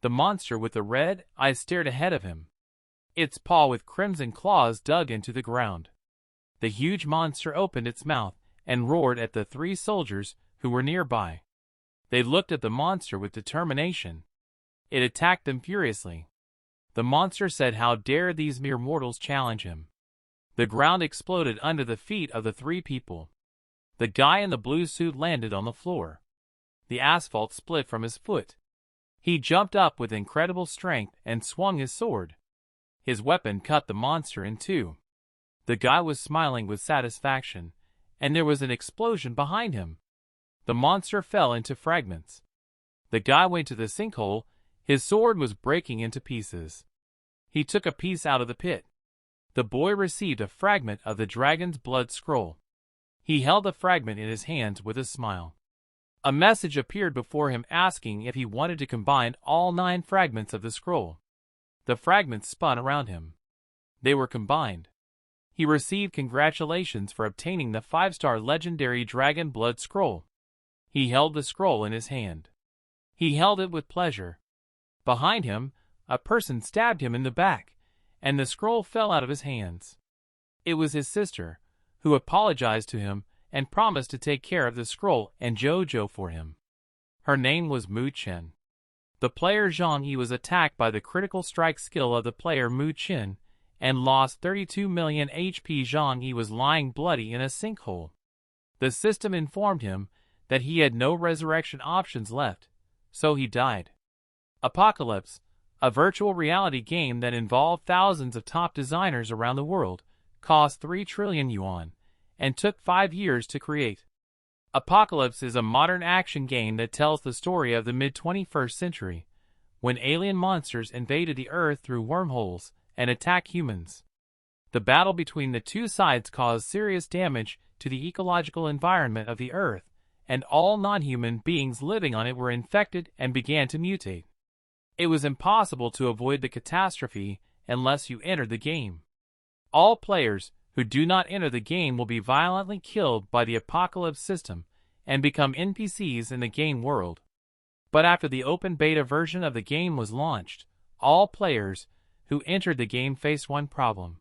The monster with the red eyes stared ahead of him. Its paw with crimson claws dug into the ground. The huge monster opened its mouth and roared at the 3 soldiers who were nearby. They looked at the monster with determination. It attacked them furiously. The monster said, "How dare these mere mortals challenge him?" The ground exploded under the feet of the 3 people. The guy in the blue suit landed on the floor. The asphalt split from his foot. He jumped up with incredible strength and swung his sword. His weapon cut the monster in 2. The guy was smiling with satisfaction, and there was an explosion behind him. The monster fell into fragments. The guy went to the sinkhole. His sword was breaking into pieces. He took a piece out of the pit. The boy received a fragment of the dragon's blood scroll. He held the fragment in his hands with a smile. A message appeared before him asking if he wanted to combine all 9 fragments of the scroll. The fragments spun around him. They were combined. He received congratulations for obtaining the 5-star legendary dragon blood scroll. He held the scroll in his hand. He held it with pleasure. Behind him, a person stabbed him in the back, and the scroll fell out of his hands. It was his sister, who apologized to him and promised to take care of the scroll and Jojo for him. Her name was Mu Chen. The player Zhang Yi was attacked by the critical strike skill of the player Mu Chen and lost 32 million HP. Zhang Yi was lying bloody in a sinkhole. The system informed him that he had no resurrection options left, so he died. Apocalypse, a virtual reality game that involved thousands of top designers around the world, cost 3 trillion yuan and took 5 years to create. Apocalypse is a modern action game that tells the story of the mid-21st century, when alien monsters invaded the Earth through wormholes and attacked humans. The battle between the 2 sides caused serious damage to the ecological environment of the Earth, and all non-human beings living on it were infected and began to mutate. It was impossible to avoid the catastrophe unless you entered the game. All players who do not enter the game will be violently killed by the apocalypse system and become NPCs in the game world. But after the open beta version of the game was launched, all players who entered the game faced one problem.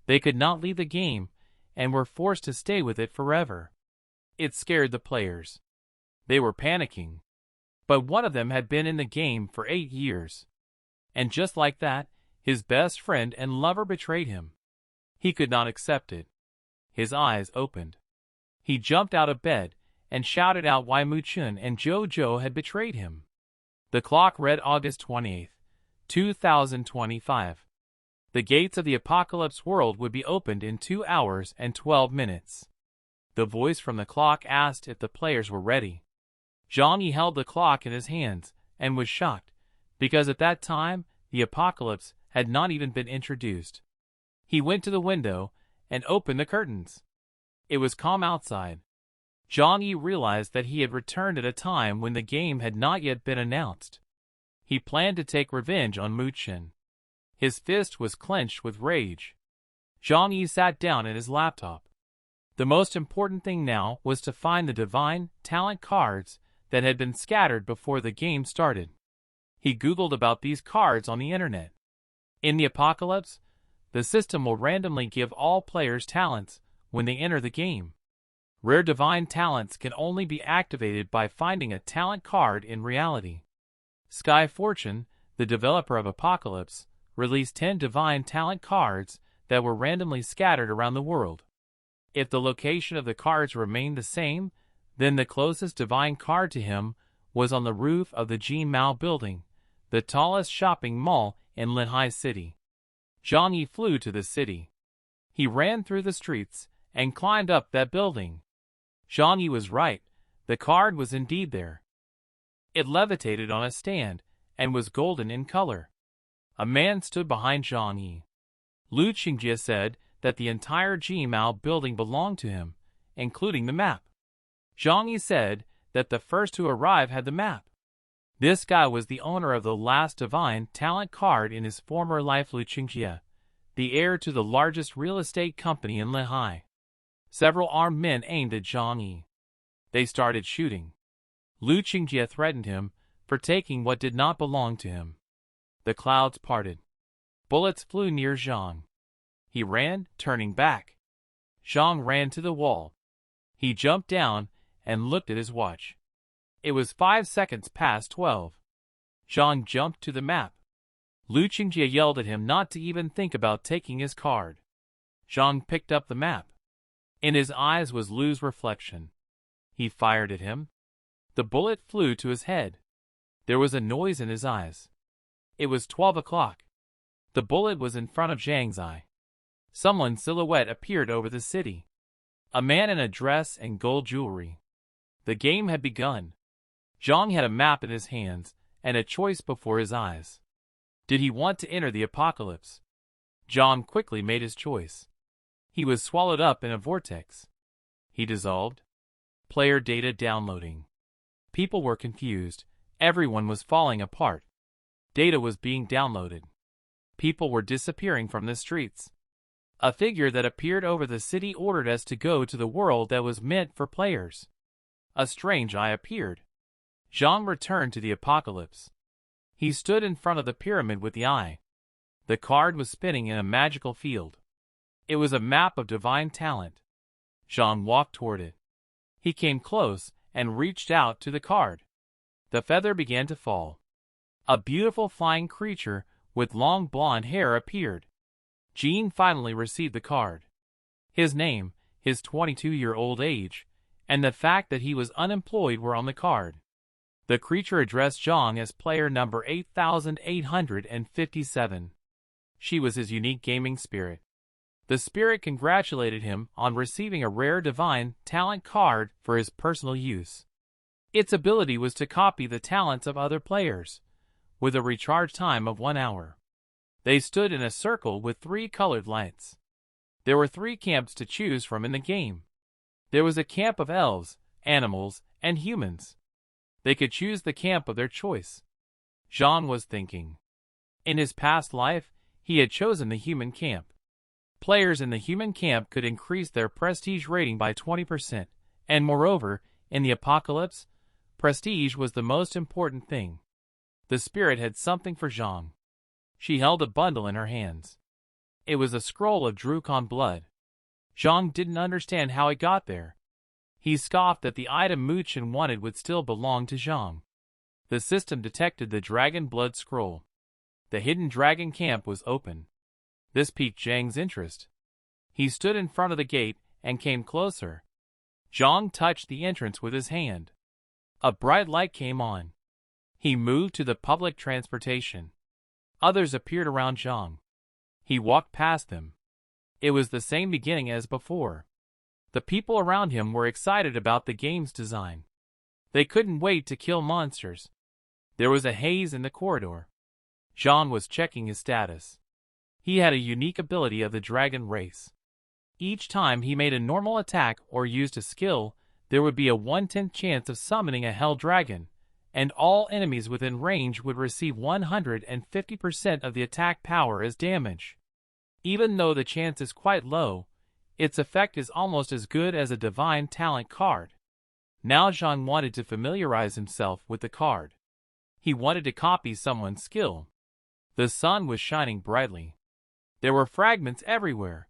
They could not leave the game and were forced to stay with it forever. It scared the players. They were panicking. But one of them had been in the game for 8 years. And just like that, his best friend and lover betrayed him. He could not accept it. His eyes opened. He jumped out of bed and shouted out why Mu Chen and Jojo had betrayed him. The clock read August 28, 2025. The gates of the apocalypse world would be opened in 2 hours and 12 minutes. The voice from the clock asked if the players were ready. Zhang Yi held the clock in his hands and was shocked, because at that time, the apocalypse had not even been introduced. He went to the window and opened the curtains. It was calm outside. Zhang Yi realized that he had returned at a time when the game had not yet been announced. He planned to take revenge on Mu Chen. His fist was clenched with rage. Zhang Yi sat down at his laptop. The most important thing now was to find the divine talent cards that had been scattered before the game started. He Googled about these cards on the internet. In the apocalypse, the system will randomly give all players talents when they enter the game. Rare divine talents can only be activated by finding a talent card in reality. Sky Fortune, the developer of Apocalypse, released 10 divine talent cards that were randomly scattered around the world. If the location of the cards remained the same, then the closest divine card to him was on the roof of the Jimao building, the tallest shopping mall in Linhai City. Zhang Yi flew to the city. He ran through the streets and climbed up that building. Zhang Yi was right. The card was indeed there. It levitated on a stand and was golden in color. A man stood behind Zhang Yi. Lu Qingjie said that the entire Jimao building belonged to him, including the map. Zhang Yi said that the first to arrive had the map. This guy was the owner of the last divine talent card in his former life. Lu Qingjie, the heir to the largest real estate company in Linhai. Several armed men aimed at Zhang Yi. They started shooting. Lu Qingjie threatened him for taking what did not belong to him. The clouds parted. Bullets flew near Zhang. He ran, turning back. Zhang ran to the wall. He jumped down and looked at his watch. It was 5 seconds past 12. Zhang jumped to the map. Lu Qingjie yelled at him not to even think about taking his card. Zhang picked up the map. In his eyes was Lu's reflection. He fired at him. The bullet flew to his head. There was a noise in his eyes. It was 12 o'clock. The bullet was in front of Zhang's eye. Someone's silhouette appeared over the city. A man in a dress and gold jewelry. The game had begun. Zhang had a map in his hands and a choice before his eyes. Did he want to enter the apocalypse? Zhang quickly made his choice. He was swallowed up in a vortex. He dissolved. Player data downloading. People were confused. Everyone was falling apart. Data was being downloaded. People were disappearing from the streets. A figure that appeared over the city ordered us to go to the world that was meant for players. A strange eye appeared. Zhang returned to the apocalypse. He stood in front of the pyramid with the eye. The card was spinning in a magical field. It was a map of divine talent. Zhang walked toward it. He came close and reached out to the card. The feather began to fall. A beautiful flying creature with long blonde hair appeared. Jean finally received the card. His name, his 22-year-old age, and the fact that he was unemployed were on the card. The creature addressed Zhang as player number 8857. She was his unique gaming spirit. The spirit congratulated him on receiving a rare divine talent card for his personal use. Its ability was to copy the talents of other players, with a recharge time of 1 hour. They stood in a circle with 3 colored lights. There were 3 camps to choose from in the game. There was a camp of elves, animals, and humans. They could choose the camp of their choice. Zhang was thinking. In his past life, he had chosen the human camp. Players in the human camp could increase their prestige rating by 20%, and moreover, in the apocalypse, prestige was the most important thing. The spirit had something for Zhang. She held a bundle in her hands. It was a scroll of Drukon blood. Zhang didn't understand how it got there. He scoffed that the item Muchen wanted would still belong to Zhang. The system detected the dragon blood scroll. The hidden dragon camp was open. This piqued Zhang's interest. He stood in front of the gate and came closer. Zhang touched the entrance with his hand. A bright light came on. He moved to the public transportation. Others appeared around Zhang. He walked past them. It was the same beginning as before. The people around him were excited about the game's design. They couldn't wait to kill monsters. There was a haze in the corridor. Zhang was checking his status. He had a unique ability of the dragon race. Each time he made a normal attack or used a skill, there would be a 1/10 chance of summoning a hell dragon, and all enemies within range would receive 150% of the attack power as damage. Even though the chance is quite low, its effect is almost as good as a divine talent card. Now Zhang wanted to familiarize himself with the card. He wanted to copy someone's skill. The sun was shining brightly. There were fragments everywhere.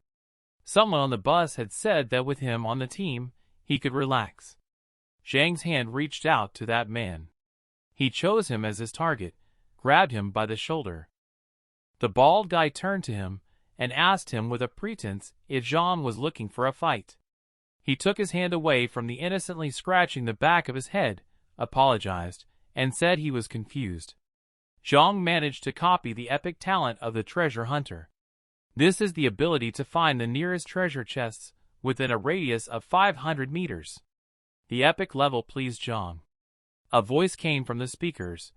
Someone on the bus had said that with him on the team, he could relax. Zhang's hand reached out to that man. He chose him as his target, grabbed him by the shoulder. The bald guy turned to him and asked him with a pretense if Zhang was looking for a fight. He took his hand away from the innocently scratching the back of his head, apologized, and said he was confused. Zhang managed to copy the epic talent of the treasure hunter. This is the ability to find the nearest treasure chests within a radius of 500 meters. The epic level pleased Zhang. A voice came from the speakers,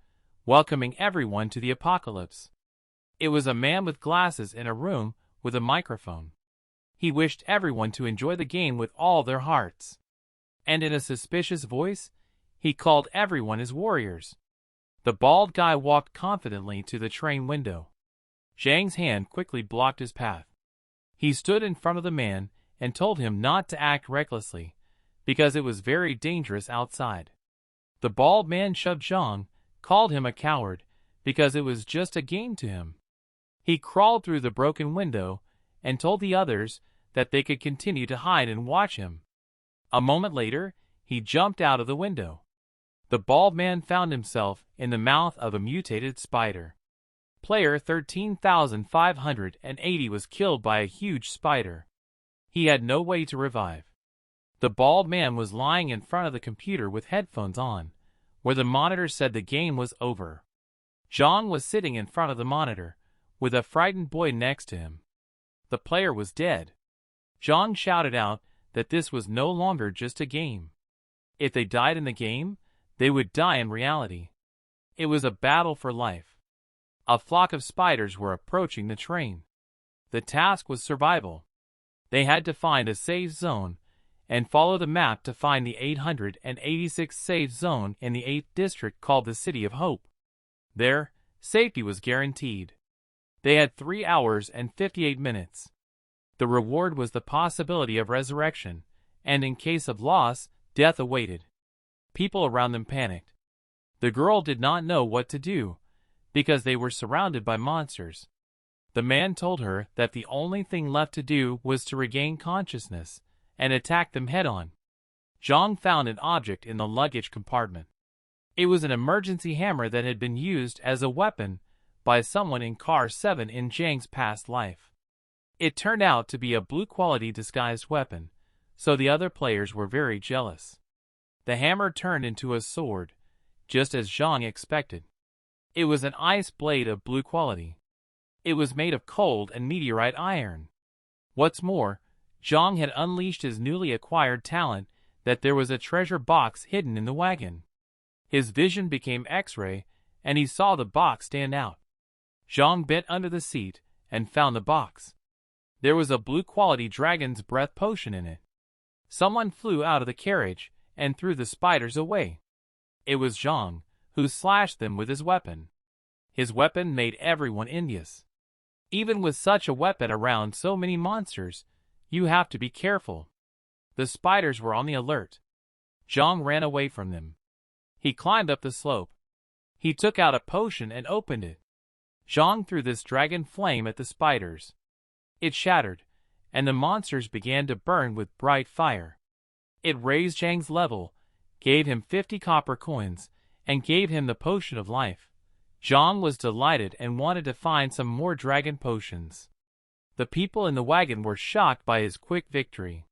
welcoming everyone to the apocalypse. It was a man with glasses in a room with a microphone. He wished everyone to enjoy the game with all their hearts. And in a suspicious voice, he called everyone his warriors. The bald guy walked confidently to the train window. Zhang's hand quickly blocked his path. He stood in front of the man and told him not to act recklessly, because it was very dangerous outside. The bald man shoved Zhang, called him a coward, because it was just a game to him. He crawled through the broken window and told the others that they could continue to hide and watch him. A moment later, he jumped out of the window. The bald man found himself in the mouth of a mutated spider. Player 13,580 was killed by a huge spider. He had no way to revive. The bald man was lying in front of the computer with headphones on, where the monitor said the game was over. Zhang was sitting in front of the monitor, with a frightened boy next to him. The player was dead. Zhang shouted out that this was no longer just a game. If they died in the game, they would die in reality. It was a battle for life. A flock of spiders were approaching the train. The task was survival. They had to find a safe zone and follow the map to find the 886th safe zone in the 8th district called the City of Hope. There, safety was guaranteed. They had 3 hours and 58 minutes. The reward was the possibility of resurrection, and in case of loss, death awaited. People around them panicked. The girl did not know what to do, because they were surrounded by monsters. The man told her that the only thing left to do was to regain consciousness and attack them head-on. Zhang found an object in the luggage compartment. It was an emergency hammer that had been used as a weapon by someone in Car 7 in Zhang's past life. It turned out to be a blue-quality disguised weapon, so the other players were very jealous. The hammer turned into a sword, just as Zhang expected. It was an ice blade of blue quality. It was made of cold and meteorite iron. What's more, Zhang had unleashed his newly acquired talent that there was a treasure box hidden in the wagon. His vision became X-ray, and he saw the box stand out. Zhang bent under the seat and found the box. There was a blue-quality dragon's breath potion in it. Someone flew out of the carriage and threw the spiders away. It was Zhang, who slashed them with his weapon. His weapon made everyone envious. Even with such a weapon around so many monsters, you have to be careful. The spiders were on the alert. Zhang ran away from them. He climbed up the slope. He took out a potion and opened it. Zhang threw this dragon flame at the spiders. It shattered, and the monsters began to burn with bright fire. It raised Zhang's level, gave him 50 copper coins, and gave him the potion of life. Zhang was delighted and wanted to find some more dragon potions. The people in the wagon were shocked by his quick victory.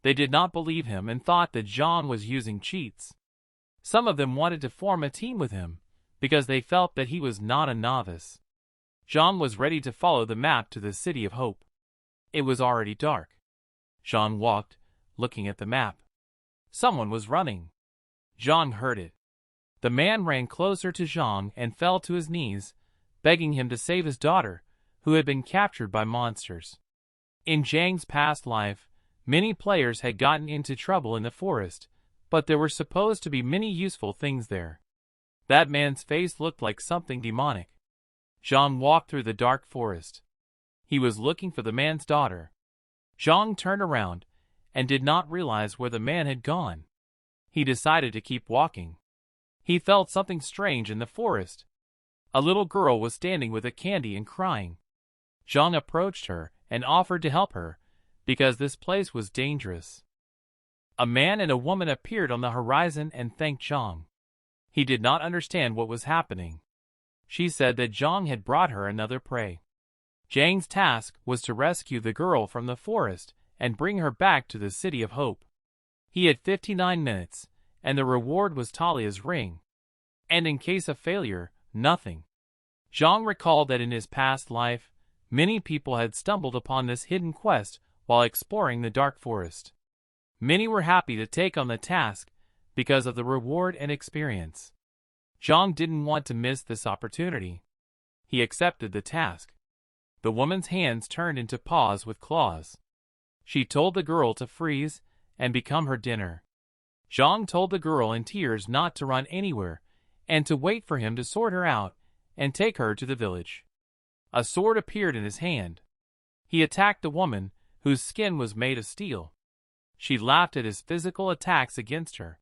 They did not believe him and thought that Zhang was using cheats. Some of them wanted to form a team with him, because they felt that he was not a novice. Zhang was ready to follow the map to the City of Hope. It was already dark. Zhang walked, looking at the map. Someone was running. Zhang heard it. The man ran closer to Zhang and fell to his knees, begging him to save his daughter, who had been captured by monsters. In Zhang's past life, many players had gotten into trouble in the forest, but there were supposed to be many useful things there. That man's face looked like something demonic. Zhang walked through the dark forest. He was looking for the man's daughter. Zhang turned around and did not realize where the man had gone. He decided to keep walking. He felt something strange in the forest. A little girl was standing with a candy and crying. Zhang approached her and offered to help her, because this place was dangerous. A man and a woman appeared on the horizon and thanked Zhang. He did not understand what was happening. She said that Zhang had brought her another prey. Zhang's task was to rescue the girl from the forest and bring her back to the City of Hope. He had 59 minutes, and the reward was Talia's ring. And in case of failure, nothing. Zhang recalled that in his past life, many people had stumbled upon this hidden quest while exploring the dark forest. Many were happy to take on the task because of the reward and experience. Zhang didn't want to miss this opportunity. He accepted the task. The woman's hands turned into paws with claws. She told the girl to freeze and become her dinner. Zhang told the girl in tears not to run anywhere and to wait for him to sort her out and take her to the village. A sword appeared in his hand. He attacked the woman, whose skin was made of steel. She laughed at his physical attacks against her.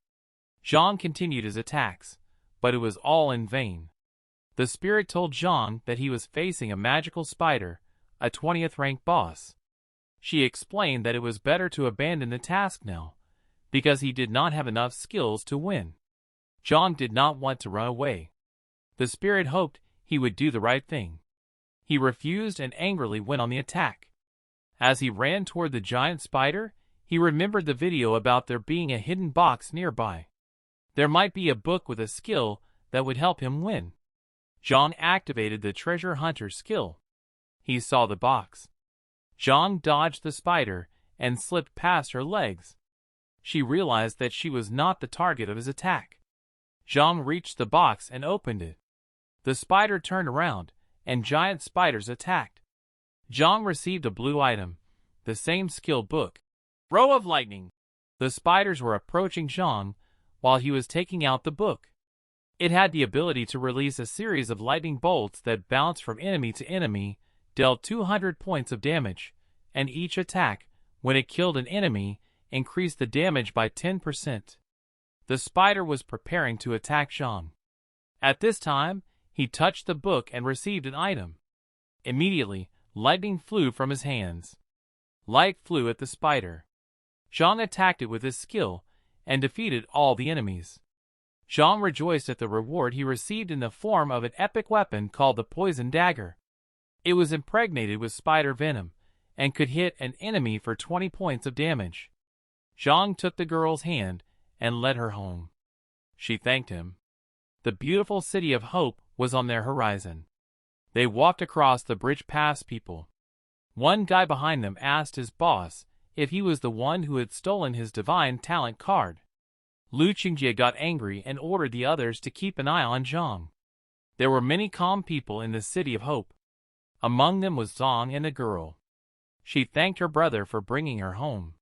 Zhang continued his attacks, but it was all in vain. The spirit told Zhang that he was facing a magical spider, a 20th rank boss. She explained that it was better to abandon the task now, because he did not have enough skills to win. Zhang did not want to run away. The spirit hoped he would do the right thing. He refused and angrily went on the attack. As he ran toward the giant spider, he remembered the video about there being a hidden box nearby. There might be a book with a skill that would help him win. Zhang activated the treasure hunter skill. He saw the box. Zhang dodged the spider and slipped past her legs. She realized that she was not the target of his attack. Zhang reached the box and opened it. The spider turned around, and giant spiders attacked. Zhang received a blue item, the same skill book. Row of lightning. The spiders were approaching Zhang while he was taking out the book. It had the ability to release a series of lightning bolts that bounced from enemy to enemy, dealt 200 points of damage, and each attack, when it killed an enemy, increased the damage by 10%. The spider was preparing to attack Zhang. At this time, he touched the book and received an item. Immediately, lightning flew from his hands. Light flew at the spider. Zhang attacked it with his skill and defeated all the enemies. Zhang rejoiced at the reward he received in the form of an epic weapon called the Poison Dagger. It was impregnated with spider venom and could hit an enemy for 20 points of damage. Zhang took the girl's hand and led her home. She thanked him. The beautiful city of Hope was on their horizon. They walked across the bridge past people. One guy behind them asked his boss if he was the one who had stolen his divine talent card. Lu Qingjie got angry and ordered the others to keep an eye on Zhang. There were many calm people in the city of Hope. Among them was Zhang and a girl. She thanked her brother for bringing her home.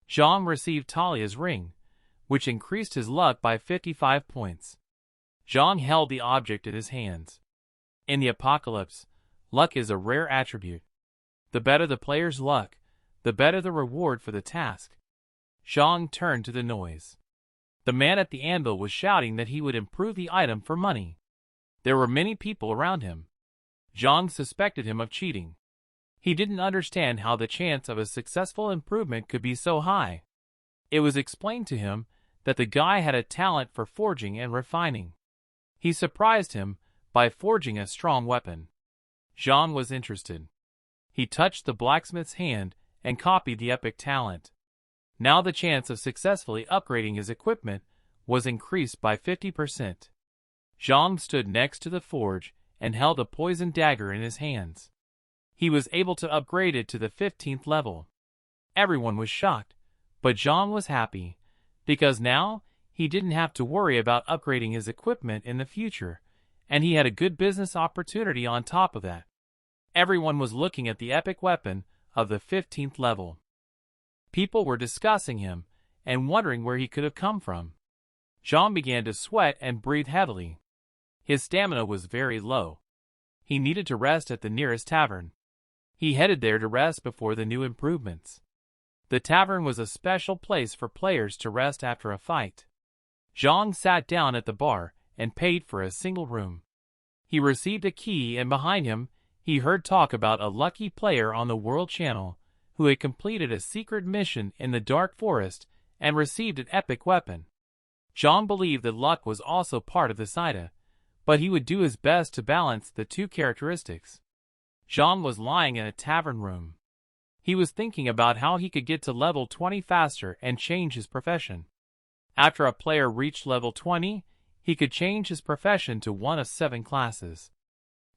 Zhang received Talia's ring, which increased his luck by 55 points. Zhang held the object in his hands. In the apocalypse, luck is a rare attribute. The better the player's luck, the better the reward for the task. Zhang turned to the noise. The man at the anvil was shouting that he would improve the item for money. There were many people around him. Zhang suspected him of cheating. He didn't understand how the chance of a successful improvement could be so high. It was explained to him that the guy had a talent for forging and refining. He surprised him by forging a strong weapon. Zhang was interested. He touched the blacksmith's hand and copied the epic talent. Now the chance of successfully upgrading his equipment was increased by 50%. Zhang stood next to the forge and held a poison dagger in his hands. He was able to upgrade it to the 15th level. Everyone was shocked, but Zhang was happy, because now he didn't have to worry about upgrading his equipment in the future, and he had a good business opportunity on top of that. Everyone was looking at the epic weapon of the 15th level. People were discussing him and wondering where he could have come from. Zhang began to sweat and breathe heavily. His stamina was very low. He needed to rest at the nearest tavern. He headed there to rest before the new improvements. The tavern was a special place for players to rest after a fight. Zhang sat down at the bar and paid for a single room. He received a key, and behind him, he heard talk about a lucky player on the World Channel who had completed a secret mission in the Dark Forest and received an epic weapon. Zhang believed that luck was also part of this item, but he would do his best to balance the two characteristics. Zhang was lying in a tavern room. He was thinking about how he could get to level 20 faster and change his profession. After a player reached level 20, he could change his profession to one of 7 classes.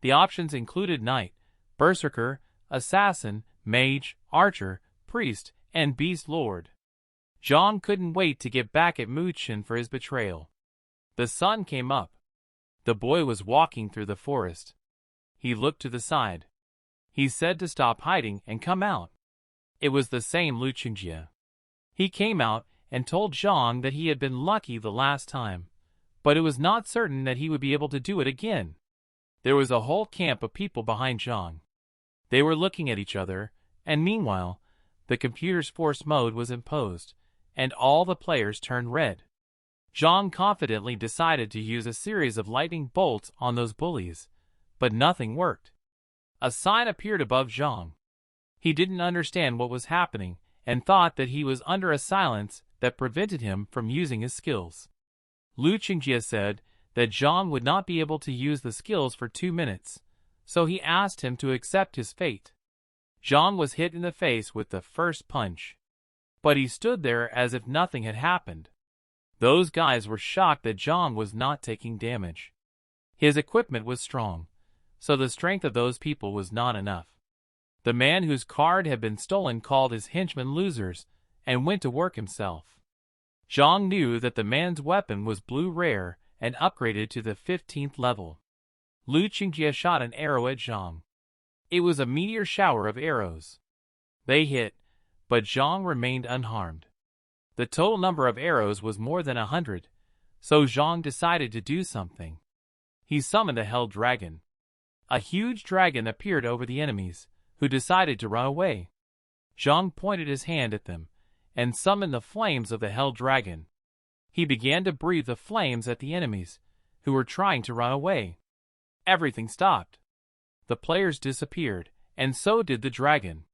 The options included Knight, Berserker, Assassin, Mage, Archer, Priest, and Beast Lord. Zhang couldn't wait to get back at Muchen for his betrayal. The sun came up. The boy was walking through the forest. He looked to the side. He said to stop hiding and come out. It was the same Lu Qingjie. He came out and told Zhang that he had been lucky the last time, but it was not certain that he would be able to do it again. There was a whole camp of people behind Zhang. They were looking at each other, and meanwhile, the computer's force mode was imposed, and all the players turned red. Zhang confidently decided to use a series of lightning bolts on those bullies, but nothing worked. A sign appeared above Zhang. He didn't understand what was happening and thought that he was under a silence that prevented him from using his skills. Lu Qingjie said that Zhang would not be able to use the skills for 2 minutes, so he asked him to accept his fate. Zhang was hit in the face with the first punch, but he stood there as if nothing had happened. Those guys were shocked that Zhang was not taking damage. His equipment was strong, so the strength of those people was not enough. The man whose card had been stolen called his henchmen losers and went to work himself. Zhang knew that the man's weapon was blue rare and upgraded to the 15th level. Lu Qingjie shot an arrow at Zhang. It was a meteor shower of arrows. They hit, but Zhang remained unharmed. The total number of arrows was more than 100, so Zhang decided to do something. He summoned a hell dragon. A huge dragon appeared over the enemies, who decided to run away. Zhang pointed his hand at them and summoned the flames of the hell dragon. He began to breathe the flames at the enemies, who were trying to run away. Everything stopped. The players disappeared, and so did the dragon.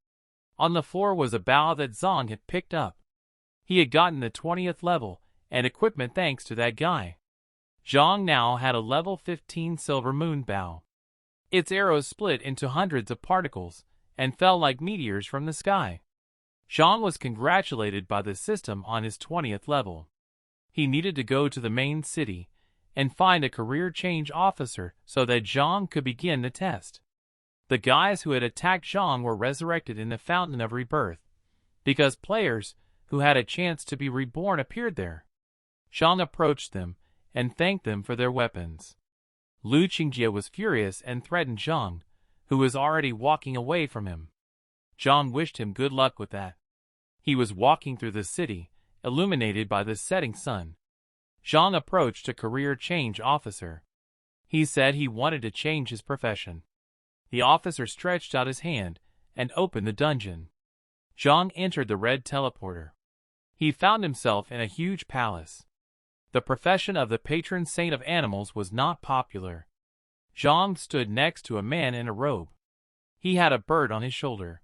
On the floor was a bow that Zhang had picked up. He had gotten the 20th level and equipment thanks to that guy. Zhang now had a level 15 silver moon bow. Its arrows split into hundreds of particles and fell like meteors from the sky. Zhang was congratulated by the system on his 20th level. He needed to go to the main city and find a career change officer so that Zhang could begin the test. The guys who had attacked Zhang were resurrected in the Fountain of Rebirth, because players who had a chance to be reborn appeared there. Zhang approached them and thanked them for their weapons. Lu Qingjie was furious and threatened Zhang, who was already walking away from him. Zhang wished him good luck with that. He was walking through the city, illuminated by the setting sun. Zhang approached a career change officer. He said he wanted to change his profession. The officer stretched out his hand and opened the dungeon. Zhang entered the red teleporter. He found himself in a huge palace. The profession of the patron saint of animals was not popular. Zhang stood next to a man in a robe. He had a bird on his shoulder.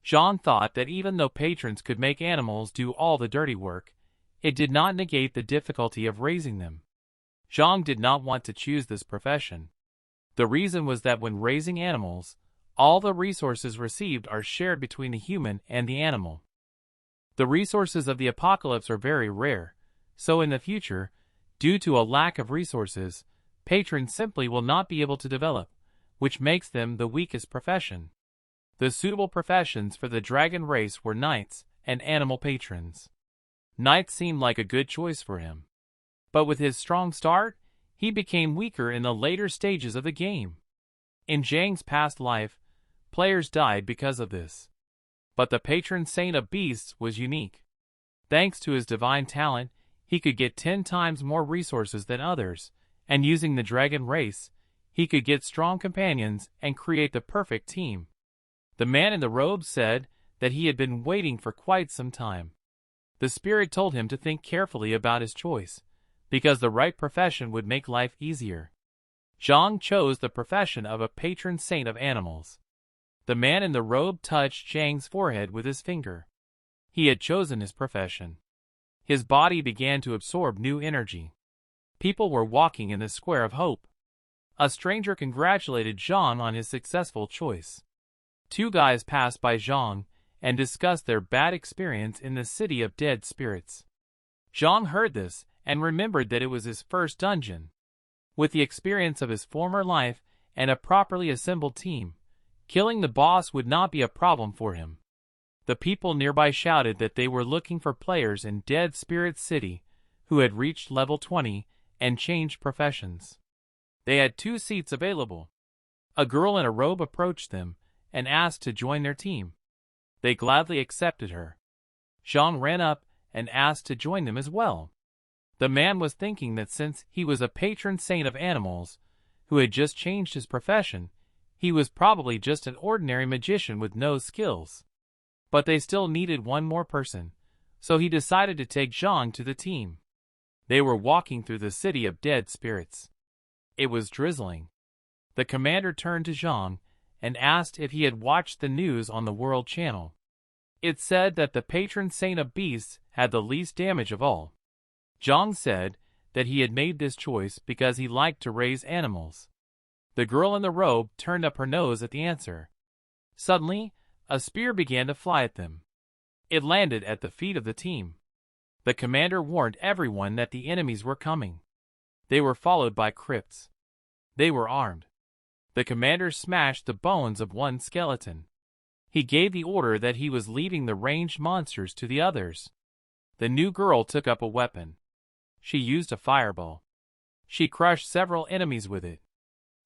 Zhang thought that even though patrons could make animals do all the dirty work, it did not negate the difficulty of raising them. Zhang did not want to choose this profession. The reason was that when raising animals, all the resources received are shared between the human and the animal. The resources of the apocalypse are very rare, so in the future, due to a lack of resources, patrons simply will not be able to develop, which makes them the weakest profession. The suitable professions for the dragon race were knights and animal patrons. Knights seemed like a good choice for him. But with his strong start, he became weaker in the later stages of the game. In Zhang's past life, players died because of this. But the patron saint of beasts was unique. Thanks to his divine talent, he could get 10 times more resources than others, and using the dragon race, he could get strong companions and create the perfect team. The man in the robe said that he had been waiting for quite some time. The spirit told him to think carefully about his choice, because the right profession would make life easier. Zhang chose the profession of a patron saint of animals. The man in the robe touched Zhang's forehead with his finger. He had chosen his profession. His body began to absorb new energy. People were walking in the Square of Hope. A stranger congratulated Zhang on his successful choice. 2 guys passed by Zhang and discussed their bad experience in the City of Dead Spirits. Zhang heard this and remembered that it was his first dungeon. With the experience of his former life and a properly assembled team, killing the boss would not be a problem for him. The people nearby shouted that they were looking for players in Dead Spirit City who had reached level 20 and changed professions. They had 2 seats available. A girl in a robe approached them and asked to join their team. They gladly accepted her. Zhang ran up and asked to join them as well. The man was thinking that since he was a patron saint of animals who had just changed his profession, he was probably just an ordinary magician with no skills. But they still needed one more person, so he decided to take Zhang to the team. They were walking through the city of dead spirits. It was drizzling. The commander turned to Zhang and asked if he had watched the news on the World Channel. It said that the patron saint of beasts had the least damage of all. Zhang said that he had made this choice because he liked to raise animals. The girl in the robe turned up her nose at the answer. Suddenly, a spear began to fly at them. It landed at the feet of the team. The commander warned everyone that the enemies were coming. They were followed by crypts. They were armed. The commander smashed the bones of one skeleton. He gave the order that he was leaving the ranged monsters to the others. The new girl took up a weapon. She used a fireball. She crushed several enemies with it.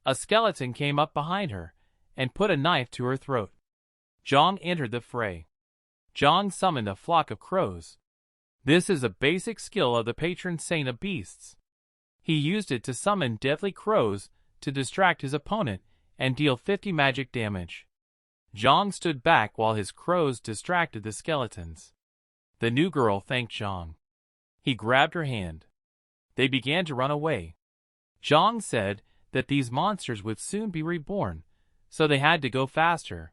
A skeleton came up behind her and put a knife to her throat. Zhang entered the fray. Zhang summoned a flock of crows. This is a basic skill of the patron saint of beasts. He used it to summon deadly crows to distract his opponent and deal 50 magic damage. Zhang stood back while his crows distracted the skeletons. The new girl thanked Zhang. He grabbed her hand. They began to run away. Zhang said that these monsters would soon be reborn, so they had to go faster.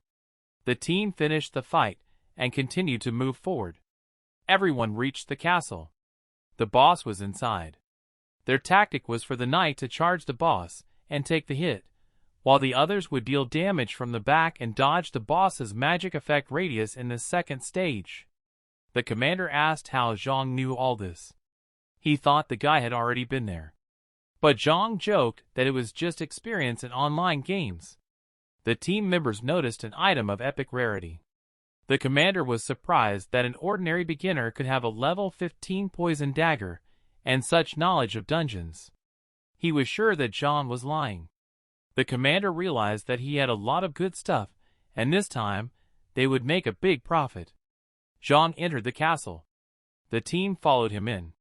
The team finished the fight and continued to move forward. Everyone reached the castle. The boss was inside. Their tactic was for the knight to charge the boss and take the hit, while the others would deal damage from the back and dodge the boss's magic effect radius in the second stage. The commander asked how Zhang knew all this. He thought the guy had already been there. But Zhang joked that it was just experience in online games. The team members noticed an item of epic rarity. The commander was surprised that an ordinary beginner could have a level 15 poison dagger and such knowledge of dungeons. He was sure that Zhang was lying. The commander realized that he had a lot of good stuff, and this time, they would make a big profit. Zhang entered the castle. The team followed him in.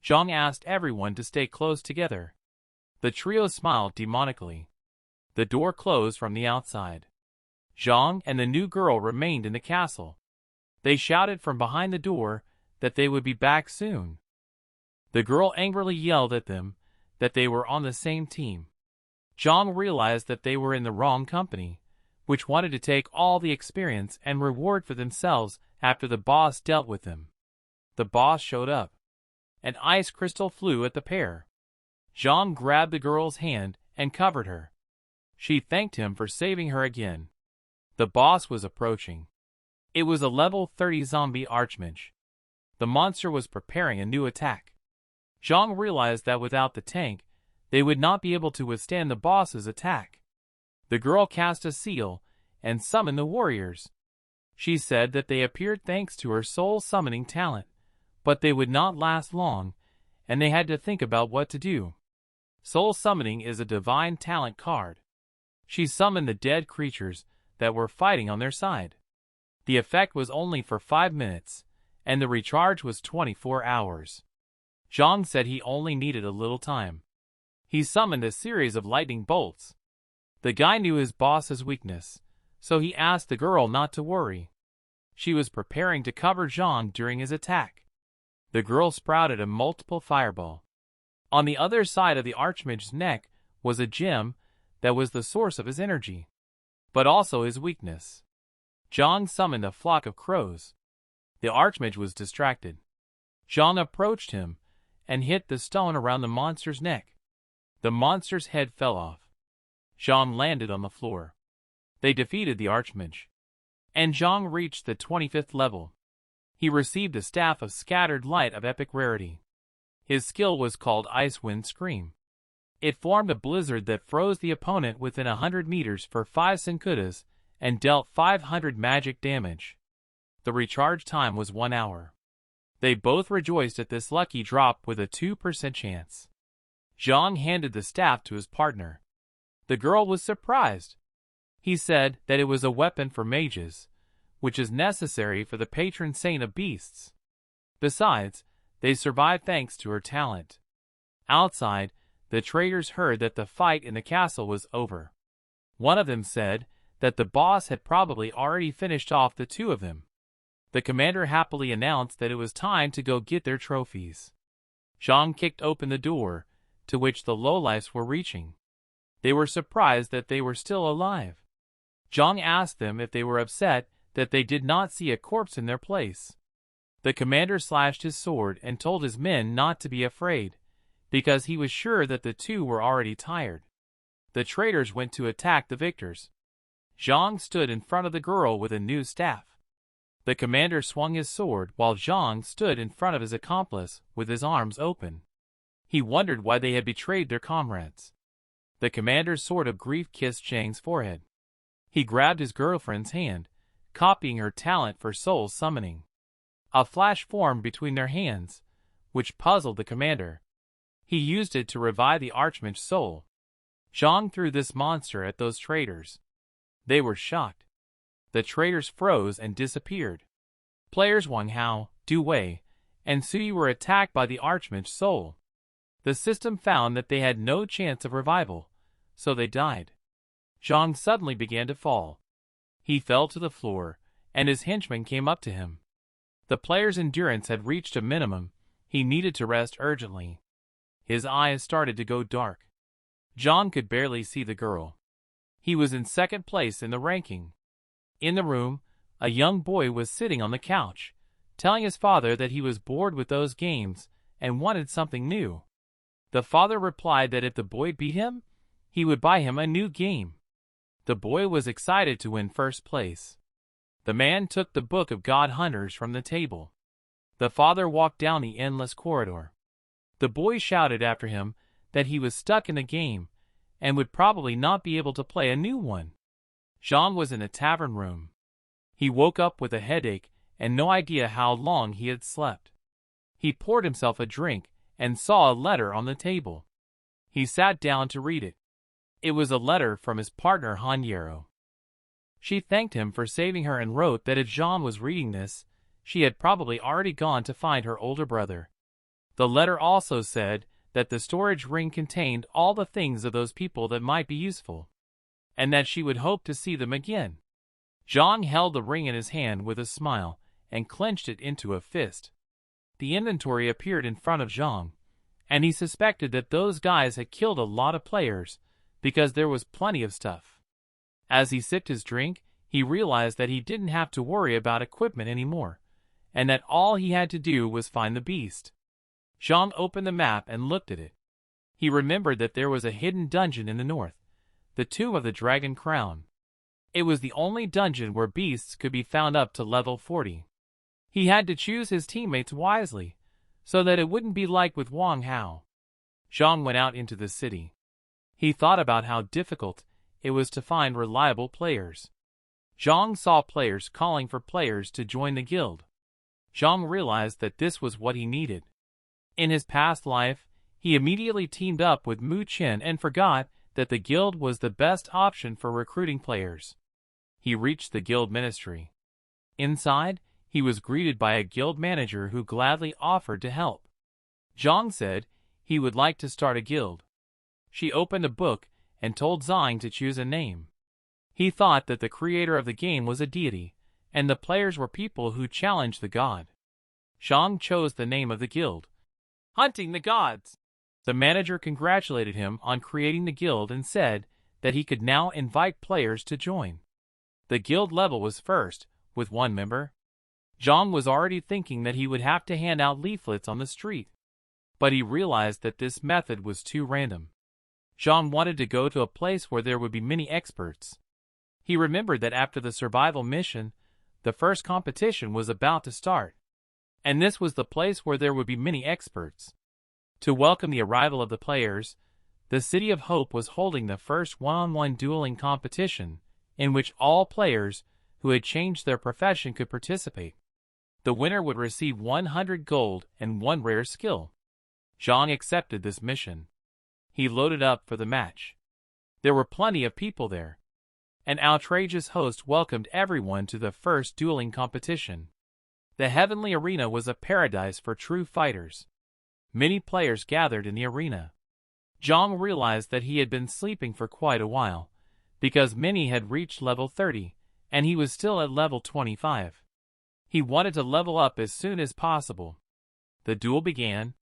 Zhang asked everyone to stay close together. The trio smiled demonically. The door closed from the outside. Zhang and the new girl remained in the castle. They shouted from behind the door that they would be back soon. The girl angrily yelled at them that they were on the same team. Zhang realized that they were in the wrong company, which wanted to take all the experience and reward for themselves after the boss dealt with them. The boss showed up. An ice crystal flew at the pair. Zhang grabbed the girl's hand and covered her. She thanked him for saving her again. The boss was approaching. It was a level 30 zombie archmage. The monster was preparing a new attack. Zhang realized that without the tank, they would not be able to withstand the boss's attack. The girl cast a seal and summoned the warriors. She said that they appeared thanks to her soul summoning talent, but they would not last long, and they had to think about what to do. Soul summoning is a divine talent card. She summoned the dead creatures that were fighting on their side. The effect was only for 5 minutes, and the recharge was 24 hours. Zhang said he only needed a little time. He summoned a series of lightning bolts. The guy knew his boss's weakness, so he asked the girl not to worry. She was preparing to cover Zhang during his attack. The girl sprouted a multiple fireball. On the other side of the archmage's neck was a gem that was the source of his energy, but also his weakness. Zhang summoned a flock of crows. The archmage was distracted. Zhang approached him and hit the stone around the monster's neck. The monster's head fell off. Zhang landed on the floor. They defeated the archmage, and Zhang reached the 25th level. He received a staff of scattered light of epic rarity. His skill was called Ice Wind Scream. It formed a blizzard that froze the opponent within 100 meters for 5 sekundas and dealt 500 magic damage. The recharge time was 1 hour. They both rejoiced at this lucky drop with a 2% chance. Zhang handed the staff to his partner. The girl was surprised. He said that it was a weapon for mages, which is necessary for the patron saint of beasts. Besides, they survived thanks to her talent. Outside, the traders heard that the fight in the castle was over. One of them said that the boss had probably already finished off the two of them. The commander happily announced that it was time to go get their trophies. Zhang kicked open the door, to which the lowlifes were reaching. They were surprised that they were still alive. Zhang asked them if they were upset that they did not see a corpse in their place. The commander slashed his sword and told his men not to be afraid, because he was sure that the two were already tired. The traitors went to attack the victors. Zhang stood in front of the girl with a new staff. The commander swung his sword while Zhang stood in front of his accomplice with his arms open. He wondered why they had betrayed their comrades. The commander's sword of grief kissed Zhang's forehead. He grabbed his girlfriend's hand, copying her talent for soul summoning. A flash formed between their hands, which puzzled the commander. He used it to revive the Archmage's soul. Zhang threw this monster at those traitors. They were shocked. The traitors froze and disappeared. Players Wang Hao, Du Wei, and Sui were attacked by the Archmage's soul. The system found that they had no chance of revival, so they died. Zhang suddenly began to fall. He fell to the floor, and his henchmen came up to him. The player's endurance had reached a minimum. He needed to rest urgently. His eyes started to go dark. Zhang could barely see the girl. He was in second place in the ranking. In the room, a young boy was sitting on the couch, telling his father that he was bored with those games and wanted something new. The father replied that if the boy beat him, he would buy him a new game. The boy was excited to win first place. The man took the Book of God Hunters from the table. The father walked down the endless corridor. The boy shouted after him that he was stuck in the game and would probably not be able to play a new one. Zhang was in a tavern room. He woke up with a headache and no idea how long he had slept. He poured himself a drink and saw a letter on the table. He sat down to read it. It was a letter from his partner Han Yero. She thanked him for saving her and wrote that if Zhang was reading this, she had probably already gone to find her older brother. The letter also said that the storage ring contained all the things of those people that might be useful, and that she would hope to see them again. Zhang held the ring in his hand with a smile and clenched it into a fist. The inventory appeared in front of Zhang, and he suspected that those guys had killed a lot of players because there was plenty of stuff. As he sipped his drink, he realized that he didn't have to worry about equipment anymore, and that all he had to do was find the beast. Zhang opened the map and looked at it. He remembered that there was a hidden dungeon in the north, the Tomb of the Dragon Crown. It was the only dungeon where beasts could be found up to level 40. He had to choose his teammates wisely, so that it wouldn't be like with Wang Hao. Zhang went out into the city. He thought about how difficult it was to find reliable players. Zhang saw players calling for players to join the guild. Zhang realized that this was what he needed. In his past life, he immediately teamed up with Mu Chen and forgot that the guild was the best option for recruiting players. He reached the guild ministry. Inside, he was greeted by a guild manager who gladly offered to help. Zhang said he would like to start a guild. She opened a book and told Zhang to choose a name. He thought that the creator of the game was a deity, and the players were people who challenged the god. Zhang chose the name of the guild, Hunting the Gods. The manager congratulated him on creating the guild and said that he could now invite players to join. The guild level was first, with 1 member. Zhang was already thinking that he would have to hand out leaflets on the street, but he realized that this method was too random. Zhang wanted to go to a place where there would be many experts. He remembered that after the survival mission, the first competition was about to start, and this was the place where there would be many experts. To welcome the arrival of the players, the City of Hope was holding the first one-on-one dueling competition, in which all players who had changed their profession could participate. The winner would receive 100 gold and 1 rare skill. Zhang accepted this mission. He loaded up for the match. There were plenty of people there. An outrageous host welcomed everyone to the first dueling competition. The heavenly arena was a paradise for true fighters. Many players gathered in the arena. Zhang realized that he had been sleeping for quite a while, because many had reached level 30, and he was still at level 25. He wanted to level up as soon as possible. The duel began.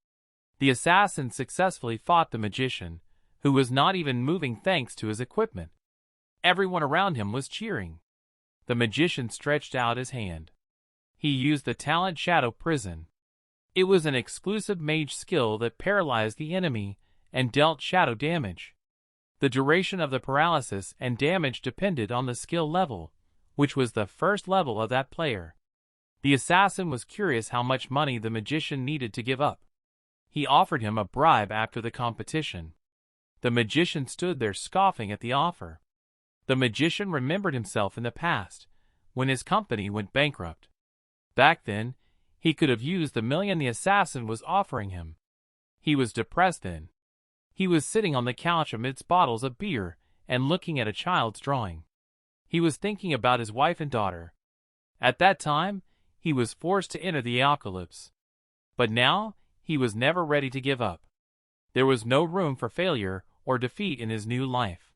The assassin successfully fought the magician, who was not even moving thanks to his equipment. Everyone around him was cheering. The magician stretched out his hand. He used the talent Shadow Prison. It was an exclusive mage skill that paralyzed the enemy and dealt shadow damage. The duration of the paralysis and damage depended on the skill level, which was the first level of that player. The assassin was curious how much money the magician needed to give up. He offered him a bribe after the competition. The magician stood there scoffing at the offer. The magician remembered himself in the past, when his company went bankrupt. Back then, he could have used the million the assassin was offering him. He was depressed then. He was sitting on the couch amidst bottles of beer and looking at a child's drawing. He was thinking about his wife and daughter. At that time, he was forced to enter the apocalypse. But now, he was never ready to give up. There was no room for failure or defeat in his new life.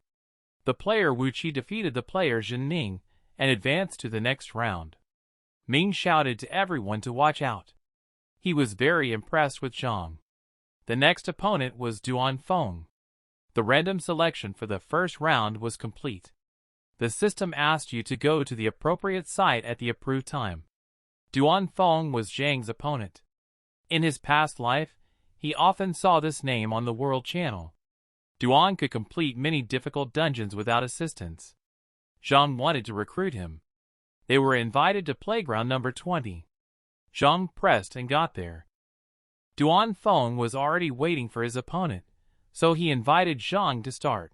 The player Wu Qi defeated the player Zhang Ning and advanced to the next round. Ming shouted to everyone to watch out. He was very impressed with Zhang. The next opponent was Duan Feng. The random selection for the first round was complete. The system asked you to go to the appropriate site at the approved time. Duan Feng was Zhang's opponent. In his past life, he often saw this name on the World Channel. Duan could complete many difficult dungeons without assistance. Zhang wanted to recruit him. They were invited to playground number 20. Zhang pressed and got there. Duan Feng was already waiting for his opponent, so he invited Zhang to start.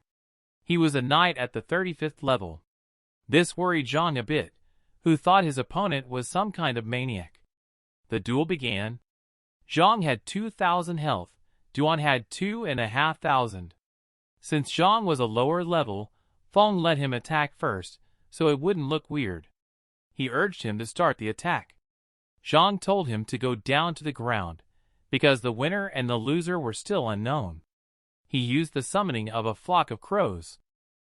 He was a knight at the 35th level. This worried Zhang a bit, who thought his opponent was some kind of maniac. The duel began. Zhang had 2,000 health, Duan had 2,500. Since Zhang was a lower level, Feng let him attack first, so it wouldn't look weird. He urged him to start the attack. Zhang told him to go down to the ground, because the winner and the loser were still unknown. He used the summoning of a flock of crows.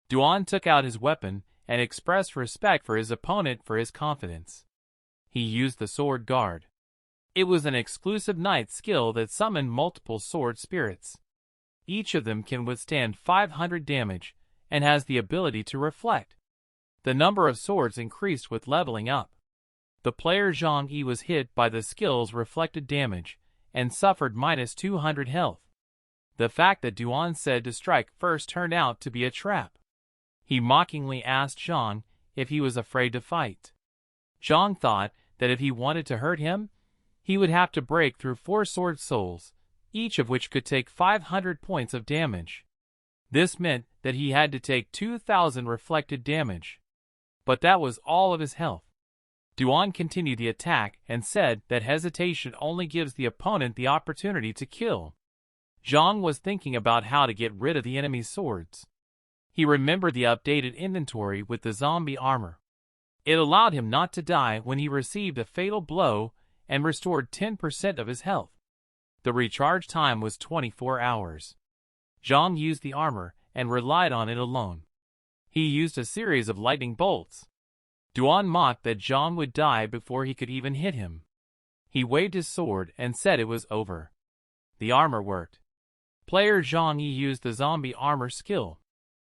Duan took out his weapon and expressed respect for his opponent for his confidence. He used the sword guard. It was an exclusive knight skill that summoned multiple sword spirits. Each of them can withstand 500 damage and has the ability to reflect. The number of swords increased with leveling up. The player Zhang Yi was hit by the skill's reflected damage and suffered -200 health. The fact that Duan said to strike first turned out to be a trap. He mockingly asked Zhang if he was afraid to fight. Zhang thought that if he wanted to hurt him, he would have to break through 4 sword souls, each of which could take 500 points of damage. This meant that he had to take 2,000 reflected damage. But that was all of his health. Duan continued the attack and said that hesitation only gives the opponent the opportunity to kill. Zhang was thinking about how to get rid of the enemy's swords. He remembered the updated inventory with the zombie armor. It allowed him not to die when he received a fatal blow and restored 10% of his health. The recharge time was 24 hours. Zhang used the armor and relied on it alone. He used a series of lightning bolts. Duan mocked that Zhang would die before he could even hit him. He waved his sword and said it was over. The armor worked. Player Zhang Yi used the zombie armor skill.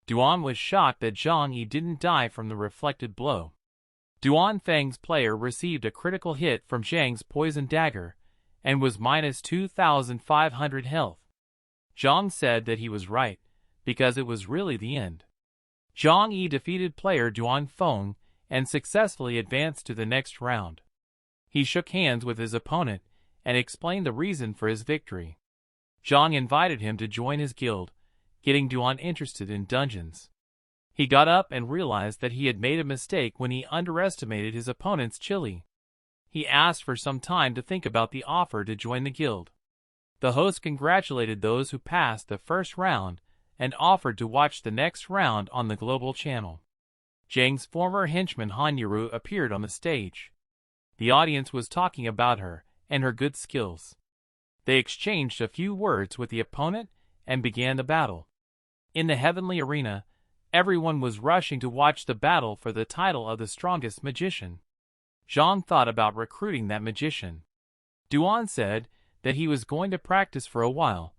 Duan was shocked that Zhang Yi didn't die from the reflected blow. Duan Feng's player received a critical hit from Zhang's poison dagger and was -2,500 health. Zhang said that he was right, because it was really the end. Zhang Yi defeated player Duan Feng and successfully advanced to the next round. He shook hands with his opponent and explained the reason for his victory. Zhang invited him to join his guild, getting Duan interested in dungeons. He got up and realized that he had made a mistake when he underestimated his opponent's chili. He asked for some time to think about the offer to join the guild. The host congratulated those who passed the first round and offered to watch the next round on the global channel. Zhang's former henchman Han Yiru appeared on the stage. The audience was talking about her and her good skills. They exchanged a few words with the opponent and began the battle. In the heavenly arena, everyone was rushing to watch the battle for the title of the strongest magician. Zhang thought about recruiting that magician. Duan said that he was going to practice for a while,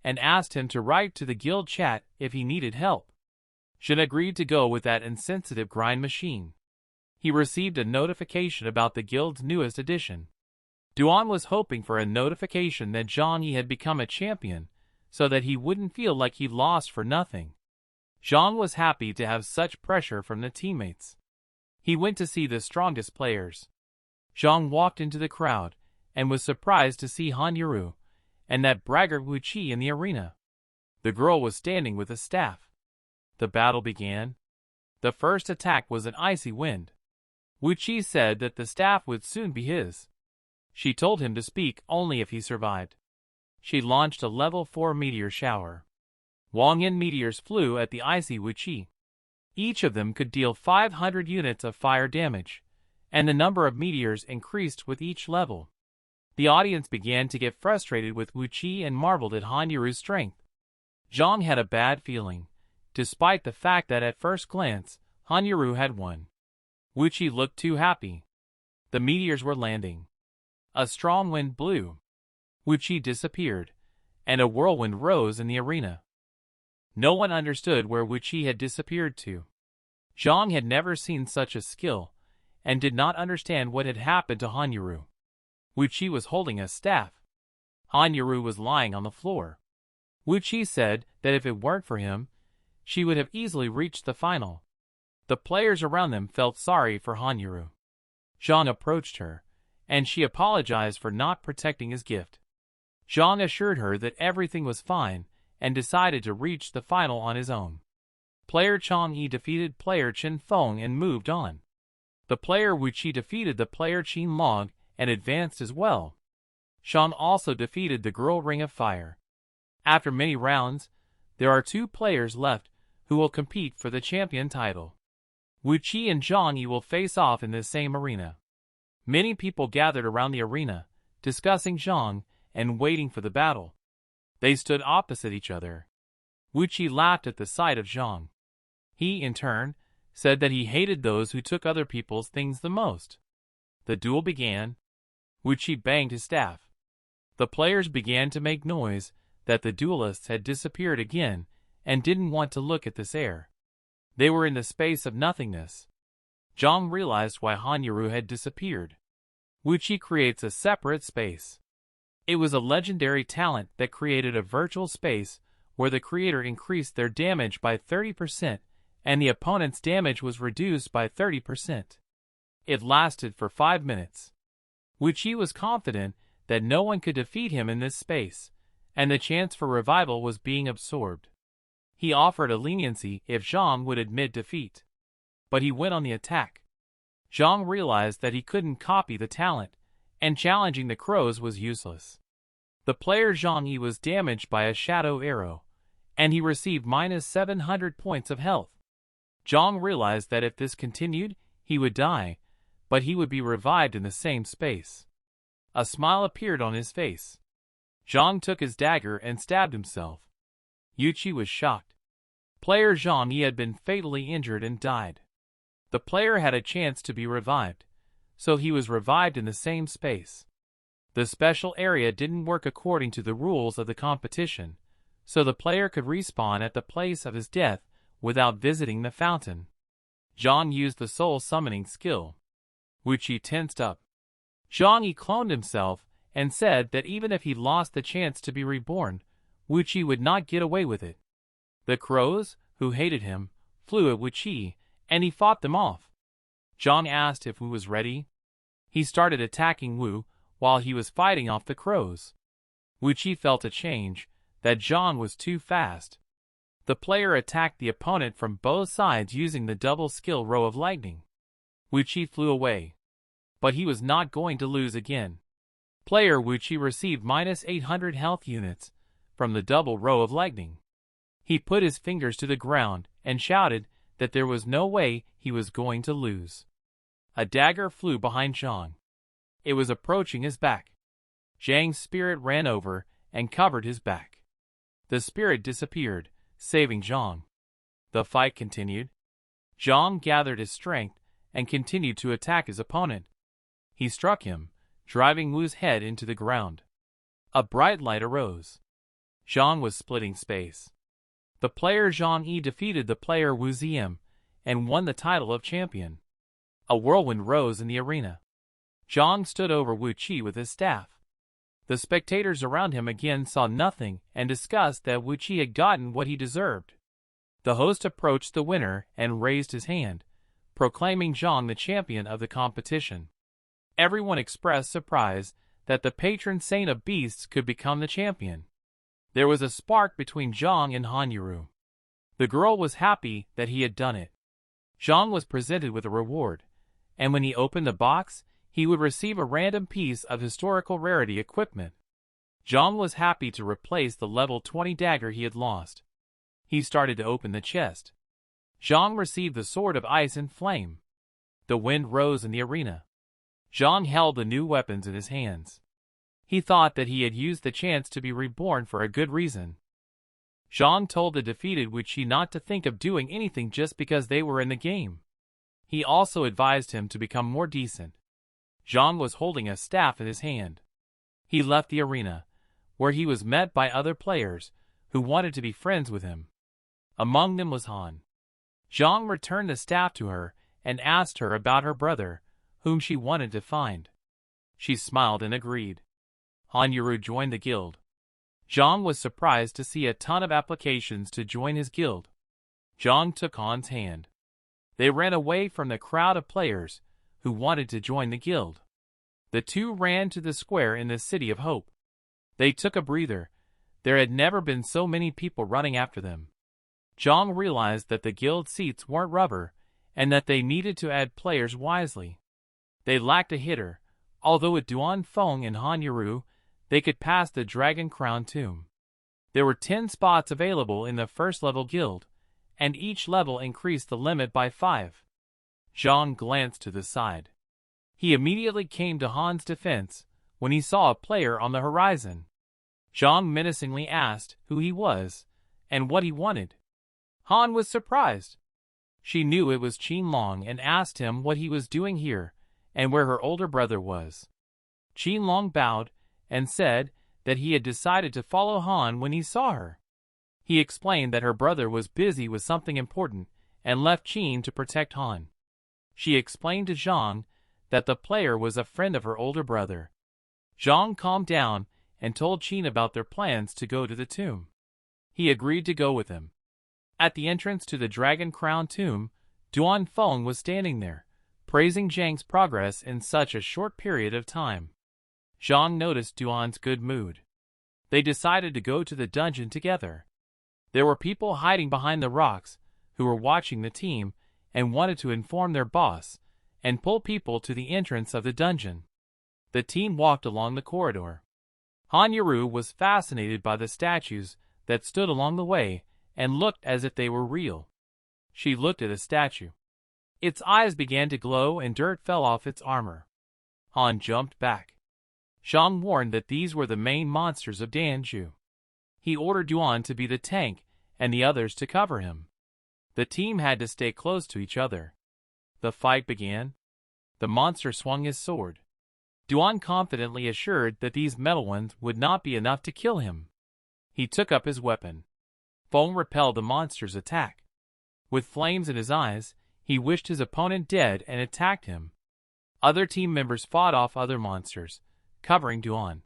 and asked him to write to the guild chat if he needed help. Zhang agreed to go with that insensitive grind machine. He received a notification about the guild's newest addition. Duan was hoping for a notification that Zhang Yi had become a champion, so that he wouldn't feel like he lost for nothing. Zhang was happy to have such pressure from the teammates. He went to see the strongest players. Zhang walked into the crowd, and was surprised to see Han Yuru, and that braggart Wu Qi in the arena. The girl was standing with a staff. The battle began. The first attack was an icy wind. Wu Qi said that the staff would soon be his. She told him to speak only if he survived. She launched a level 4 meteor shower. Wangyan meteors flew at the icy Wu Qi. Each of them could deal 500 units of fire damage, and the number of meteors increased with each level. The audience began to get frustrated with Wu Qi and marveled at Han Yuru's strength. Zhang had a bad feeling, despite the fact that at first glance, Han Yuru had won. Wu Qi looked too happy. The meteors were landing. A strong wind blew. Wu Qi disappeared, and a whirlwind rose in the arena. No one understood where Wu Qi had disappeared to. Zhang had never seen such a skill, and did not understand what had happened to Han Yuru. Wu Qi was holding a staff. Han Yuru was lying on the floor. Wu Qi said that if it weren't for him, she would have easily reached the final. The players around them felt sorry for Han Yuru. Zhang approached her, and she apologized for not protecting his gift. Zhang assured her that everything was fine, and decided to reach the final on his own. Player Zhang Yi defeated player Chen Feng and moved on. The player Wu Qi defeated the player Qin Long and advanced as well. Zhang also defeated the girl Ring of Fire. After many rounds, there are 2 players left who will compete for the champion title. Wu Qi and Zhang Yi will face off in the same arena. Many people gathered around the arena, discussing Zhang and waiting for the battle. They stood opposite each other. Wu Qi laughed at the sight of Zhang. He, in turn, said that he hated those who took other people's things the most. The duel began. Wu Qi banged his staff. The players began to make noise that the duelists had disappeared again and didn't want to look at this air. They were in the space of nothingness. Zhang realized why Han Yuru had disappeared. Wu Qi creates a separate space. It was a legendary talent that created a virtual space where the creator increased their damage by 30% and the opponent's damage was reduced by 30%. It lasted for 5 minutes. Wu Qi was confident that no one could defeat him in this space, and the chance for revival was being absorbed. He offered a leniency if Zhang would admit defeat. But he went on the attack. Zhang realized that he couldn't copy the talent, and challenging the crows was useless. The player Zhang Yi was damaged by a shadow arrow, and he received -700 points of health. Zhang realized that if this continued, he would die, but he would be revived in the same space. A smile appeared on his face. Zhang took his dagger and stabbed himself. Wu Qi was shocked. Player Zhang Yi had been fatally injured and died. The player had a chance to be revived, so he was revived in the same space. The special area didn't work according to the rules of the competition, so the player could respawn at the place of his death without visiting the fountain. Zhang used the soul summoning skill. Wu Qi tensed up. Zhang Yi cloned himself and said that even if he lost the chance to be reborn, Wu Qi would not get away with it. The crows, who hated him, flew at Wu Qi, and he fought them off. Zhang asked if Wu was ready. He started attacking Wu while he was fighting off the crows. Wu Qi felt a change, that Zhang was too fast. The player attacked the opponent from both sides using the double skill row of lightning. Wu Qi flew away. But he was not going to lose again. Player Wu Qi received -800 health units from the double row of lightning. He put his fingers to the ground and shouted that there was no way he was going to lose. A dagger flew behind Zhang. It was approaching his back. Zhang's spirit ran over and covered his back. The spirit disappeared, saving Zhang. The fight continued. Zhang gathered his strength and continued to attack his opponent. He struck him, driving Wu's head into the ground. A bright light arose. Zhang was splitting space. The player Zhang Yi defeated the player Wu Ziam and won the title of champion. A whirlwind rose in the arena. Zhang stood over Wu Qi with his staff. The spectators around him again saw nothing and discussed that Wu Qi had gotten what he deserved. The host approached the winner and raised his hand, proclaiming Zhang the champion of the competition. Everyone expressed surprise that the patron saint of beasts could become the champion. There was a spark between Zhang and Han Yuru. The girl was happy that he had done it. Zhang was presented with a reward, and when he opened the box, he would receive a random piece of historical rarity equipment. Zhang was happy to replace the level 20 dagger he had lost. He started to open the chest. Zhang received the sword of ice and flame. The wind rose in the arena. Zhang held the new weapons in his hands. He thought that he had used the chance to be reborn for a good reason. Zhang told the defeated Wu Qi not to think of doing anything just because they were in the game. He also advised him to become more decent. Zhang was holding a staff in his hand. He left the arena, where he was met by other players who wanted to be friends with him. Among them was Han. Zhang returned the staff to her and asked her about her brother, whom she wanted to find. She smiled and agreed. Han Yuru joined the guild. Zhang was surprised to see a ton of applications to join his guild. Zhang took Han's hand. They ran away from the crowd of players who wanted to join the guild. The two ran to the square in the City of Hope. They took a breather. There had never been so many people running after them. Zhang realized that the guild seats weren't rubber, and that they needed to add players wisely. They lacked a hitter, although with Duan Feng and Han Yuru, they could pass the Dragon Crown tomb. There were 10 spots available in the first level guild, and each level increased the limit by 5. Zhang glanced to the side. He immediately came to Han's defense when he saw a player on the horizon. Zhang menacingly asked who he was and what he wanted. Han was surprised. She knew it was Qin Long and asked him what he was doing here and where her older brother was. Qin Long bowed and said that he had decided to follow Han when he saw her. He explained that her brother was busy with something important and left Qin to protect Han. She explained to Zhang that the player was a friend of her older brother. Zhang calmed down and told Qin about their plans to go to the tomb. He agreed to go with him. At the entrance to the Dragon Crown tomb, Duan Feng was standing there, praising Zhang's progress in such a short period of time. Zhang noticed Duan's good mood. They decided to go to the dungeon together. There were people hiding behind the rocks who were watching the team and wanted to inform their boss and pull people to the entrance of the dungeon. The team walked along the corridor. Han Yuru was fascinated by the statues that stood along the way and looked as if they were real. She looked at a statue. Its eyes began to glow and dirt fell off its armor. Han jumped back. Zhang warned that these were the main monsters of Danju. He ordered Duan to be the tank and the others to cover him. The team had to stay close to each other. The fight began. The monster swung his sword. Duan confidently assured that these metal ones would not be enough to kill him. He took up his weapon. Feng repelled the monster's attack. With flames in his eyes, he wished his opponent dead and attacked him. Other team members fought off other monsters, covering Duan.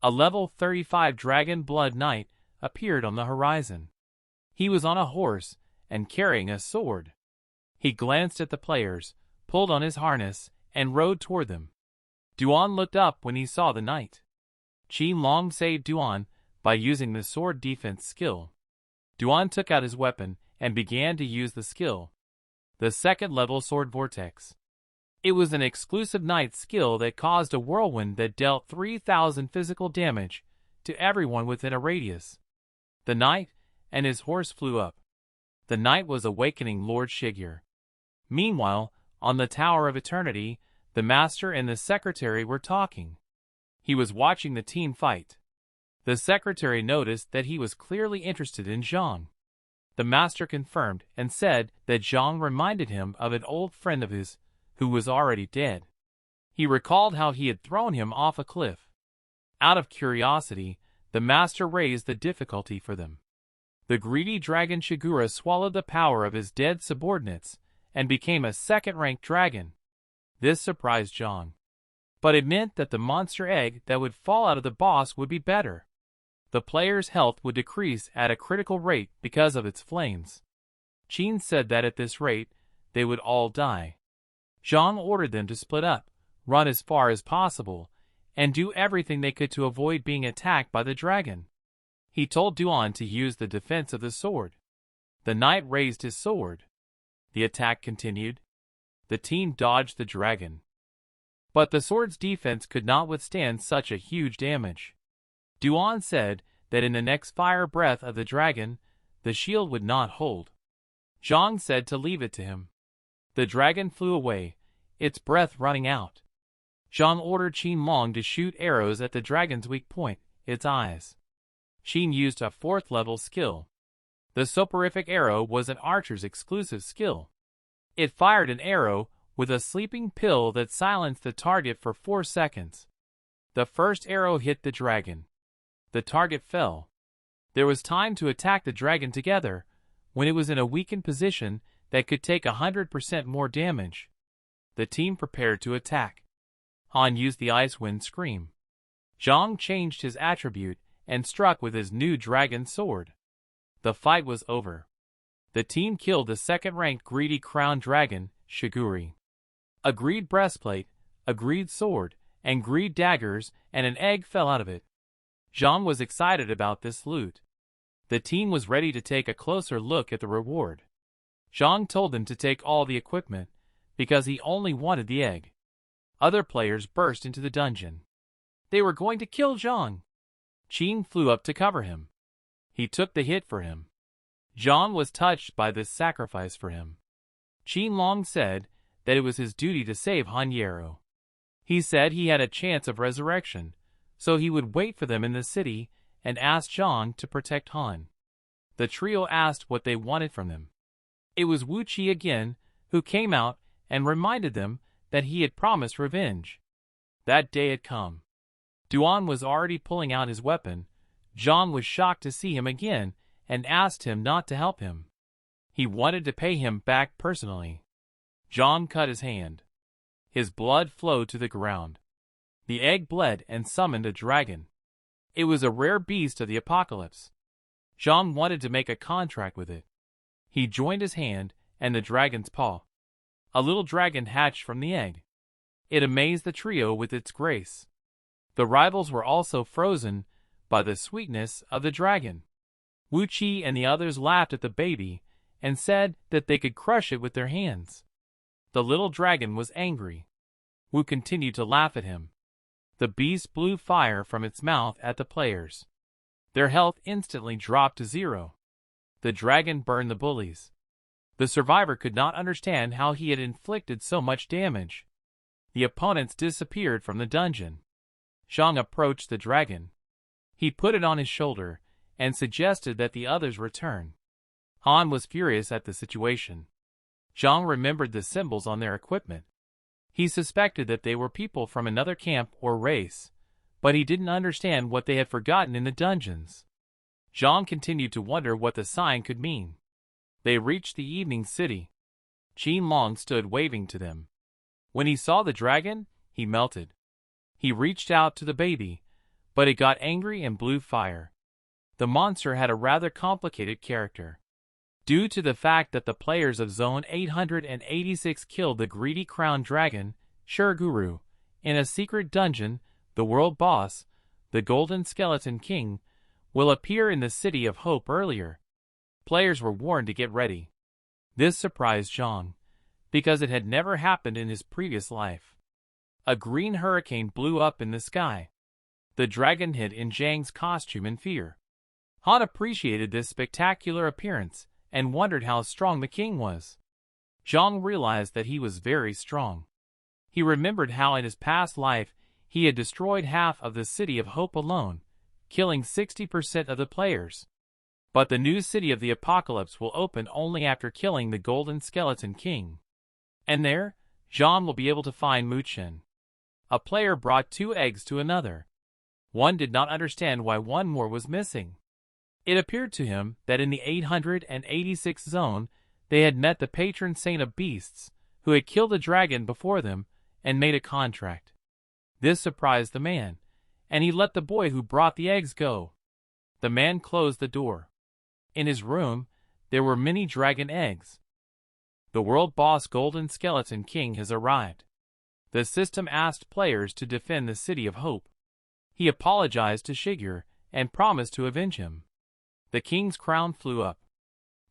A level 35 Dragon Blood Knight appeared on the horizon. He was on a horse and carrying a sword. He glanced at the players, pulled on his harness, and rode toward them. Duan looked up when he saw the knight. Qin Long saved Duan by using the sword defense skill. Duan took out his weapon and began to use the skill. The second level sword vortex. It was an exclusive knight skill that caused a whirlwind that dealt 3,000 physical damage to everyone within a radius. The knight and his horse flew up. The knight was awakening Lord Shigyur. Meanwhile, on the Tower of Eternity, the master and the secretary were talking. He was watching the team fight. The secretary noticed that he was clearly interested in Zhang. The master confirmed and said that Zhang reminded him of an old friend of his who was already dead. He recalled how he had thrown him off a cliff. Out of curiosity, the master raised the difficulty for them. The greedy dragon Shigura swallowed the power of his dead subordinates and became a second-ranked dragon. This surprised Zhang. But it meant that the monster egg that would fall out of the boss would be better. The player's health would decrease at a critical rate because of its flames. Qin said that at this rate, they would all die. Zhang ordered them to split up, run as far as possible, and do everything they could to avoid being attacked by the dragon. He told Duan to use the defense of the sword. The knight raised his sword. The attack continued. The team dodged the dragon. But the sword's defense could not withstand such a huge damage. Duan said that in the next fire breath of the dragon, the shield would not hold. Zhang said to leave it to him. The dragon flew away, its breath running out. Zhang ordered Qin Long to shoot arrows at the dragon's weak point, its eyes. Qin used a 4th level skill. The soporific arrow was an archer's exclusive skill. It fired an arrow with a sleeping pill that silenced the target for 4 seconds. The first arrow hit the dragon. The target fell. There was time to attack the dragon together, when it was in a weakened position that could take 100% more damage. The team prepared to attack. Han used the Ice Wind Scream. Zhang changed his attribute and struck with his new dragon sword. The fight was over. The team killed the second-ranked greedy crown dragon, Shiguri. A greed breastplate, a greed sword, and greed daggers, and an egg fell out of it. Zhang was excited about this loot. The team was ready to take a closer look at the reward. Zhang told them to take all the equipment, because he only wanted the egg. Other players burst into the dungeon. They were going to kill Zhang. Qin flew up to cover him. He took the hit for him. Zhang was touched by this sacrifice for him. Qin Long said that it was his duty to save Han Yero. He said he had a chance of resurrection, so he would wait for them in the city and ask Zhang to protect Han. The trio asked what they wanted from him. It was Wu Qi again, who came out and reminded them that he had promised revenge. That day had come. Duan was already pulling out his weapon. Zhang was shocked to see him again and asked him not to help him. He wanted to pay him back personally. Zhang cut his hand. His blood flowed to the ground. The egg bled and summoned a dragon. It was a rare beast of the apocalypse. Zhang wanted to make a contract with it. He joined his hand and the dragon's paw. A little dragon hatched from the egg. It amazed the trio with its grace. The rivals were also frozen by the sweetness of the dragon. Wu Qi and the others laughed at the baby and said that they could crush it with their hands. The little dragon was angry. Wu continued to laugh at him. The beast blew fire from its mouth at the players. Their health instantly dropped to 0. The dragon burned the bullies. The survivor could not understand how he had inflicted so much damage. The opponents disappeared from the dungeon. Zhang approached the dragon. He put it on his shoulder and suggested that the others return. Han was furious at the situation. Zhang remembered the symbols on their equipment. He suspected that they were people from another camp or race, but he didn't understand what they had forgotten in the dungeons. Zhang continued to wonder what the sign could mean. They reached the evening city. Qin Long stood waving to them. When he saw the dragon, he melted. He reached out to the baby, but it got angry and blew fire. The monster had a rather complicated character. Due to the fact that the players of Zone 886 killed the greedy crown dragon, Shiguru, in a secret dungeon, the world boss, the Golden Skeleton King, will appear in the City of Hope earlier. Players were warned to get ready. This surprised Zhang, because it had never happened in his previous life. A green hurricane blew up in the sky. The dragon hid in Zhang's costume in fear. Han appreciated this spectacular appearance and wondered how strong the king was. Zhang realized that he was very strong. He remembered how in his past life he had destroyed half of the City of Hope alone, killing 60% of the players. But the new City of the Apocalypse will open only after killing the Golden Skeleton King. And there, Zhang will be able to find Mu Chen. A player brought 2 eggs to another. One did not understand why one more was missing. It appeared to him that in the 886th zone they had met the patron saint of beasts, who had killed a dragon before them and made a contract. This surprised the man, and he let the boy who brought the eggs go. The man closed the door. In his room, there were many dragon eggs. The world boss Golden Skeleton King has arrived. The system asked players to defend the City of Hope. He apologized to Shigeru and promised to avenge him. The king's crown flew up.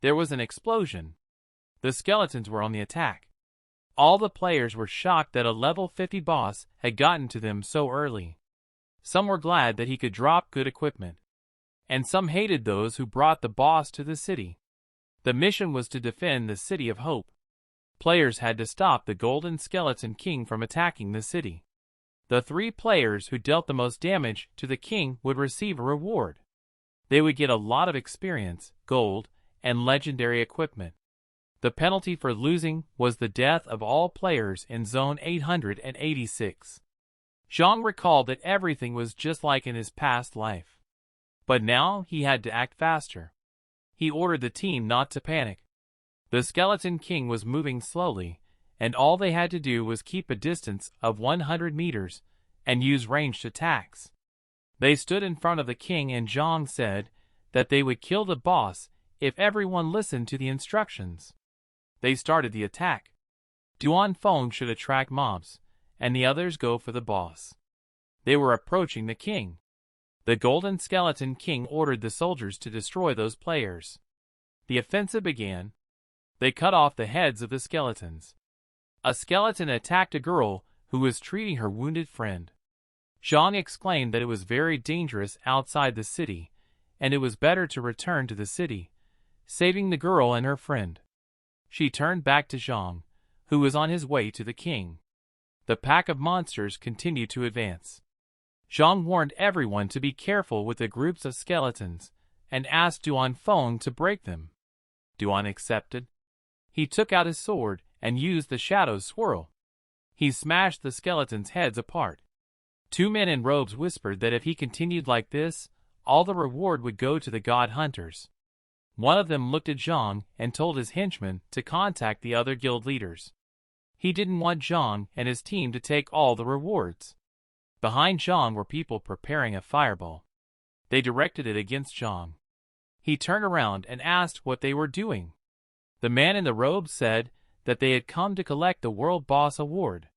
There was an explosion. The skeletons were on the attack. All the players were shocked that a level 50 boss had gotten to them so early. Some were glad that he could drop good equipment, and some hated those who brought the boss to the city. The mission was to defend the City of Hope. Players had to stop the Golden Skeleton King from attacking the city. The 3 players who dealt the most damage to the king would receive a reward. They would get a lot of experience, gold, and legendary equipment. The penalty for losing was the death of all players in Zone 886. Zhang recalled that everything was just like in his past life. But now he had to act faster. He ordered the team not to panic. The Skeleton King was moving slowly, and all they had to do was keep a distance of 100 meters and use ranged attacks. They stood in front of the king, and Zhang said that they would kill the boss if everyone listened to the instructions. They started the attack. Duan Feng should attract mobs, and the others go for the boss. They were approaching the king. The Golden Skeleton King ordered the soldiers to destroy those players. The offensive began. They cut off the heads of the skeletons. A skeleton attacked a girl who was treating her wounded friend. Zhang explained that it was very dangerous outside the city, and it was better to return to the city, saving the girl and her friend. She turned back to Zhang, who was on his way to the king. The pack of monsters continued to advance. Zhang warned everyone to be careful with the groups of skeletons, and asked Duan Feng to break them. Duan accepted. He took out his sword and used the shadow's swirl. He smashed the skeletons' heads apart. 2 men in robes whispered that if he continued like this, all the reward would go to the god hunters. One of them looked at Zhang and told his henchmen to contact the other guild leaders. He didn't want Zhang and his team to take all the rewards. Behind Zhang were people preparing a fireball. They directed it against Zhang. He turned around and asked what they were doing. The man in the robes said that they had come to collect the World Boss Award.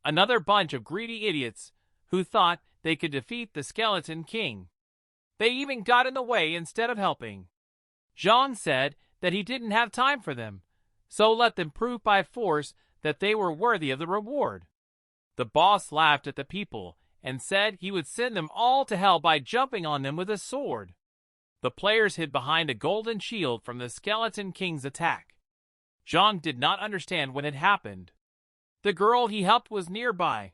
Another bunch of greedy idiots who thought they could defeat the Skeleton King. They even got in the way instead of helping. Zhang said that he didn't have time for them, so let them prove by force that they were worthy of the reward. The boss laughed at the people and said he would send them all to hell by jumping on them with a sword. The players hid behind a golden shield from the Skeleton King's attack. Zhang did not understand what had happened. The girl he helped was nearby.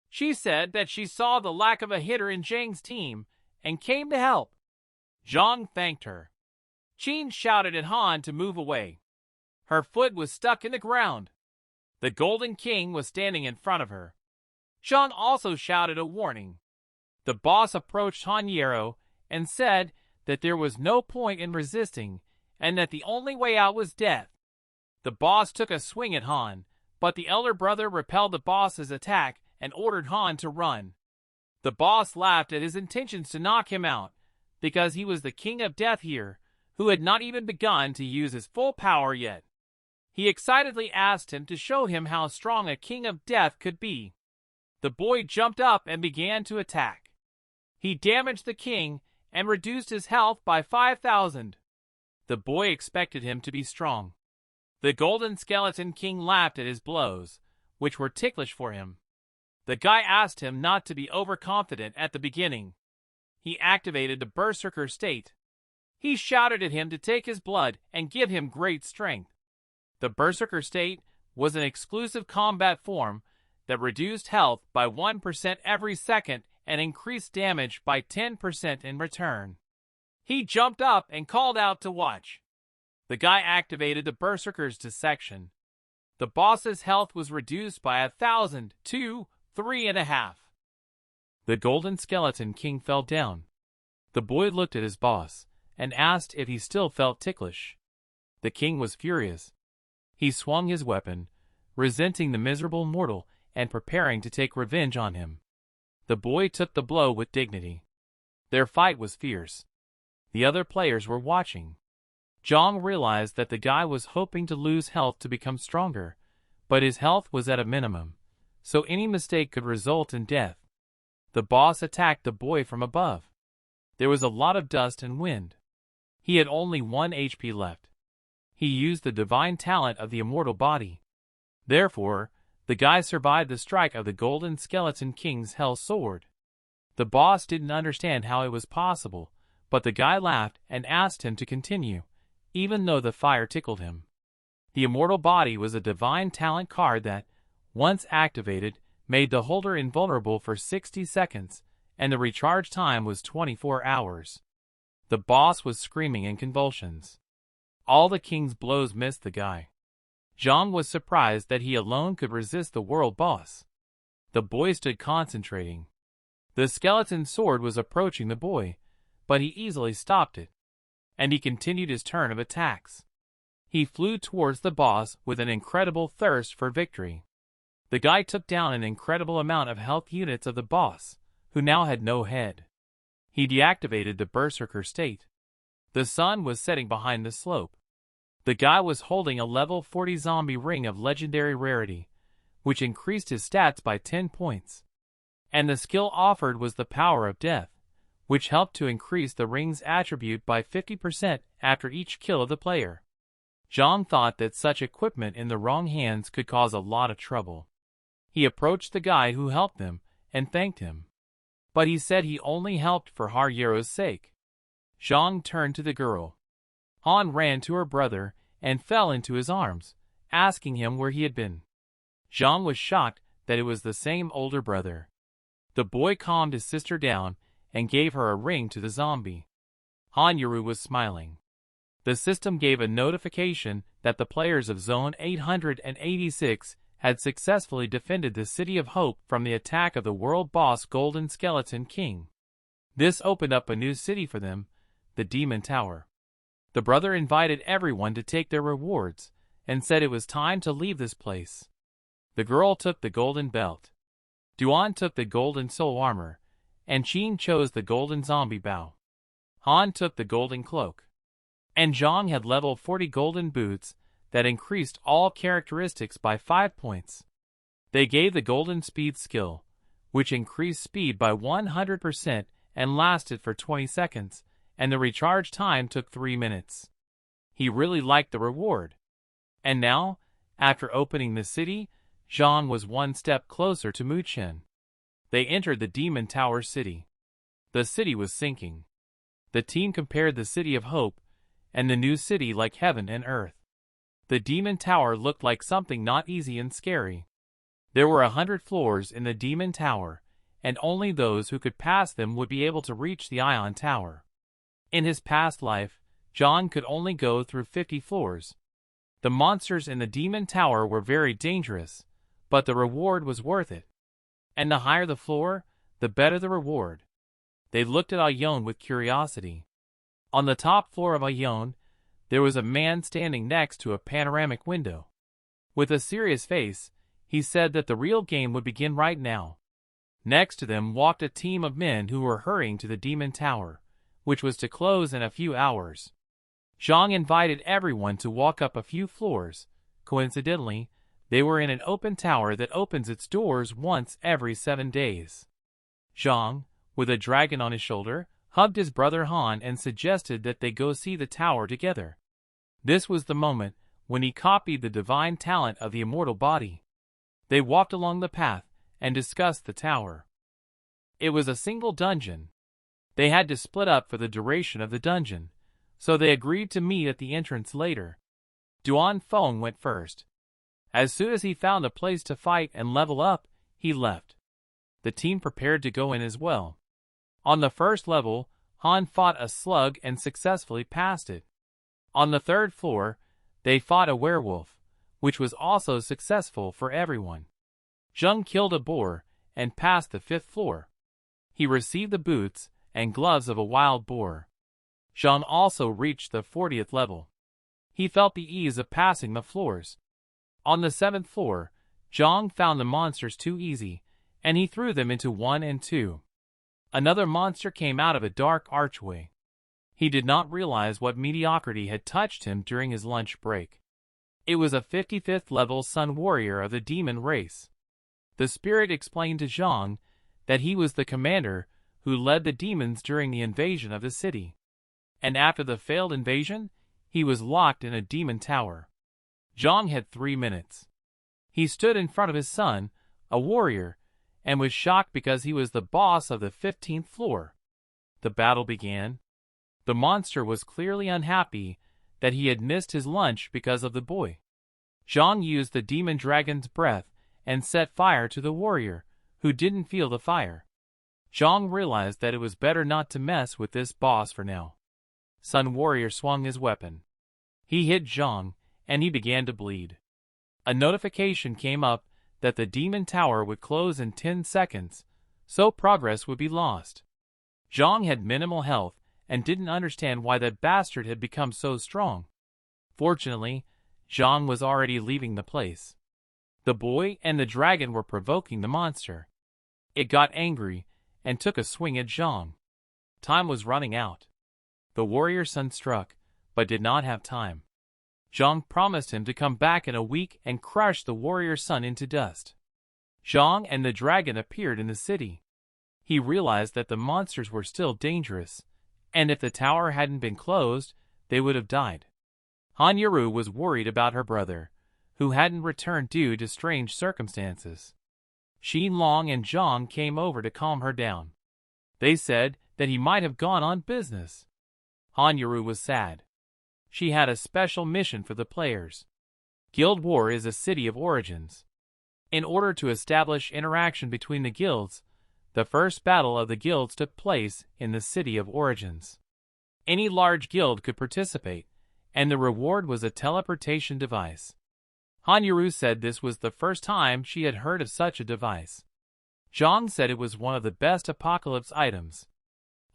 She said that she saw the lack of a hitter in Zhang's team and came to help. Zhang thanked her. Qin shouted at Han to move away. Her foot was stuck in the ground. The Golden King was standing in front of her. Zhang also shouted a warning. The boss approached Han Yero and said that there was no point in resisting and that the only way out was death. The boss took a swing at Han, but the elder brother repelled the boss's attack and ordered Han to run. The boss laughed at his intentions to knock him out, because he was the king of death here, who had not even begun to use his full power yet. He excitedly asked him to show him how strong a king of death could be. The boy jumped up and began to attack. He damaged the king and reduced his health by 5,000. The boy expected him to be strong. The Golden Skeleton King laughed at his blows, which were ticklish for him. The guy asked him not to be overconfident at the beginning. He activated the Berserker state. He shouted at him to take his blood and give him great strength. The Berserker state was an exclusive combat form that reduced health by 1% every second and increased damage by 10% in return. He jumped up and called out to watch. The guy activated the Berserker's dissection. The boss's health was reduced by 1,000 to 3.5. The golden skeleton king fell down. The boy looked at his boss and asked if he still felt ticklish. The king was furious. He swung his weapon, resenting the miserable mortal and preparing to take revenge on him. The boy took the blow with dignity. Their fight was fierce. The other players were watching. Zhang realized that the guy was hoping to lose health to become stronger, but his health was at a minimum, so any mistake could result in death. The boss attacked the boy from above. There was a lot of dust and wind. He had only 1 HP left. He used the divine talent of the immortal body. Therefore, the guy survived the strike of the golden skeleton king's hell sword. The boss didn't understand how it was possible, but the guy laughed and asked him to continue, even though the fire tickled him. The immortal body was a divine talent card that, once activated, made the holder invulnerable for 60 seconds, and the recharge time was 24 hours. The boss was screaming in convulsions. All the king's blows missed the guy. Zhang was surprised that he alone could resist the world boss. The boy stood concentrating. The skeleton sword was approaching the boy, but he easily stopped it, and he continued his turn of attacks. He flew towards the boss with an incredible thirst for victory. The guy took down an incredible amount of health units of the boss, who now had no head. He deactivated the berserker state. The sun was setting behind the slope. The guy was holding a level 40 zombie ring of legendary rarity, which increased his stats by 10 points. And the skill offered was the power of death, which helped to increase the ring's attribute by 50% after each kill of the player. Zhang thought that such equipment in the wrong hands could cause a lot of trouble. He approached the guy who helped them and thanked him. But he said he only helped for Haryero's sake. Zhang turned to the girl. Han ran to her brother and fell into his arms, asking him where he had been. Zhang was shocked that it was the same older brother. The boy calmed his sister down and gave her a ring to the zombie. Haryeru was smiling. The system gave a notification that the players of Zone 886 had successfully defended the City of Hope from the attack of the world boss Golden Skeleton King. This opened up a new city for them, the Demon Tower. The brother invited everyone to take their rewards and said it was time to leave this place. The girl took the golden belt. Duan took the golden soul armor, and Qin chose the golden zombie bow. Han took the golden cloak. And Zhang had level 40 golden boots that increased all characteristics by 5 points. They gave the golden speed skill, which increased speed by 100% and lasted for 20 seconds, and the recharge time took 3 minutes. He really liked the reward. And now, after opening the city, Zhang was one step closer to Muchen. They entered the Demon Tower city. The city was sinking. The team compared the City of Hope and the new city like heaven and earth. The Demon Tower looked like something not easy and scary. There were 100 floors in the Demon Tower, and only those who could pass them would be able to reach the Ion Tower. In his past life, Zhang could only go through 50 floors. The monsters in the Demon Tower were very dangerous, but the reward was worth it. And the higher the floor, the better the reward. They looked at Ion with curiosity. On the top floor of Ion, there was a man standing next to a panoramic window. With a serious face, he said that the real game would begin right now. Next to them walked a team of men who were hurrying to the Demon Tower, which was to close in a few hours. Zhang invited everyone to walk up a few floors. Coincidentally, they were in an open tower that opens its doors once every 7 days. Zhang, with a dragon on his shoulder, hugged his brother Han and suggested that they go see the tower together. This was the moment when he copied the divine talent of the immortal body. They walked along the path and discussed the tower. It was a single dungeon. They had to split up for the duration of the dungeon, so they agreed to meet at the entrance later. Duan Feng went first. As soon as he found a place to fight and level up, he left. The team prepared to go in as well. On the first level, Han fought a slug and successfully passed it. On the third floor, they fought a werewolf, which was also successful for everyone. Zheng killed a boar and passed the 5th floor. He received the boots and gloves of a wild boar. Zhang also reached the 40th level. He felt the ease of passing the floors. On the 7th floor, Zhang found the monsters too easy, and he threw them into 1 and 2. Another monster came out of a dark archway. He did not realize what mediocrity had touched him during his lunch break. It was a 55th level sun warrior of the demon race. The spirit explained to Zhang that he was the commander who led the demons during the invasion of the city. And after the failed invasion, he was locked in a demon tower. Zhang had 3 minutes. He stood in front of his son, a warrior, and was shocked because he was the boss of the 15th floor. The battle began. The monster was clearly unhappy that he had missed his lunch because of the boy. Zhang used the demon dragon's breath and set fire to the warrior, who didn't feel the fire. Zhang realized that it was better not to mess with this boss for now. Sun Warrior swung his weapon. He hit Zhang, and he began to bleed. A notification came up that the demon tower would close in 10 seconds, so progress would be lost. Zhang had minimal health and didn't understand why that bastard had become so strong. Fortunately, Zhang was already leaving the place. The boy and the dragon were provoking the monster. It got angry and took a swing at Zhang. Time was running out. The warrior sun struck, but did not have time. Zhang promised him to come back in a week and crush the warrior sun into dust. Zhang and the dragon appeared in the city. He realized that the monsters were still dangerous, and if the tower hadn't been closed, they would have died. Han Yuru was worried about her brother, who hadn't returned due to strange circumstances. Xin Long and Zhang came over to calm her down. They said that he might have gone on business. Han Yuru was sad. She had a special mission for the players. Guild War is a city of origins. In order to establish interaction between the guilds, the first battle of the guilds took place in the city of origins. Any large guild could participate, and the reward was a teleportation device. Han Yuru said this was the first time she had heard of such a device. Zhang said it was one of the best apocalypse items.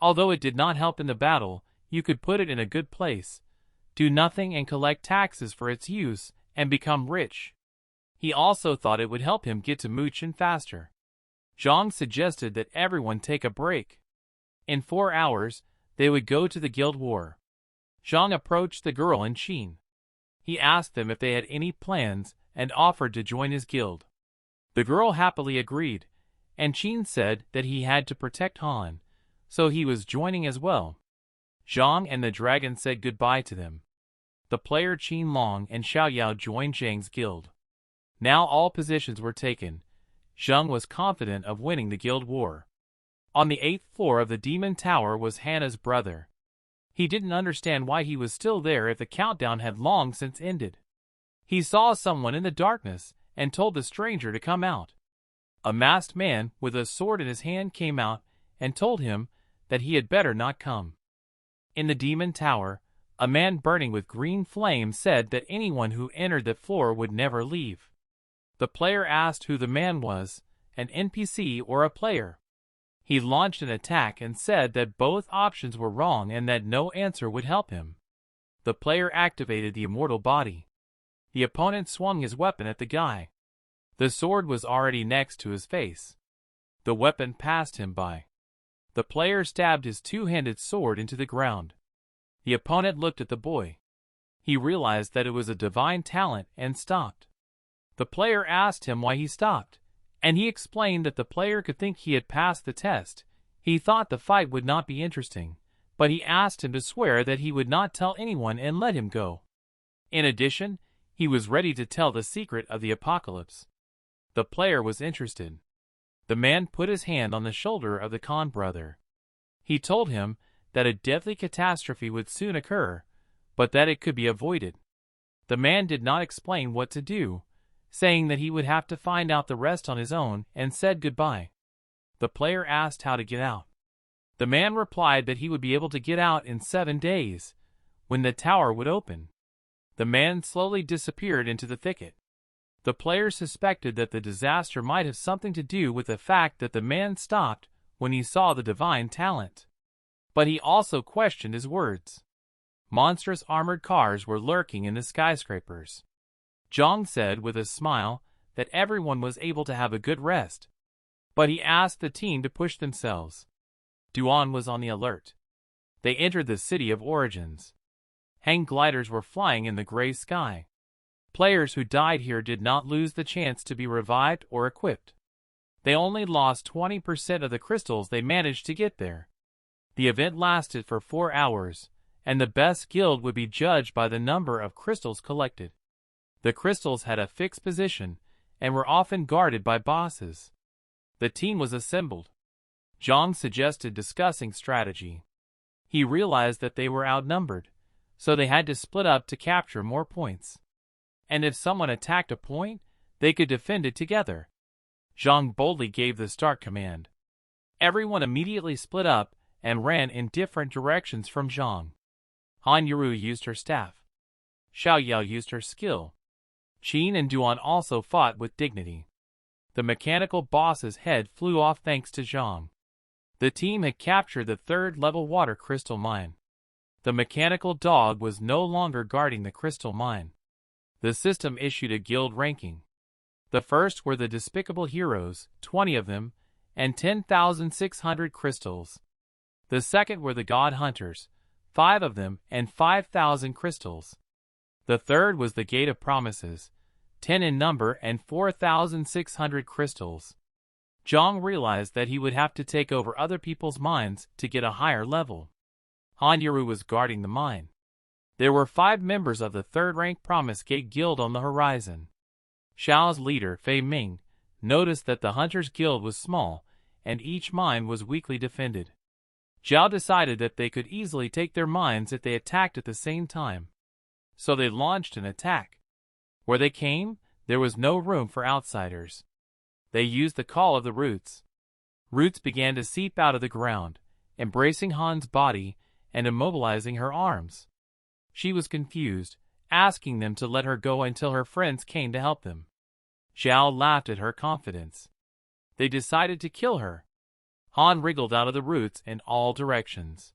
Although it did not help in the battle, you could put it in a good place, do nothing and collect taxes for its use, and become rich. He also thought it would help him get to Muchen faster. Zhang suggested that everyone take a break. In 4 hours, they would go to the Guild War. Zhang approached the girl and Qin. He asked them if they had any plans and offered to join his guild. The girl happily agreed, and Qin said that he had to protect Han, so he was joining as well. Zhang and the dragon said goodbye to them. The player Qin Long and Xiao Yao joined Zhang's guild. Now all positions were taken. Zhang was confident of winning the guild war. On the 8th floor of the demon tower was Hannah's brother. He didn't understand why he was still there if the countdown had long since ended. He saw someone in the darkness and told the stranger to come out. A masked man with a sword in his hand came out and told him that he had better not come. In the demon tower, a man burning with green flame said that anyone who entered the floor would never leave. The player asked who the man was, an NPC or a player. He launched an attack and said that both options were wrong and that no answer would help him. The player activated the immortal body. The opponent swung his weapon at the guy. The sword was already next to his face. The weapon passed him by. The player stabbed his two-handed sword into the ground. The opponent looked at the boy. He realized that it was a divine talent and stopped. The player asked him why he stopped, and he explained that the player could think he had passed the test. He thought the fight would not be interesting, but he asked him to swear that he would not tell anyone and let him go. In addition, he was ready to tell the secret of the apocalypse. The player was interested. The man put his hand on the shoulder of the Khan brother. He told him that a deadly catastrophe would soon occur, but that it could be avoided. The man did not explain what to do, saying that he would have to find out the rest on his own, and said goodbye. The player asked how to get out. The man replied that he would be able to get out in 7 days, when the tower would open. The man slowly disappeared into the thicket. The player suspected that the disaster might have something to do with the fact that the man stopped when he saw the divine talent. But he also questioned his words. Monstrous armored cars were lurking in the skyscrapers. Zhang said with a smile that everyone was able to have a good rest. But he asked the team to push themselves. Duan was on the alert. They entered the city of origins. Hang gliders were flying in the gray sky. Players who died here did not lose the chance to be revived or equipped. They only lost 20% of the crystals they managed to get there. The event lasted for 4 hours, and the best guild would be judged by the number of crystals collected. The crystals had a fixed position and were often guarded by bosses. The team was assembled. Zhang suggested discussing strategy. He realized that they were outnumbered, so they had to split up to capture more points. And if someone attacked a point, they could defend it together. Zhang boldly gave the start command. Everyone immediately split up and ran in different directions from Zhang. Han Yuru used her staff. Xiao Yao used her skill. Qin and Duan also fought with dignity. The mechanical boss's head flew off thanks to Zhang. The team had captured the 3rd-level water crystal mine. The mechanical dog was no longer guarding the crystal mine. The system issued a guild ranking. The first were the despicable heroes, 20 of them, and 10,600 crystals. The second were the god hunters, 5 of them and 5,000 crystals. The third was the Gate of Promises, 10 in number and 4,600 crystals. Zhang realized that he would have to take over other people's mines to get a higher level. Han Yuru was guarding the mine. There were 5 members of the 3rd-rank Promise Gate Guild on the horizon. Xiao's leader, Fei Ming, noticed that the Hunters Guild was small, and each mine was weakly defended. Zhao decided that they could easily take their mines if they attacked at the same time. So they launched an attack. Where they came, there was no room for outsiders. They used the call of the roots. Roots began to seep out of the ground, embracing Han's body and immobilizing her arms. She was confused, asking them to let her go until her friends came to help them. Zhao laughed at her confidence. They decided to kill her. Han wriggled out of the roots in all directions.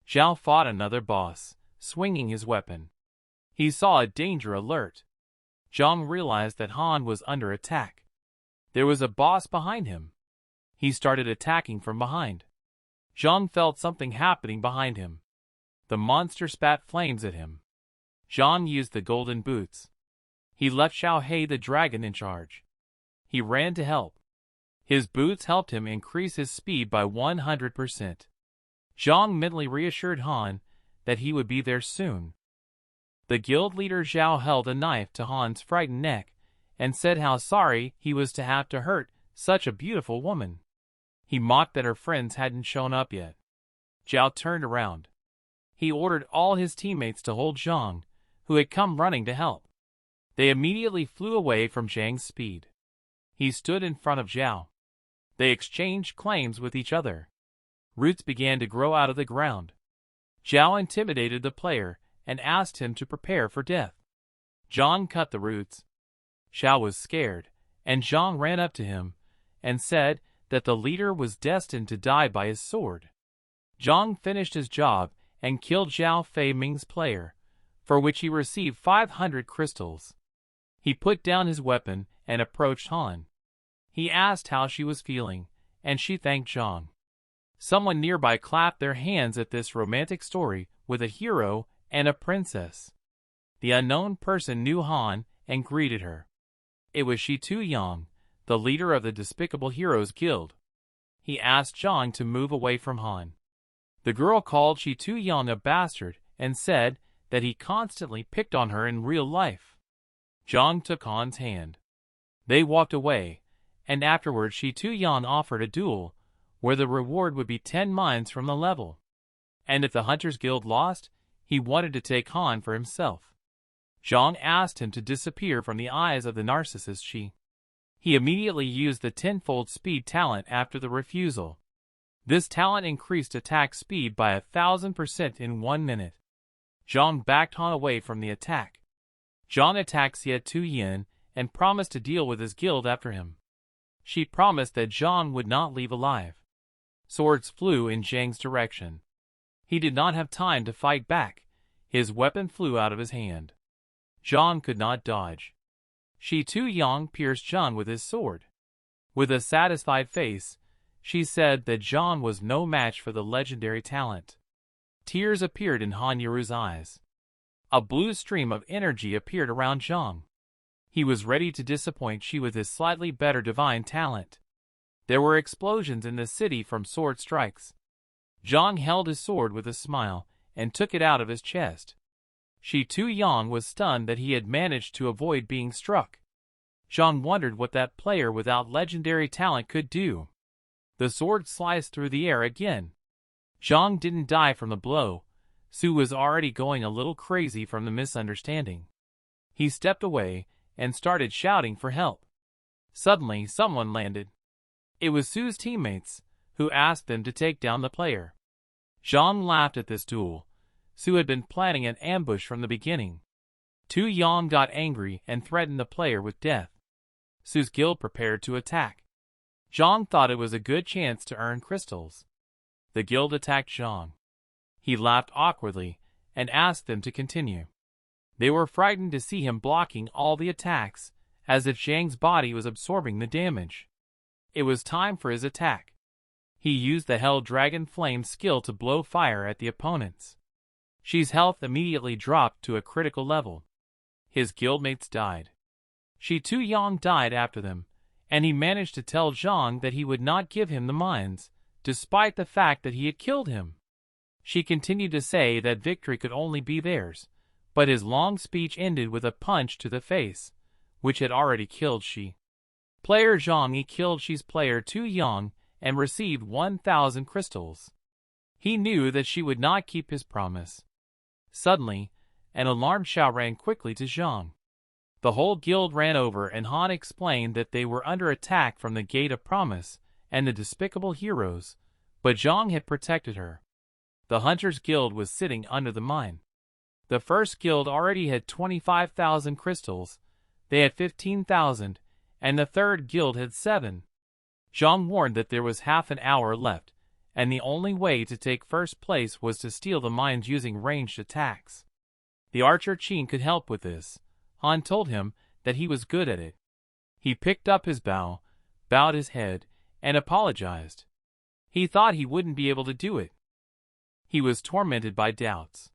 Zhao fought another boss, swinging his weapon. He saw a danger alert. Zhang realized that Han was under attack. There was a boss behind him. He started attacking from behind. Zhang felt something happening behind him. The monster spat flames at him. Zhang used the golden boots. He left Xiao Hei the dragon in charge. He ran to help. His boots helped him increase his speed by 100%. Zhang mentally reassured Han that he would be there soon. The guild leader Zhao held a knife to Han's frightened neck and said how sorry he was to have to hurt such a beautiful woman. He mocked that her friends hadn't shown up yet. Zhao turned around. He ordered all his teammates to hold Zhang, who had come running to help. They immediately flew away from Zhang's speed. He stood in front of Zhao. They exchanged claims with each other. Roots began to grow out of the ground. Zhao intimidated the player and asked him to prepare for death. Zhang cut the roots. Xiao was scared, and Zhang ran up to him and said that the leader was destined to die by his sword. Zhang finished his job and killed Zhao Fei Ming's player, for which he received 500 crystals. He put down his weapon and approached Han. He asked how she was feeling, and she thanked Zhang. Someone nearby clapped their hands at this romantic story with a hero and a princess. The unknown person knew Han and greeted her. It was Shi Tu Yang, the leader of the Despicable Heroes Guild. He asked Zhang to move away from Han. The girl called Shi Tu Yang a bastard and said that he constantly picked on her in real life. Zhang took Han's hand. They walked away, and afterward Shi Tu Yang offered a duel, where the reward would be 10 mines from the level. And if the Hunters Guild lost, he wanted to take Han for himself. Zhang asked him to disappear from the eyes of the narcissist Shi. He immediately used the 10-fold speed talent after the refusal. This talent increased attack speed by 1,000% in 1 minute. Zhang backed Han away from the attack. Zhang attacked Xie Tu Yin and promised to deal with his guild after him. She promised that Zhang would not leave alive. Swords flew in Zhang's direction. He did not have time to fight back. His weapon flew out of his hand. Zhang could not dodge. Shi Tu-yang pierced Zhang with his sword. With a satisfied face, she said that Zhang was no match for the legendary talent. Tears appeared in Han Yiru's eyes. A blue stream of energy appeared around Zhang. He was ready to disappoint Shi with his slightly better divine talent. There were explosions in the city from sword strikes. Zhang held his sword with a smile and took it out of his chest. Shi Tu-yang was stunned that he had managed to avoid being struck. Zhang wondered what that player without legendary talent could do. The sword sliced through the air again. Zhang didn't die from the blow. Su was already going a little crazy from the misunderstanding. He stepped away and started shouting for help. Suddenly, someone landed. It was Su's teammates, who asked them to take down the player. Zhang laughed at this duel. Su had been planning an ambush from the beginning. Tu-yang got angry and threatened the player with death. Su's guild prepared to attack. Zhang thought it was a good chance to earn crystals. The guild attacked Zhang. He laughed awkwardly and asked them to continue. They were frightened to see him blocking all the attacks, as if Zhang's body was absorbing the damage. It was time for his attack. He used the Hell Dragon Flame skill to blow fire at the opponents. Shi's health immediately dropped to a critical level. His guildmates died. Shi Tu-yang died after them, and he managed to tell Zhang that he would not give him the mines, despite the fact that he had killed him. She continued to say that victory could only be theirs, but his long speech ended with a punch to the face, which had already killed Shi. Player Zhang Yi killed Shi's player Tu-yang and received 1,000 crystals. He knew that she would not keep his promise. Suddenly, an alarm shout ran quickly to Zhang. The whole guild ran over, and Han explained that they were under attack from the Gate of Promise and the despicable heroes, but Zhang had protected her. The Hunters Guild was sitting under the mine. The first guild already had 25,000 crystals, they had 15,000, and the third guild had 7. Zhang warned that there was half an hour left, and the only way to take first place was to steal the mines using ranged attacks. The archer Qin could help with this. Han told him that he was good at it. He picked up his bow, bowed his head, and apologized. He thought he wouldn't be able to do it. He was tormented by doubts.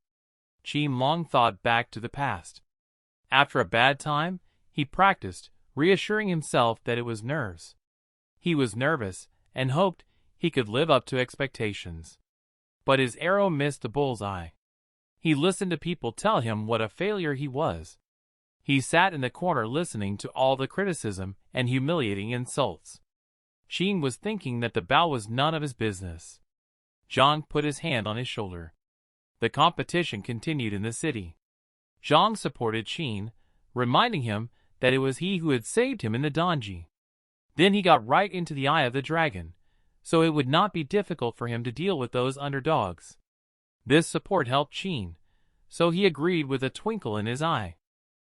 Qin long thought back to the past. After a bad time, he practiced, reassuring himself that it was nerves. He was nervous and hoped he could live up to expectations. But his arrow missed the bull's eye. He listened to people tell him what a failure he was. He sat in the corner listening to all the criticism and humiliating insults. Qin was thinking that the bow was none of his business. Zhang put his hand on his shoulder. The competition continued in the city. Zhang supported Qin, reminding him that it was he who had saved him in the donji. Then he got right into the eye of the dragon, so it would not be difficult for him to deal with those underdogs. This support helped Qin, so he agreed with a twinkle in his eye.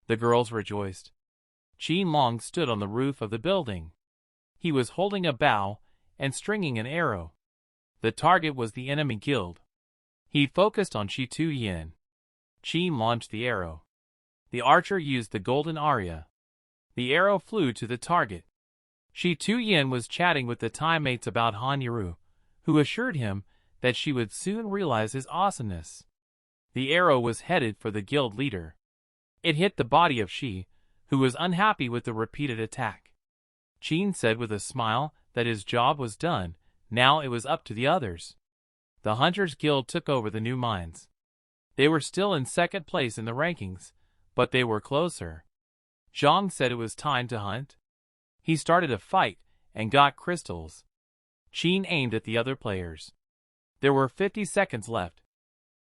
The girls rejoiced. Qin Long stood on the roof of the building. He was holding a bow and stringing an arrow. The target was the enemy guild. He focused on Shi Tu-yan. Qin launched the arrow. The archer used the golden aria. The arrow flew to the target. Shi Tu-yan was chatting with the timemates about Han Yiru, who assured him that she would soon realize his awesomeness. The arrow was headed for the guild leader. It hit the body of Shi, who was unhappy with the repeated attack. Qin said with a smile that his job was done, now it was up to the others. The Hunters Guild took over the new mines. They were still in second place in the rankings, but they were closer. Zhang said it was time to hunt. He started a fight and got crystals. Qin aimed at the other players. There were 50 seconds left.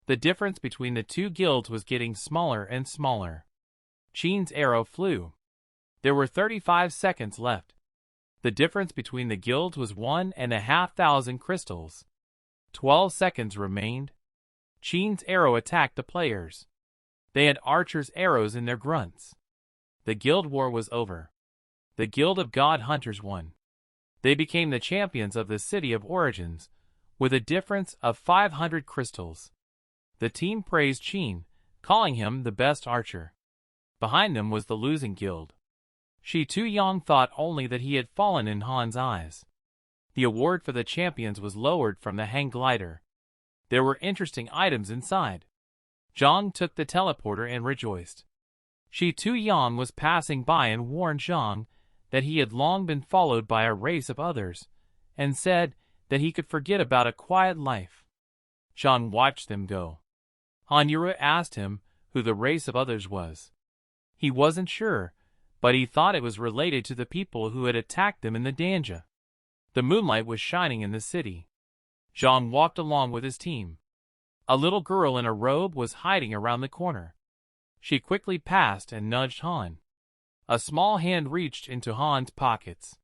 The difference between the two guilds was getting smaller and smaller. Qin's arrow flew. There were 35 seconds left. The difference between the guilds was 1,500 crystals. 12 seconds remained. Qin's arrow attacked the players. They had archers' arrows in their grunts. The guild war was over. The Guild of God Hunters won. They became the champions of the City of Origins, with a difference of 500 crystals. The team praised Qin, calling him the best archer. Behind them was the losing guild. Shi Tu-yong thought only that he had fallen in Han's eyes. The award for the champions was lowered from the hang glider. There were interesting items inside. Zhang took the teleporter and rejoiced. Shi Tu-yong was passing by and warned Zhang that he had long been followed by a race of others, and said that he could forget about a quiet life. Zhang watched them go. Han Yuru asked him who the race of others was. He wasn't sure, but he thought it was related to the people who had attacked them in the Danja. The moonlight was shining in the city. Zhang walked along with his team. A little girl in a robe was hiding around the corner. She quickly passed and nudged Han. A small hand reached into Han's pockets.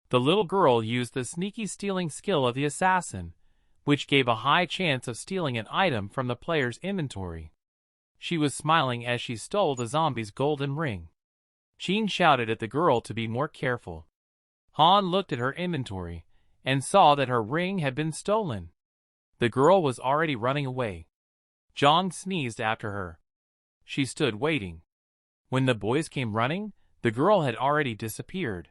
The little girl used the sneaky stealing skill of the assassin, which gave a high chance of stealing an item from the player's inventory. She was smiling as she stole the zombie's golden ring. Qin shouted at the girl to be more careful. Han looked at her inventory and saw that her ring had been stolen. The girl was already running away. Zhang sneezed after her. She stood waiting. When the boys came running, the girl had already disappeared.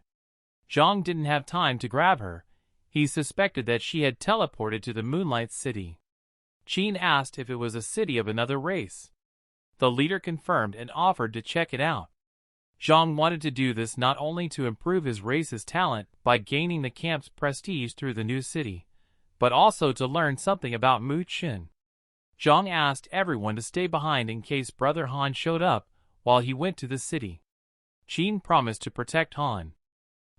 Zhang didn't have time to grab her. He suspected that she had teleported to the Moonlight City. Qin asked if it was a city of another race. The leader confirmed and offered to check it out. Zhang wanted to do this not only to improve his race's talent by gaining the camp's prestige through the new city, but also to learn something about Mu Qin. Zhang asked everyone to stay behind in case Brother Han showed up while he went to the city. Qin promised to protect Han.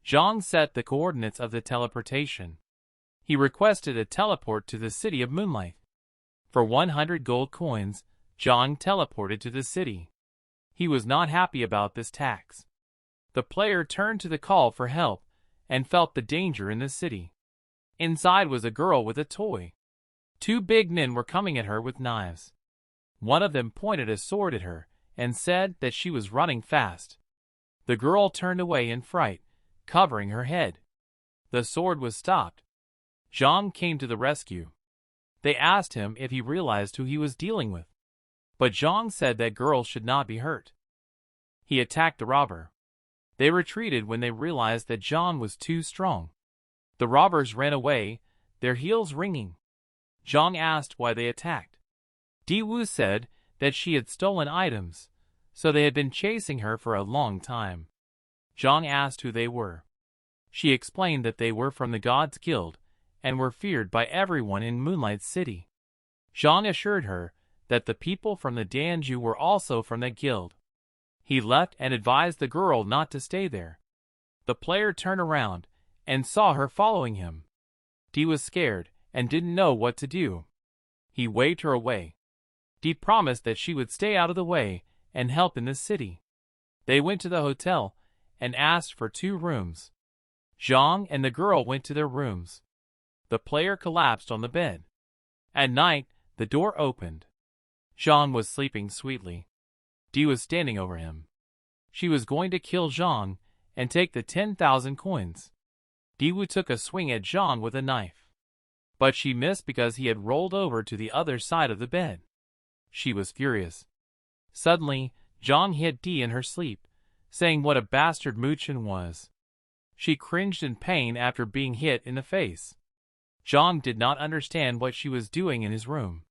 Zhang set the coordinates of the teleportation. He requested a teleport to the City of Moonlight. For 100 gold coins, Zhang teleported to the city. He was not happy about this tax. The player turned to the call for help and felt the danger in the city. Inside was a girl with a toy. Two big men were coming at her with knives. One of them pointed a sword at her and said that she was running fast. The girl turned away in fright, covering her head. The sword was stopped. Zhang came to the rescue. They asked him if he realized who he was dealing with. But Zhang said that girl should not be hurt. He attacked the robber. They retreated when they realized that Zhang was too strong. The robbers ran away, their heels ringing. Zhang asked why they attacked. Diwu said that she had stolen items, so they had been chasing her for a long time. Zhang asked who they were. She explained that they were from the Gods Guild and were feared by everyone in Moonlight City. Zhang assured her that the people from the Danju were also from that guild. He left and advised the girl not to stay there. The player turned around and saw her following him. Dee was scared and didn't know what to do. He waved her away. Dee promised that she would stay out of the way and help in the city. They went to the hotel and asked for 2 rooms. Zhang and the girl went to their rooms. The player collapsed on the bed. At night, the door opened. Zhang was sleeping sweetly. Dee was standing over him. She was going to kill Zhang and take the 10,000 coins. Diwu took a swing at Zhang with a knife. But she missed because he had rolled over to the other side of the bed. She was furious. Suddenly, Zhang hit Dee in her sleep, saying what a bastard Muchen was. She cringed in pain after being hit in the face. Zhang did not understand what she was doing in his room.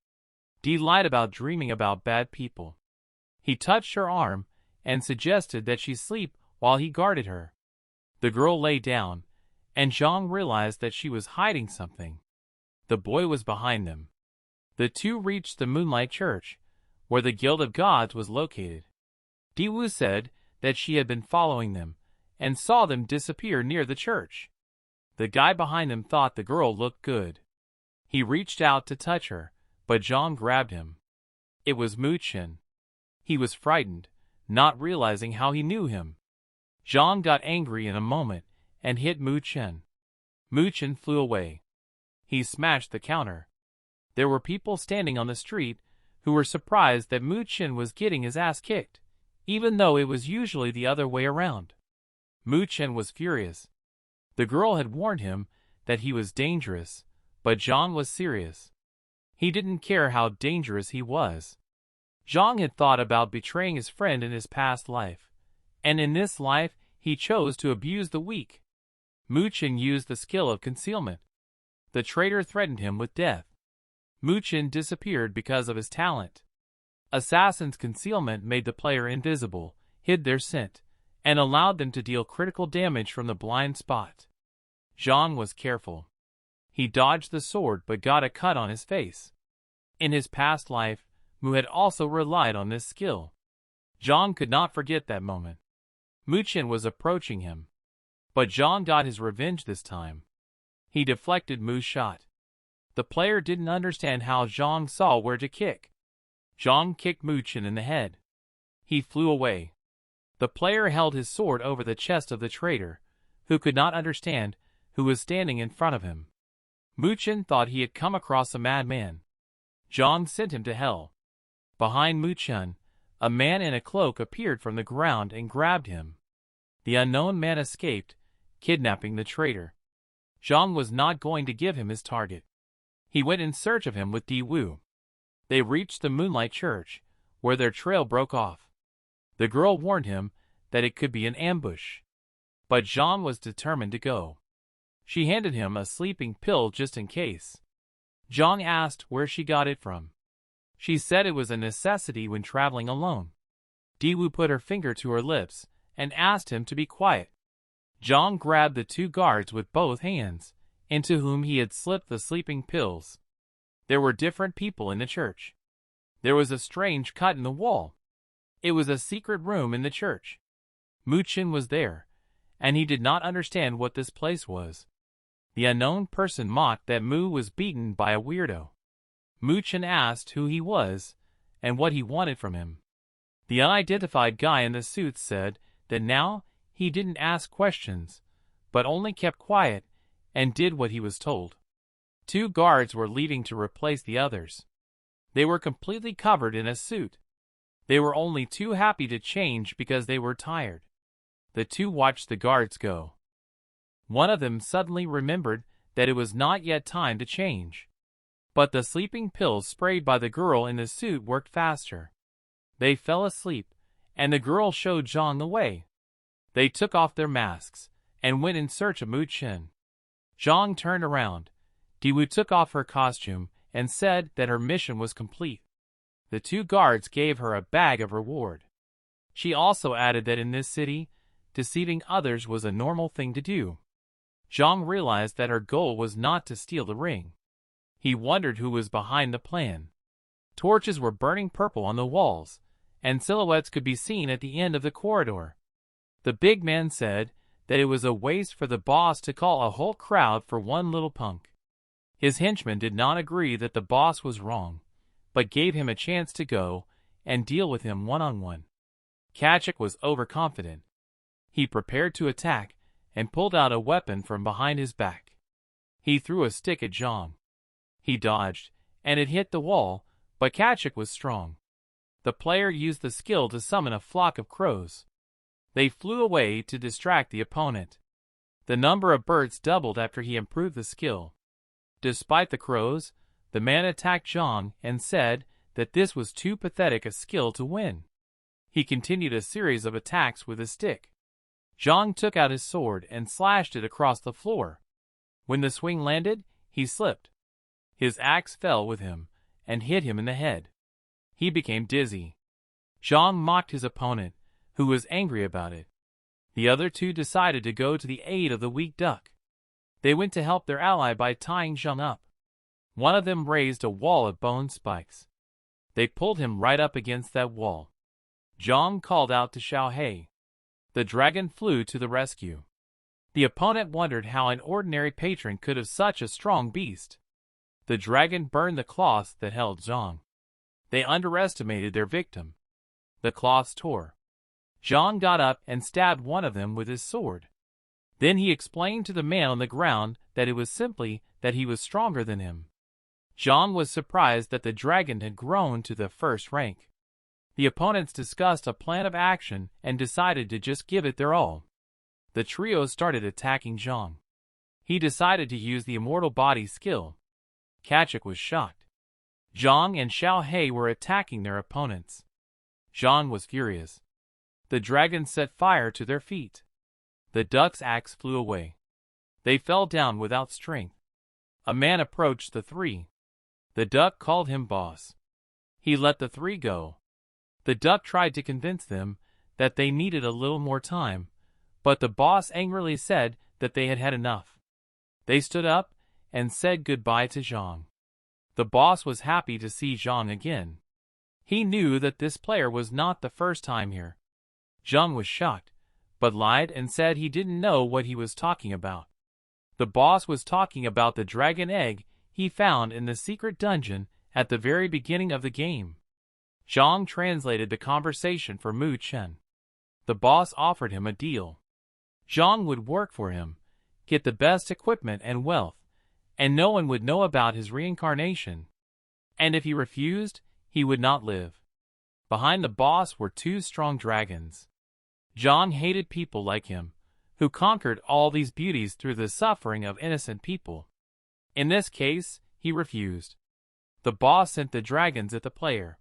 Dee lied about dreaming about bad people. He touched her arm and suggested that she sleep while he guarded her. The girl lay down, and Zhang realized that she was hiding something. The boy was behind them. The two reached the Moonlight Church, where the Guild of Gods was located. Diwu said that she had been following them, and saw them disappear near the church. The guy behind them thought the girl looked good. He reached out to touch her, but Zhang grabbed him. It was Muchen. He was frightened, not realizing how he knew him. Zhang got angry in a moment and hit Muchen. Muchen flew away. He smashed the counter. There were people standing on the street who were surprised that Muchen was getting his ass kicked, even though it was usually the other way around. Muchen was furious. The girl had warned him that he was dangerous, But Zhang was serious. He didn't care how dangerous he was. Zhang had thought about betraying his friend in his past life, and in this life he chose to abuse the weak. Mu Chen used the skill of concealment. The traitor threatened him with death. Mu Chen disappeared because of his talent. Assassin's concealment made the player invisible, hid their scent, and allowed them to deal critical damage from the blind spot. Zhang was careful. He dodged the sword but got a cut on his face. In his past life, Mu had also relied on this skill. Zhang could not forget that moment. Mu Chen was approaching him. But Zhang got his revenge this time. He deflected Mu's shot. The player didn't understand how Zhang saw where to kick. Zhang kicked Mu Chen in the head. He flew away. The player held his sword over the chest of the traitor, who could not understand who was standing in front of him. Mu Chen thought he had come across a madman. Zhang sent him to hell. Behind Mu Chen, a man in a cloak appeared from the ground and grabbed him. The unknown man escaped, kidnapping the traitor. Zhang was not going to give him his target. He went in search of him with Di Wu. They reached the Moonlight Church, where their trail broke off. The girl warned him that it could be an ambush. But Zhang was determined to go. She handed him a sleeping pill just in case. Zhang asked where she got it from. She said it was a necessity when traveling alone. Di Wu put her finger to her lips and asked him to be quiet. Zhang grabbed the two guards with both hands, into whom he had slipped the sleeping pills. There were different people in the church. There was a strange cut in the wall. It was a secret room in the church. Mu Chen was there, and he did not understand what this place was. The unknown person mocked that Mu was beaten by a weirdo. Mu Chen asked who he was and what he wanted from him. The unidentified guy in the suit said that now he didn't ask questions, but only kept quiet and did what he was told. Two guards were leaving to replace the others. They were completely covered in a suit. They were only too happy to change because they were tired. The two watched the guards go. One of them suddenly remembered that it was not yet time to change. But the sleeping pills sprayed by the girl in the suit worked faster. They fell asleep, and the girl showed Zhang the way. They took off their masks and went in search of Mu Chen. Zhang turned around. Di Wu took off her costume and said that her mission was complete. The two guards gave her a bag of reward. She also added that in this city, deceiving others was a normal thing to do. Zhang realized that her goal was not to steal the ring. He wondered who was behind the plan. Torches were burning purple on the walls, and silhouettes could be seen at the end of the corridor. The big man said that it was a waste for the boss to call a whole crowd for one little punk. His henchmen did not agree that the boss was wrong, but gave him a chance to go and deal with him one-on-one. Kachik was overconfident. He prepared to attack and pulled out a weapon from behind his back. He threw a stick at Zhang. He dodged, and it hit the wall, but Kachik was strong. The player used the skill to summon a flock of crows. They flew away to distract the opponent. The number of birds doubled after he improved the skill. Despite the crows, the man attacked Zhang and said that this was too pathetic a skill to win. He continued a series of attacks with his stick. Zhang took out his sword and slashed it across the floor. When the swing landed, he slipped. His axe fell with him and hit him in the head. He became dizzy. Zhang mocked his opponent, who was angry about it. The other two decided to go to the aid of the weak duck. They went to help their ally by tying Zhang up. One of them raised a wall of bone spikes. They pulled him right up against that wall. Zhang called out to Xiaohei. The dragon flew to the rescue. The opponent wondered how an ordinary patron could have such a strong beast. The dragon burned the cloths that held Zhang. They underestimated their victim. The cloths tore. Zhang got up and stabbed one of them with his sword. Then he explained to the man on the ground that it was simply that he was stronger than him. Zhang was surprised that the dragon had grown to the first rank. The opponents discussed a plan of action and decided to just give it their all. The trio started attacking Zhang. He decided to use the immortal body skill. Kachuk was shocked. Zhang and Xiao He were attacking their opponents. Zhang was furious. The dragons set fire to their feet. The duck's axe flew away. They fell down without strength. A man approached the three. The duck called him boss. He let the three go. The duck tried to convince them that they needed a little more time, but the boss angrily said that they had had enough. They stood up and said goodbye to Zhang. The boss was happy to see Zhang again. He knew that this player was not the first time here. Zhang was shocked, but lied and said he didn't know what he was talking about. The boss was talking about the dragon egg he found in the secret dungeon at the very beginning of the game. Zhang translated the conversation for Mu Chen. The boss offered him a deal. Zhang would work for him, get the best equipment and wealth, and no one would know about his reincarnation. And if he refused, he would not live. Behind the boss were two strong dragons. Zhang hated people like him, who conquered all these beauties through the suffering of innocent people. In this case, he refused. The boss sent the dragons at the player.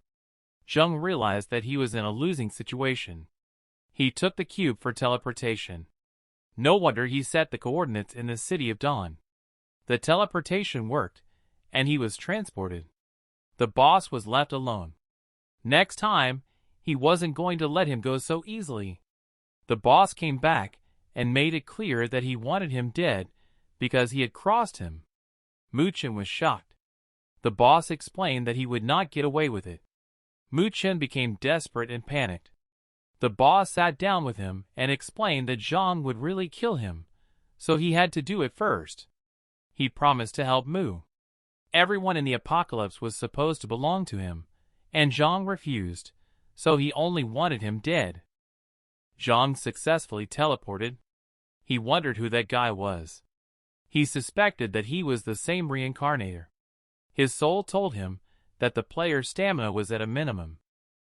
Zhang realized that he was in a losing situation. He took the cube for teleportation. No wonder he set the coordinates in the City of Dawn. The teleportation worked, and he was transported. The boss was left alone. Next time, he wasn't going to let him go so easily. The boss came back and made it clear that he wanted him dead because he had crossed him. Mu Chen was shocked. The boss explained that he would not get away with it. Mu Chen became desperate and panicked. The boss sat down with him and explained that Zhang would really kill him, so he had to do it first. He promised to help Mu. Everyone in the apocalypse was supposed to belong to him, and Zhang refused, so he only wanted him dead. Zhang successfully teleported. He wondered who that guy was. He suspected that he was the same reincarnator. His soul told him that the player's stamina was at a minimum.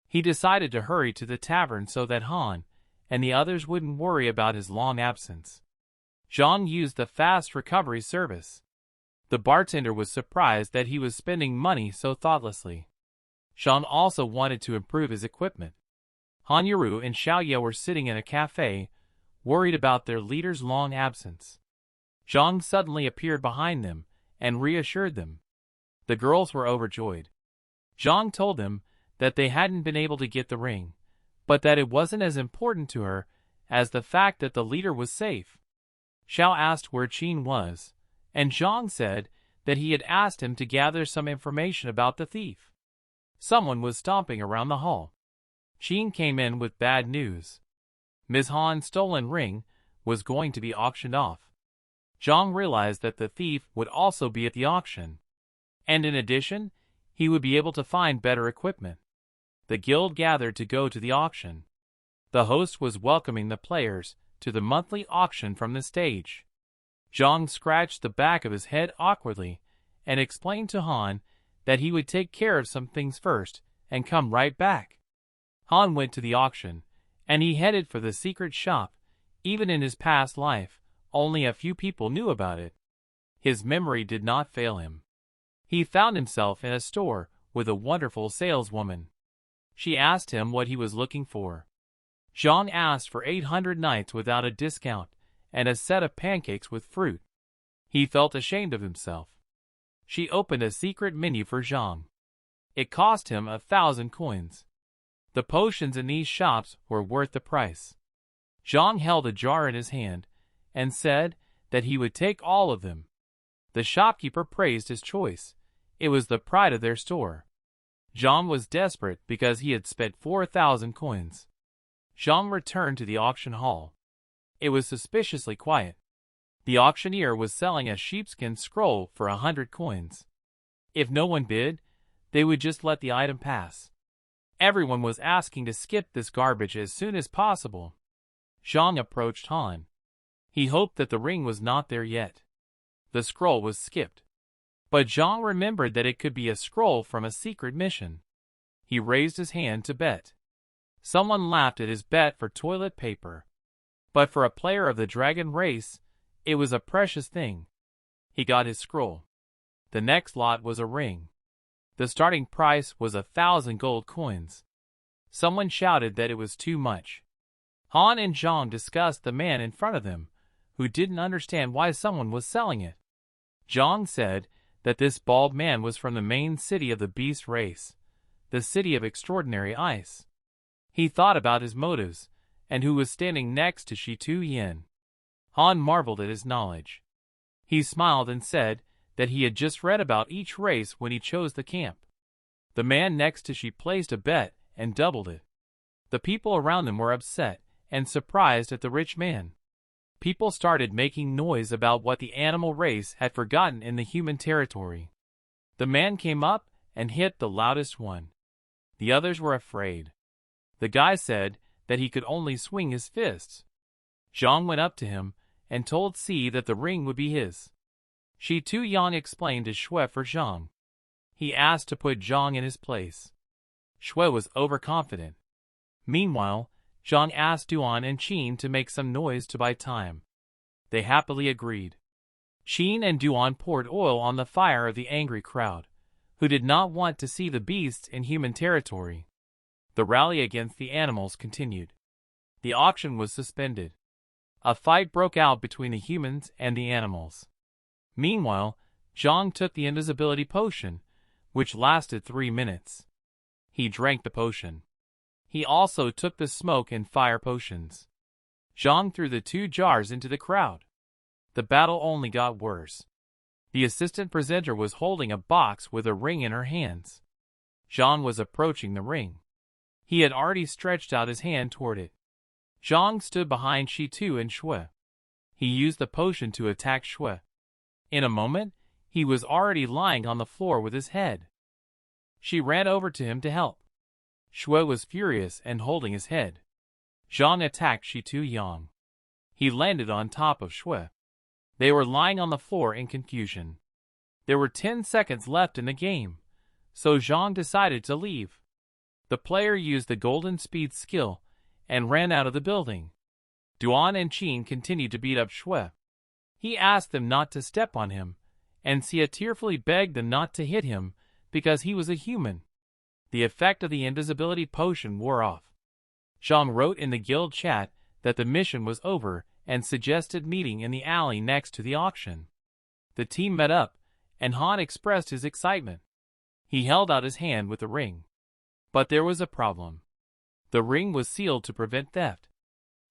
He decided to hurry to the tavern so that Han and the others wouldn't worry about his long absence. Zhang used the fast recovery service. The bartender was surprised that he was spending money so thoughtlessly. Zhang also wanted to improve his equipment. Han Yuru and Xiaoye were sitting in a cafe, worried about their leader's long absence. Zhang suddenly appeared behind them and reassured them. The girls were overjoyed. Zhang told them that they hadn't been able to get the ring, but that it wasn't as important to her as the fact that the leader was safe. Xiao asked where Qin was, and Zhang said that he had asked him to gather some information about the thief. Someone was stomping around the hall. Qin came in with bad news. Ms. Han's stolen ring was going to be auctioned off. Zhang realized that the thief would also be at the auction, and in addition, he would be able to find better equipment. The guild gathered to go to the auction. The host was welcoming the players to the monthly auction from the stage. Zhang scratched the back of his head awkwardly and explained to Han that he would take care of some things first and come right back. Han went to the auction, and he headed for the secret shop. Even in his past life, only a few people knew about it. His memory did not fail him. He found himself in a store with a wonderful saleswoman. She asked him what he was looking for. Zhang asked for 800 nights without a discount and a set of pancakes with fruit. He felt ashamed of himself. She opened a secret menu for Zhang. It cost him 1,000 coins. The potions in these shops were worth the price. Zhang held a jar in his hand and said that he would take all of them. The shopkeeper praised his choice. It was the pride of their store. Zhang was desperate because he had spent 4,000 coins. Zhang returned to the auction hall. It was suspiciously quiet. The auctioneer was selling a sheepskin scroll for 100 coins. If no one bid, they would just let the item pass. Everyone was asking to skip this garbage as soon as possible. Zhang approached Han. He hoped that the ring was not there yet. The scroll was skipped. But Zhang remembered that it could be a scroll from a secret mission. He raised his hand to bet. Someone laughed at his bet for toilet paper. But for a player of the dragon race, it was a precious thing. He got his scroll. The next lot was a ring. The starting price was 1,000 gold coins. Someone shouted that it was too much. Han and Zhang discussed the man in front of them, who didn't understand why someone was selling it. Zhang said that this bald man was from the main city of the beast race, the city of extraordinary ice. He thought about his motives, and who was standing next to Shi Tu-yen. Han marveled at his knowledge. He smiled and said that he had just read about each race when he chose the camp. The man next to Shi placed a bet and doubled it. The people around them were upset and surprised at the rich man. People started making noise about what the animal race had forgotten in the human territory. The man came up and hit the loudest one. The others were afraid. The guy said that he could only swing his fists. Zhang went up to him and told Si that the ring would be his. Shi Tu-yang explained to Shui for Zhang. He asked to put Zhang in his place. Shui was overconfident. Meanwhile, Zhang asked Duan and Qin to make some noise to buy time. They happily agreed. Qin and Duan poured oil on the fire of the angry crowd, who did not want to see the beasts in human territory. The rally against the animals continued. The auction was suspended. A fight broke out between the humans and the animals. Meanwhile, Zhang took the invisibility potion, which lasted 3 minutes. He drank the potion. He also took the smoke and fire potions. Zhang threw the 2 jars into the crowd. The battle only got worse. The assistant presenter was holding a box with a ring in her hands. Zhang was approaching the ring. He had already stretched out his hand toward it. Zhang stood behind Shi Tu and Shui. He used the potion to attack Shui. In a moment, he was already lying on the floor with his head. She ran over to him to help. Shui was furious and holding his head. Zhang attacked Shi Tu-yang. He landed on top of Shui. They were lying on the floor in confusion. There were 10 seconds left in the game, so Zhang decided to leave. The player used the golden speed skill and ran out of the building. Duan and Qin continued to beat up Shui. He asked them not to step on him, and Xia tearfully begged them not to hit him because he was a human. The effect of the invisibility potion wore off. Zhang wrote in the guild chat that the mission was over and suggested meeting in the alley next to the auction. The team met up, and Han expressed his excitement. He held out his hand with the ring. But there was a problem. The ring was sealed to prevent theft.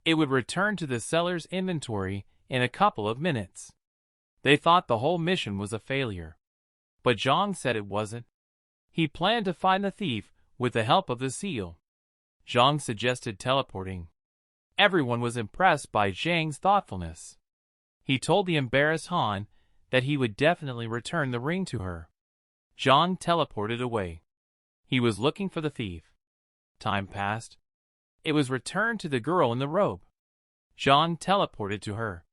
It would return to the seller's inventory in a couple of minutes. They thought the whole mission was a failure. But Zhang said it wasn't. He planned to find the thief with the help of the seal. Zhang suggested teleporting. Everyone was impressed by Zhang's thoughtfulness. He told the embarrassed Han that he would definitely return the ring to her. Zhang teleported away. He was looking for the thief. Time passed. It was returned to the girl in the robe. Zhang teleported to her.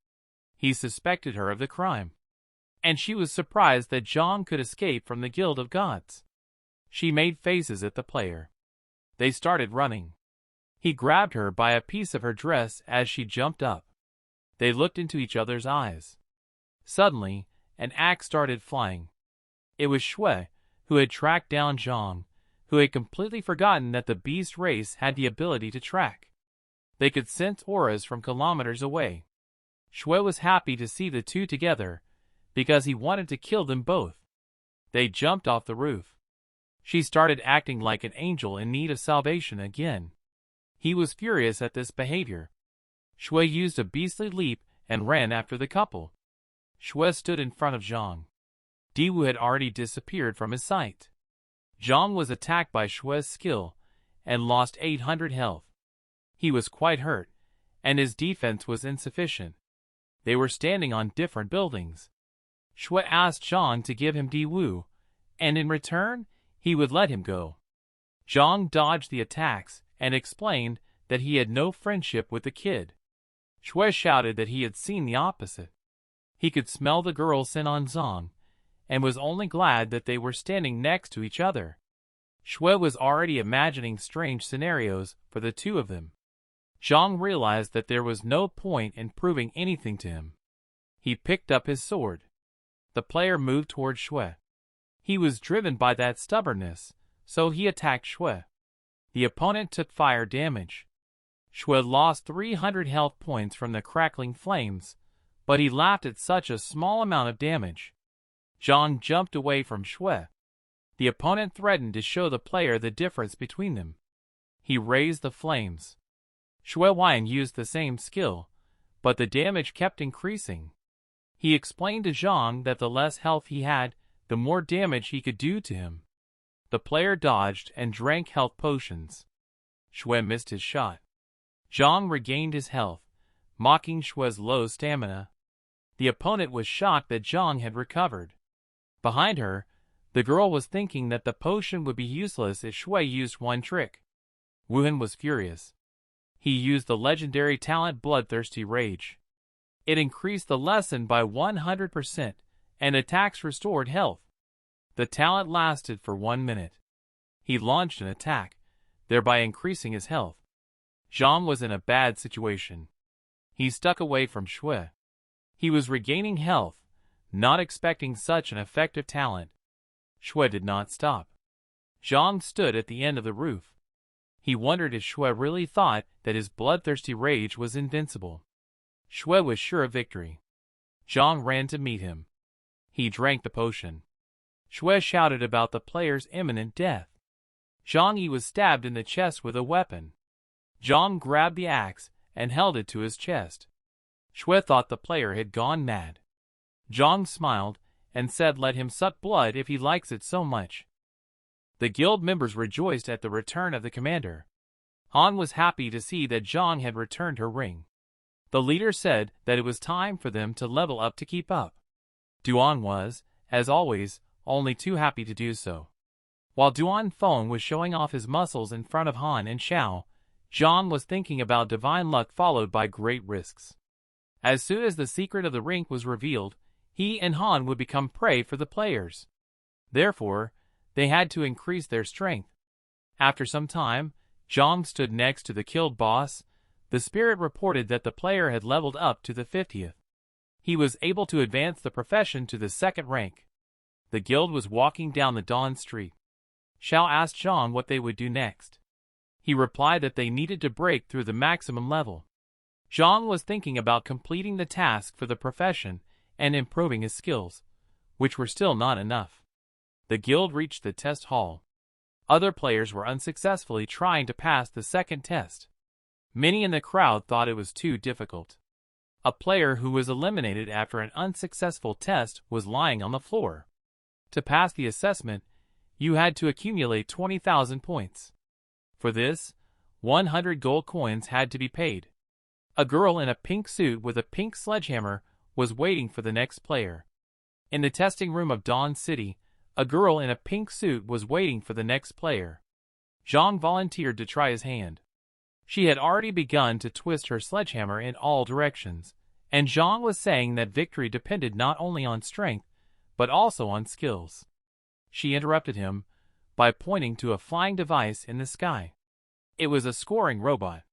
He suspected her of the crime. And she was surprised that Zhang could escape from the Guild of Gods. She made faces at the player. They started running. He grabbed her by a piece of her dress as she jumped up. They looked into each other's eyes. Suddenly, an axe started flying. It was Shui, who had tracked down Zhang, who had completely forgotten that the beast race had the ability to track. They could sense auras from kilometers away. Shui was happy to see the two together, because he wanted to kill them both. They jumped off the roof. She started acting like an angel in need of salvation again. He was furious at this behavior. Shui used a beastly leap and ran after the couple. Shui stood in front of Zhang. Diwu had already disappeared from his sight. Zhang was attacked by Shui's skill and lost 800 health. He was quite hurt, and his defense was insufficient. They were standing on different buildings. Shui asked Zhang to give him Diwu, and in return, he would let him go. Zhang dodged the attacks and explained that he had no friendship with the kid. Shui shouted that he had seen the opposite. He could smell the girl's scent on Zhang, and was only glad that they were standing next to each other. Shui was already imagining strange scenarios for the two of them. Zhang realized that there was no point in proving anything to him. He picked up his sword. the player moved toward Shui. He was driven by that stubbornness, so he attacked Shui. The opponent took fire damage. Shui lost 300 health points from the crackling flames, but he laughed at such a small amount of damage. Zhang jumped away from Shui. The opponent threatened to show the player the difference between them. He raised the flames. Shui Wan used the same skill, but the damage kept increasing. He explained to Zhang that the less health he had, the more damage he could do to him. The player dodged and drank health potions. Shui missed his shot. Zhang regained his health, mocking Shui's low stamina. The opponent was shocked that Zhang had recovered. Behind her, the girl was thinking that the potion would be useless if Shui used one trick. Wuhan was furious. He used the legendary talent Bloodthirsty Rage. It increased the lesson by 100%, and attacks restored health. The talent lasted for 1 minute. He launched an attack, thereby increasing his health. Zhang was in a bad situation. He stuck away from Shui. He was regaining health, not expecting such an effective talent. Shui did not stop. Zhang stood at the end of the roof. He wondered if Shui really thought that his bloodthirsty rage was invincible. Shui was sure of victory. Zhang ran to meet him. He drank the potion. Shui shouted about the player's imminent death. Zhang Yi was stabbed in the chest with a weapon. Zhang grabbed the axe and held it to his chest. Shui thought the player had gone mad. Zhang smiled and said let him suck blood if he likes it so much. The guild members rejoiced at the return of the commander. Han was happy to see that Zhang had returned her ring. The leader said that it was time for them to level up to keep up. Duan was, as always, only too happy to do so. While Duan Feng was showing off his muscles in front of Han and Xiao, Zhang was thinking about divine luck followed by great risks. As soon as the secret of the ring was revealed, he and Han would become prey for the players. Therefore, they had to increase their strength. After some time, Zhang stood next to the killed boss. The spirit reported that the player had leveled up to the 50th. He was able to advance the profession to the 2nd rank. The guild was walking down the Dawn Street. Xiao asked Zhang what they would do next. He replied that they needed to break through the maximum level. Zhang was thinking about completing the task for the profession and improving his skills, which were still not enough. The guild reached the test hall. Other players were unsuccessfully trying to pass the 2nd test. Many in the crowd thought it was too difficult. A player who was eliminated after an unsuccessful test was lying on the floor. To pass the assessment, you had to accumulate 20,000 points. For this, 100 gold coins had to be paid. A girl in a pink suit with a pink sledgehammer was waiting for the next player. In the testing room of Dawn City, a girl in a pink suit was waiting for the next player. Zhang volunteered to try his hand. She had already begun to twist her sledgehammer in all directions, and Zhang was saying that victory depended not only on strength, but also on skills. She interrupted him by pointing to a flying device in the sky. It was a scoring robot.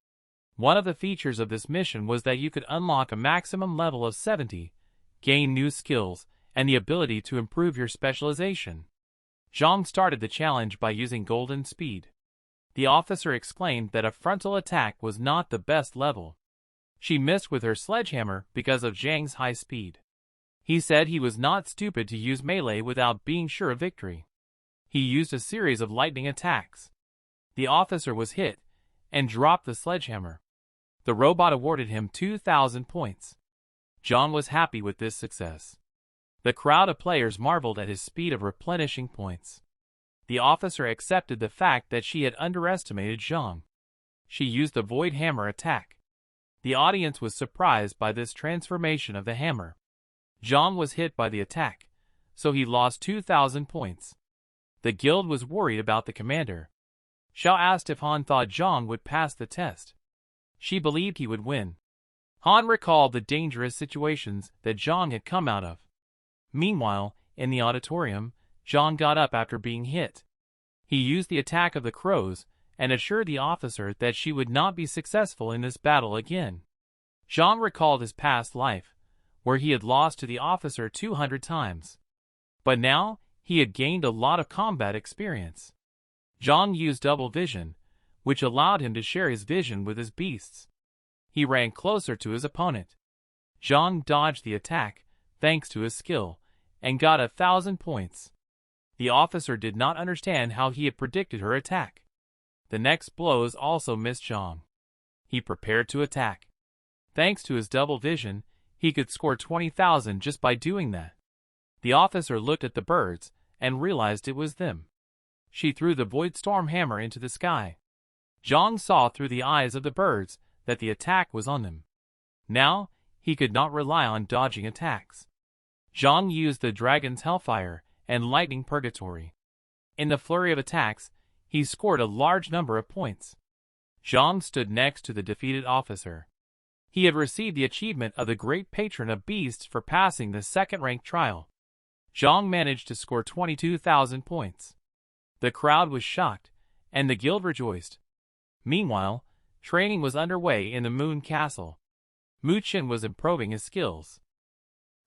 One of the features of this mission was that you could unlock a maximum level of 70, gain new skills, and the ability to improve your specialization. Zhang started the challenge by using golden speed. The officer explained that a frontal attack was not the best level. She missed with her sledgehammer because of Zhang's high speed. He said he was not stupid to use melee without being sure of victory. He used a series of lightning attacks. The officer was hit and dropped the sledgehammer. The robot awarded him 2,000 points. Zhang was happy with this success. The crowd of players marveled at his speed of replenishing points. The officer accepted the fact that she had underestimated Zhang. She used the void hammer attack. The audience was surprised by this transformation of the hammer. Zhang was hit by the attack, so he lost 2,000 points. The guild was worried about the commander. Xiao asked if Han thought Zhang would pass the test. She believed he would win. Han recalled the dangerous situations that Zhang had come out of. Meanwhile, in the auditorium, Zhang got up after being hit. He used the attack of the crows and assured the officer that she would not be successful in this battle again. Zhang recalled his past life, where he had lost to the officer 200 times. But now, he had gained a lot of combat experience. Zhang used double vision, which allowed him to share his vision with his beasts. He ran closer to his opponent. Zhang dodged the attack, thanks to his skill, and got 1,000 points. The officer did not understand how he had predicted her attack. The next blows also missed Zhang. He prepared to attack. Thanks to his double vision, he could score 20,000 just by doing that. The officer looked at the birds and realized it was them. She threw the Void Storm Hammer into the sky. Zhang saw through the eyes of the birds that the attack was on them. Now, he could not rely on dodging attacks. Zhang used the Dragon's Hellfire and Lightning Purgatory. In the flurry of attacks, he scored a large number of points. Zhang stood next to the defeated officer. He had received the achievement of the Great Patron of Beasts for passing the second-ranked trial. Zhang managed to score 22,000 points. The crowd was shocked, and the guild rejoiced. Meanwhile, training was underway in the Moon Castle. Mu Chen was improving his skills.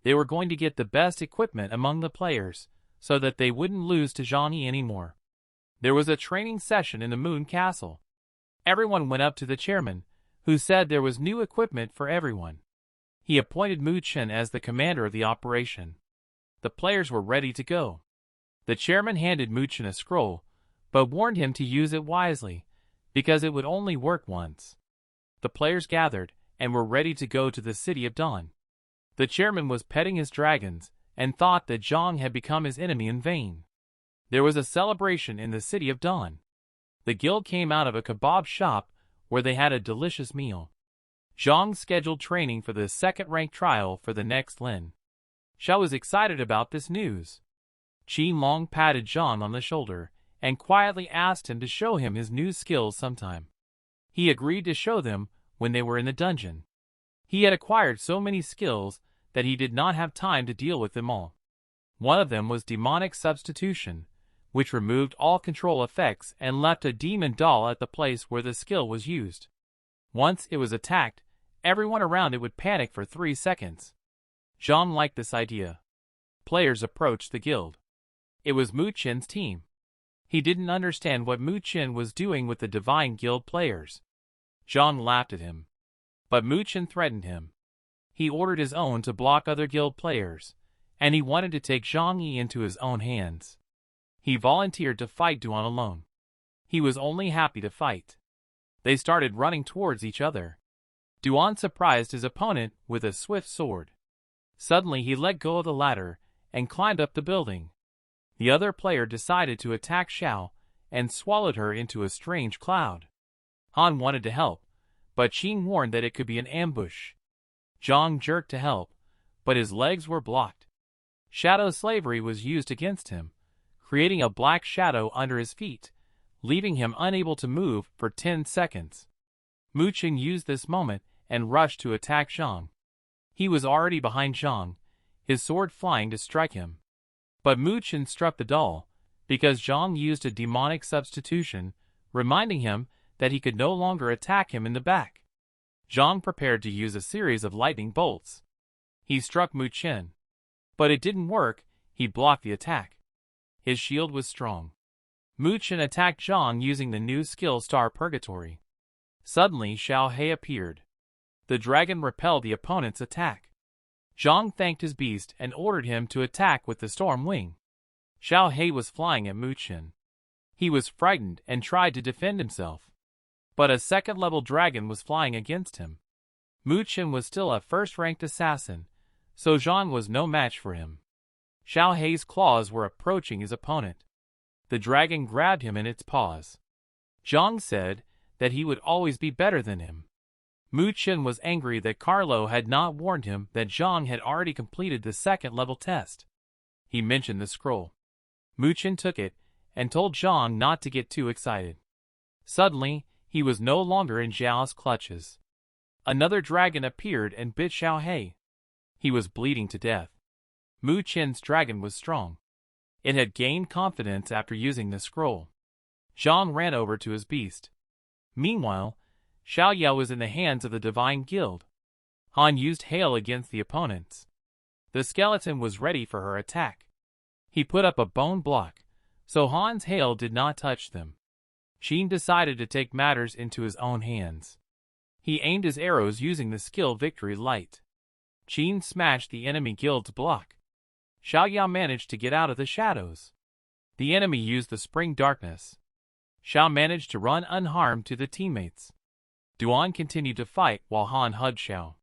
They were going to get the best equipment among the players, so that they wouldn't lose to Zhang Yi anymore. There was a training session in the Moon Castle. Everyone went up to the chairman, who said there was new equipment for everyone. He appointed Mu Chen as the commander of the operation. The players were ready to go. The chairman handed Mu Chen a scroll, but warned him to use it wisely, because it would only work once. The players gathered, and were ready to go to the City of Dawn. The chairman was petting his dragons, and thought that Zhang had become his enemy in vain. There was a celebration in the City of Dawn. The guild came out of a kebab shop, where they had a delicious meal. Zhang scheduled training for the second-ranked trial for the next Lin. Xiao was excited about this news. Qin Long patted Zhang on the shoulder, and quietly asked him to show him his new skills sometime. He agreed to show them when they were in the dungeon. He had acquired so many skills that he did not have time to deal with them all. One of them was demonic substitution, which removed all control effects and left a demon doll at the place where the skill was used. Once it was attacked, everyone around it would panic for 3 seconds. Zhang liked this idea. Players approached the guild. It was Mu Chen's team. He didn't understand what Mu Chen was doing with the Divine Guild players. Zhang laughed at him. But Mu Chen threatened him. He ordered his own to block other guild players, and he wanted to take Zhang Yi into his own hands. He volunteered to fight Duan alone. He was only happy to fight. They started running towards each other. Duan surprised his opponent with a swift sword. Suddenly he let go of the ladder and climbed up the building. The other player decided to attack Xiao and swallowed her into a strange cloud. Han wanted to help, but Qin warned that it could be an ambush. Zhang jerked to help, but his legs were blocked. Shadow slavery was used against him, creating a black shadow under his feet, leaving him unable to move for 10 seconds. Mu Chen used this moment and rushed to attack Zhang. He was already behind Zhang, his sword flying to strike him. But Mu Chen struck the doll, because Zhang used a demonic substitution, reminding him that he could no longer attack him in the back. Zhang prepared to use a series of lightning bolts. He struck Mu Chen. But it didn't work, he blocked the attack. His shield was strong. Mu Chen attacked Zhang using the new skill Star Purgatory. Suddenly Xiao He appeared. The dragon repelled the opponent's attack. Zhang thanked his beast and ordered him to attack with the Storm Wing. Xiao He was flying at Mu Chen. He was frightened and tried to defend himself. But a second-level dragon was flying against him. Mu Chen was still a first-ranked assassin, so Zhang was no match for him. Xiao He's claws were approaching his opponent. The dragon grabbed him in its paws. Zhang said that he would always be better than him. Mu Chen was angry that Carlo had not warned him that Zhang had already completed the second-level test. He mentioned the scroll. Mu Chen took it and told Zhang not to get too excited. Suddenly, he was no longer in Zhao's clutches. Another dragon appeared and bit Xiao He. He was bleeding to death. Mu Chen's dragon was strong. It had gained confidence after using the scroll. Zhang ran over to his beast. Meanwhile, Xiao Yao was in the hands of the Divine Guild. Han used hail against the opponents. The skeleton was ready for her attack. He put up a bone block, so Han's hail did not touch them. Qin decided to take matters into his own hands. He aimed his arrows using the skill Victory Light. Qin smashed the enemy guild's block. Xiaoya managed to get out of the shadows. The enemy used the Spring Darkness. Xiao managed to run unharmed to the teammates. Duan continued to fight while Han hugged Xiao.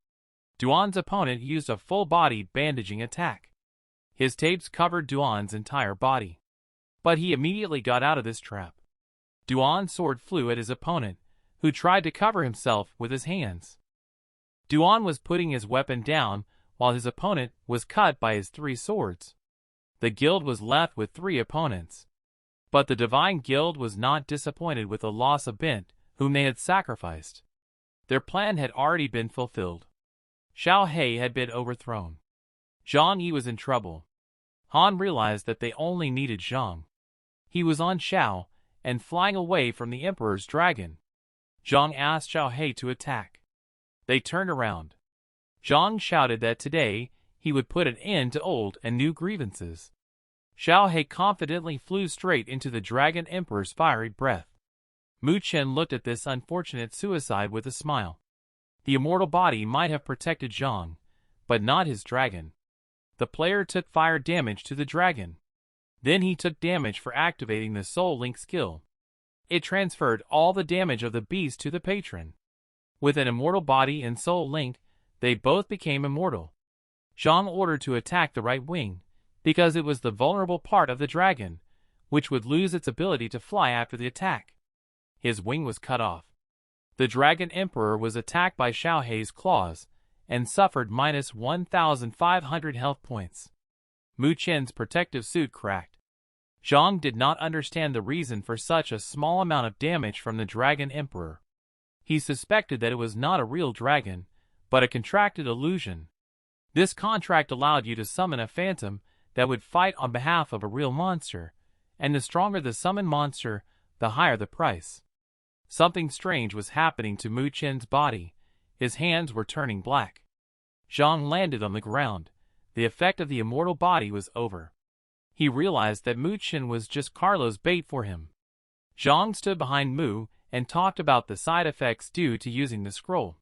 Duan's opponent used a full-body bandaging attack. His tapes covered Duan's entire body. But he immediately got out of this trap. Duan's sword flew at his opponent, who tried to cover himself with his hands. Duan was putting his weapon down while his opponent was cut by his 3 swords. The guild was left with 3 opponents. But the Divine Guild was not disappointed with the loss of Bint, whom they had sacrificed. Their plan had already been fulfilled. Xiao He had been overthrown. Zhang Yi was in trouble. Han realized that they only needed Zhang. He was on Xiao and flying away from the Emperor's dragon. Zhang asked Xiao He to attack. They turned around. Zhang shouted that today he would put an end to old and new grievances. Xiao He confidently flew straight into the Dragon Emperor's fiery breath. Mu Chen looked at this unfortunate suicide with a smile. The immortal body might have protected Zhang, but not his dragon. The player took fire damage to the dragon. Then he took damage for activating the Soul Link skill. It transferred all the damage of the beast to the patron. With an immortal body and Soul Link, they both became immortal. Zhang ordered to attack the right wing, because it was the vulnerable part of the dragon, which would lose its ability to fly after the attack. His wing was cut off. The Dragon Emperor was attacked by Xiao He's claws, and suffered minus 1,500 health points. Mu Chen's protective suit cracked. Zhang did not understand the reason for such a small amount of damage from the Dragon Emperor. He suspected that it was not a real dragon, but a contracted illusion. This contract allowed you to summon a phantom that would fight on behalf of a real monster, and the stronger the summoned monster, the higher the price. Something strange was happening to Mu Chen's body. His hands were turning black. Zhang landed on the ground. The effect of the immortal body was over. He realized that Mu Chen was just Carlo's bait for him. Zhang stood behind Mu and talked about the side effects due to using the scroll.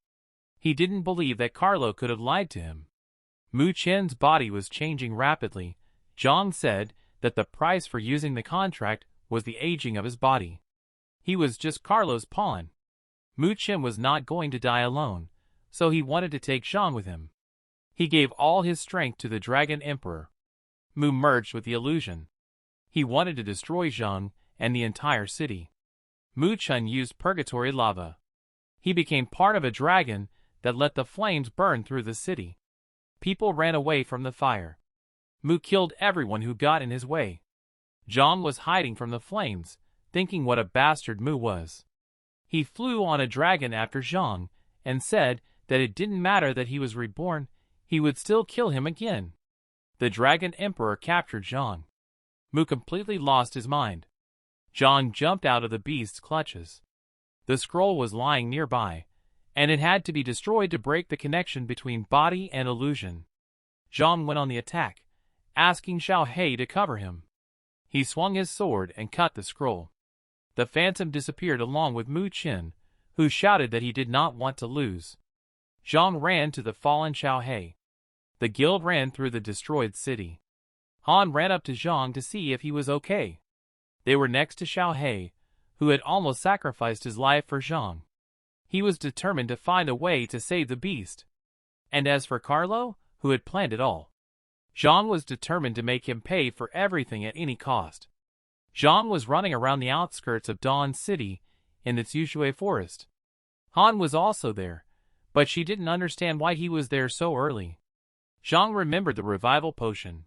He didn't believe that Carlo could have lied to him. Mu Chen's body was changing rapidly. Zhang said that the price for using the contract was the aging of his body. He was just Carlo's pawn. Mu Chen was not going to die alone, so he wanted to take Zhang with him. He gave all his strength to the Dragon Emperor. Mu merged with the illusion. He wanted to destroy Zhang and the entire city. Mu Chen used purgatory lava. He became part of a dragon that let the flames burn through the city. People ran away from the fire. Mu killed everyone who got in his way. Zhang was hiding from the flames, thinking what a bastard Mu was. He flew on a dragon after Zhang and said that it didn't matter that he was reborn, he would still kill him again. The Dragon Emperor captured Zhang. Mu completely lost his mind. Zhang jumped out of the beast's clutches. The scroll was lying nearby, and it had to be destroyed to break the connection between body and illusion. Zhang went on the attack, asking Xiao He to cover him. He swung his sword and cut the scroll. The phantom disappeared along with Mu Chen, who shouted that he did not want to lose. Zhang ran to the fallen Xiao He. The guild ran through the destroyed city. Han ran up to Zhang to see if he was okay. They were next to Xiao He, who had almost sacrificed his life for Zhang. He was determined to find a way to save the beast. And as for Carlo, who had planned it all, Zhang was determined to make him pay for everything at any cost. Zhang was running around the outskirts of Dawn City in the Tsushui forest. Han was also there, but she didn't understand why he was there so early. Zhang remembered the revival potion.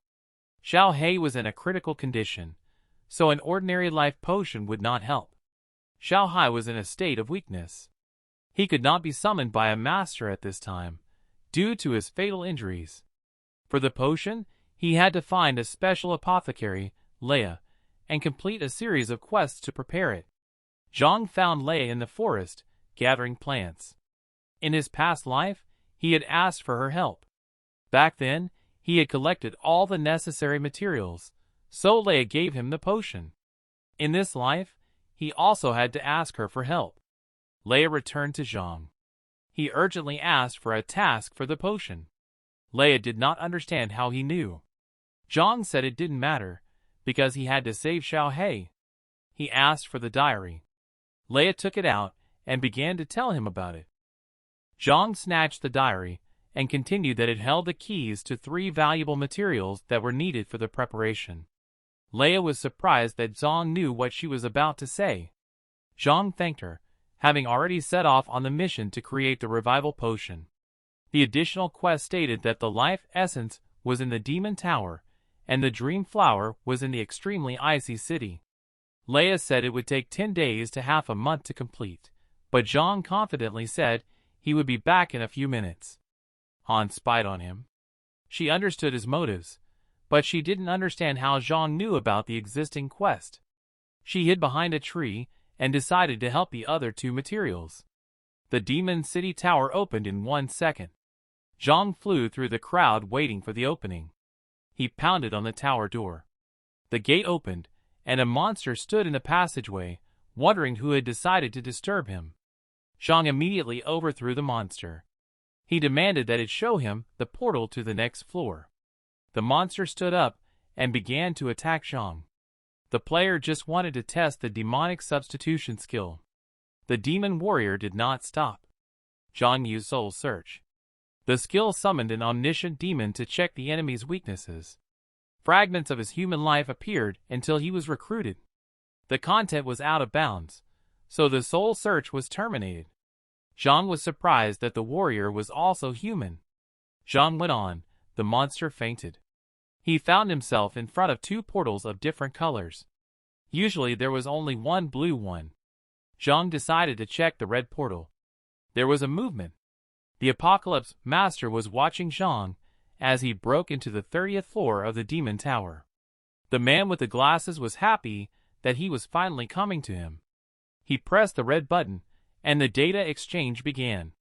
Xiao He was in a critical condition, so an ordinary life potion would not help. Xiao Hai was in a state of weakness. He could not be summoned by a master at this time, due to his fatal injuries. For the potion, he had to find a special apothecary, Leia, and complete a series of quests to prepare it. Zhang found Leia in the forest, gathering plants. In his past life, He had asked for her help. Back then, he had collected all the necessary materials, so Leia gave him the potion. In this life, he also had to ask her for help. Leia returned to Zhang. He urgently asked for a task for the potion. Leia did not understand how he knew. Zhang said it didn't matter, because he had to save Xiao He. He asked for the diary. Leia took it out and began to tell him about it. Zhang snatched the diary and continued that it held the keys to 3 valuable materials that were needed for the preparation. Leia was surprised that Zhang knew what she was about to say. Zhang thanked her, having already set off on the mission to create the revival potion. The additional quest stated that the life essence was in the Demon Tower, and the Dream Flower was in the extremely icy city. Leia said it would take 10 days to half a month to complete, but Zhang confidently said he would be back in a few minutes. Han spied on him. She understood his motives, but she didn't understand how Zhang knew about the existing quest. She hid behind a tree and decided to help the other 2 materials. The Demon City Tower opened in 1 second. Zhang flew through the crowd waiting for the opening. He pounded on the tower door. The gate opened, and a monster stood in the passageway, wondering who had decided to disturb him. Zhang immediately overthrew the monster. He demanded that it show him the portal to the next floor. The monster stood up and began to attack Zhang. The player just wanted to test the demonic substitution skill. The demon warrior did not stop. Zhang used Soul Search. The skill summoned an omniscient demon to check the enemy's weaknesses. Fragments of his human life appeared until he was recruited. The content was out of bounds, so the Soul Search was terminated. Zhang was surprised that the warrior was also human. Zhang went on. The monster fainted. He found himself in front of 2 portals of different colors. Usually there was only one blue one. Zhang decided to check the red portal. There was a movement. The Apocalypse Master was watching Zhang as he broke into the 30th floor of the Demon Tower. The man with the glasses was happy that he was finally coming to him. He pressed the red button, and the data exchange began.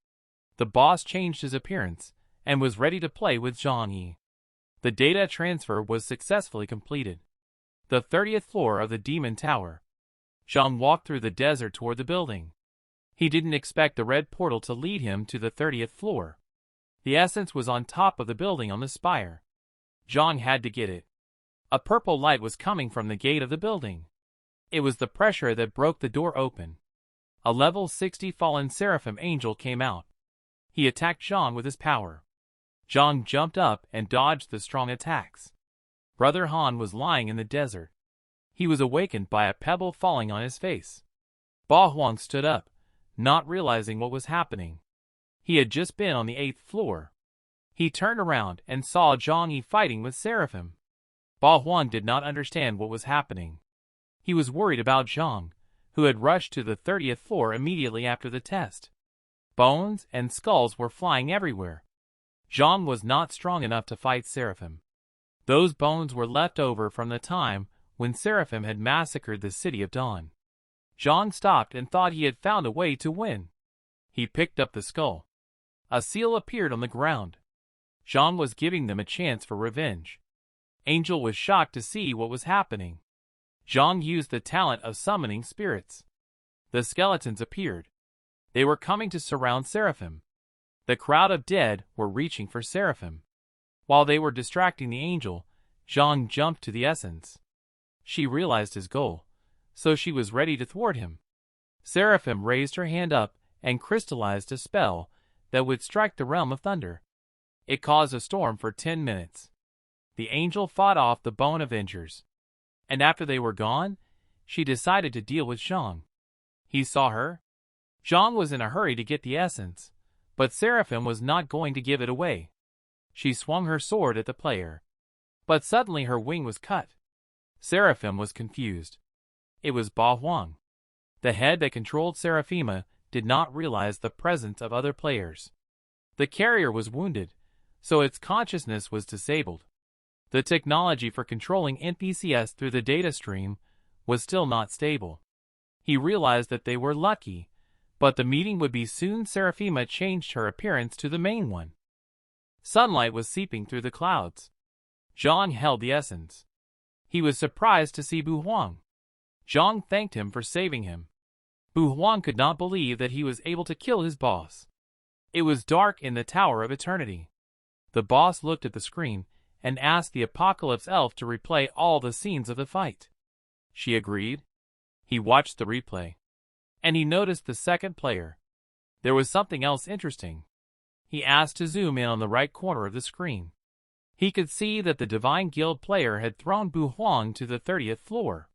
The boss changed his appearance and was ready to play with Zhang Yi. The data transfer was successfully completed. The 30th floor of the Demon Tower. Zhang walked through the desert toward the building. He didn't expect the red portal to lead him to the 30th floor. The essence was on top of the building on the spire. Zhang had to get it. A purple light was coming from the gate of the building. It was the pressure that broke the door open. A level 60 fallen seraphim angel came out. He attacked Zhang with his power. Zhang jumped up and dodged the strong attacks. Brother Han was lying in the desert. He was awakened by a pebble falling on his face. Ba Huang stood up, not realizing what was happening. He had just been on the 8th floor. He turned around and saw Zhang Yi fighting with seraphim. Ba Huang did not understand what was happening. He was worried about Zhang, who had rushed to the 30th floor immediately after the test. Bones and skulls were flying everywhere. Zhang was not strong enough to fight seraphim. Those bones were left over from the time when seraphim had massacred the city of Dawn. Zhang stopped and thought he had found a way to win. He picked up the skull. A seal appeared on the ground. Zhang was giving them a chance for revenge. Angel was shocked to see what was happening. Zhang used the talent of summoning spirits. The skeletons appeared. They were coming to surround seraphim. The crowd of dead were reaching for seraphim. While they were distracting the angel, Zhang jumped to the essence. She realized his goal, so she was ready to thwart him. Seraphim raised her hand up and crystallized a spell that would strike the realm of thunder. It caused a storm for 10 minutes. The angel fought off the bone avengers. And after they were gone, she decided to deal with Zhang. He saw her. Zhang was in a hurry to get the essence, but Seraphim was not going to give it away. She swung her sword at the player. But suddenly her wing was cut. Seraphim was confused. It was Ba Huang. The head that controlled Seraphima did not realize the presence of other players. The carrier was wounded, so its consciousness was disabled. The technology for controlling NPCs through the data stream was still not stable. He realized that they were lucky, But the meeting would be soon. Seraphima changed her appearance to the main one. Sunlight was seeping through the clouds. Zhang held the essence. He was surprised to see Bu Huang. Zhang thanked him for saving him. Bu Huang could not believe that he was able to kill his boss. It was dark in the Tower of Eternity. The boss looked at the screen and asked the Apocalypse Elf to replay all the scenes of the fight. She agreed. He watched the replay. And he noticed the second player. There was something else interesting. He asked to zoom in on the right corner of the screen. He could see that the Divine Guild player had thrown Bu Huang to the 30th floor.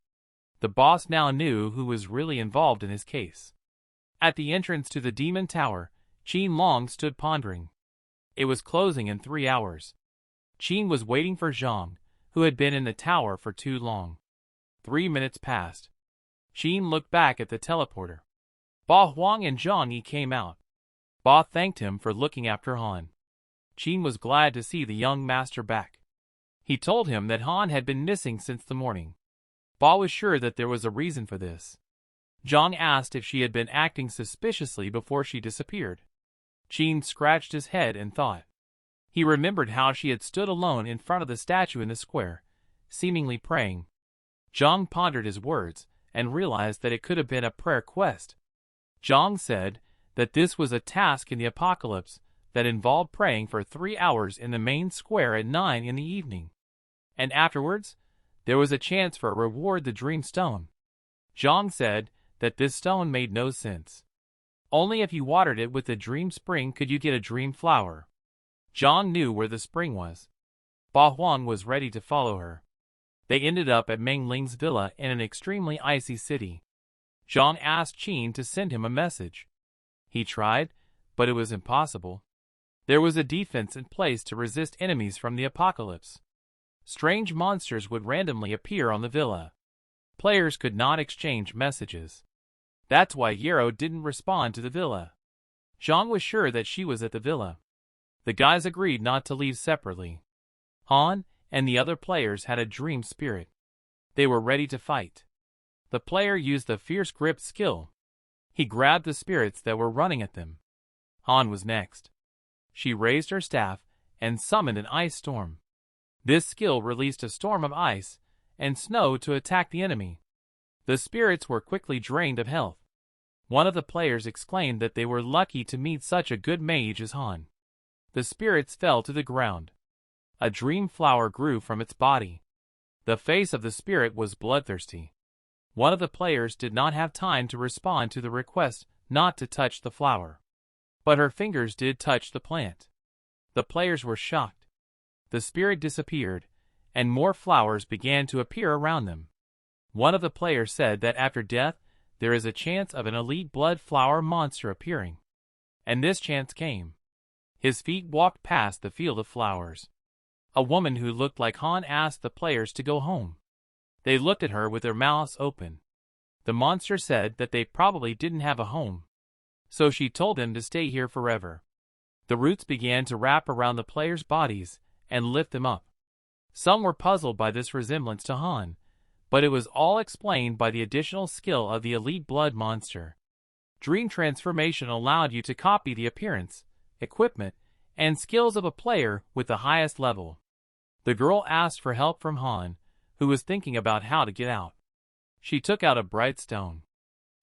The boss now knew who was really involved in his case. At the entrance to the Demon Tower, Qin Long stood pondering. It was closing in 3 hours. Qin was waiting for Zhang, who had been in the tower for too long. 3 minutes passed. Qin looked back at the teleporter. Ba Huang and Zhang Yi came out. Ba thanked him for looking after Han. Qin was glad to see the young master back. He told him that Han had been missing since the morning. Ba was sure that there was a reason for this. Zhang asked if she had been acting suspiciously before she disappeared. Qin scratched his head and thought. He remembered how she had stood alone in front of the statue in the square, seemingly praying. Zhang pondered his words and realized that it could have been a prayer quest. Zhang said that this was a task in the apocalypse that involved praying for 3 hours in the main square at 9 in the evening. And afterwards, there was a chance for a reward, the Dream Stone. Zhang said that this stone made no sense. Only if you watered it with the Dream Spring could you get a Dream Flower. Zhang knew where the spring was. Ba Huang was ready to follow her. They ended up at Meng Ling's villa in an extremely icy city. Zhang asked Qin to send him a message. He tried, but it was impossible. There was a defense in place to resist enemies from the apocalypse. Strange monsters would randomly appear on the villa. Players could not exchange messages. That's why Yarrow didn't respond to the villa. Zhang was sure that she was at the villa. The guys agreed not to leave separately. Han and the other players had a dream spirit. They were ready to fight. The player used the Fierce Grip skill. He grabbed the spirits that were running at them. Han was next. She raised her staff and summoned an ice storm. This skill released a storm of ice and snow to attack the enemy. The spirits were quickly drained of health. One of the players exclaimed that they were lucky to meet such a good mage as Han. The spirits fell to the ground. A dream flower grew from its body. The face of the spirit was bloodthirsty. One of the players did not have time to respond to the request not to touch the flower. But her fingers did touch the plant. The players were shocked. The spirit disappeared, and more flowers began to appear around them. One of the players said that after death, there is a chance of an elite blood flower monster appearing. And this chance came. His feet walked past the field of flowers. A woman who looked like Han asked the players to go home. They looked at her with their mouths open. The monster said that they probably didn't have a home. So she told them to stay here forever. The roots began to wrap around the players' bodies and lift them up. Some were puzzled by this resemblance to Han, but it was all explained by the additional skill of the elite blood monster. Dream transformation allowed you to copy the appearance, equipment, and skills of a player with the highest level. The girl asked for help from Han, who was thinking about how to get out. She took out a bright stone.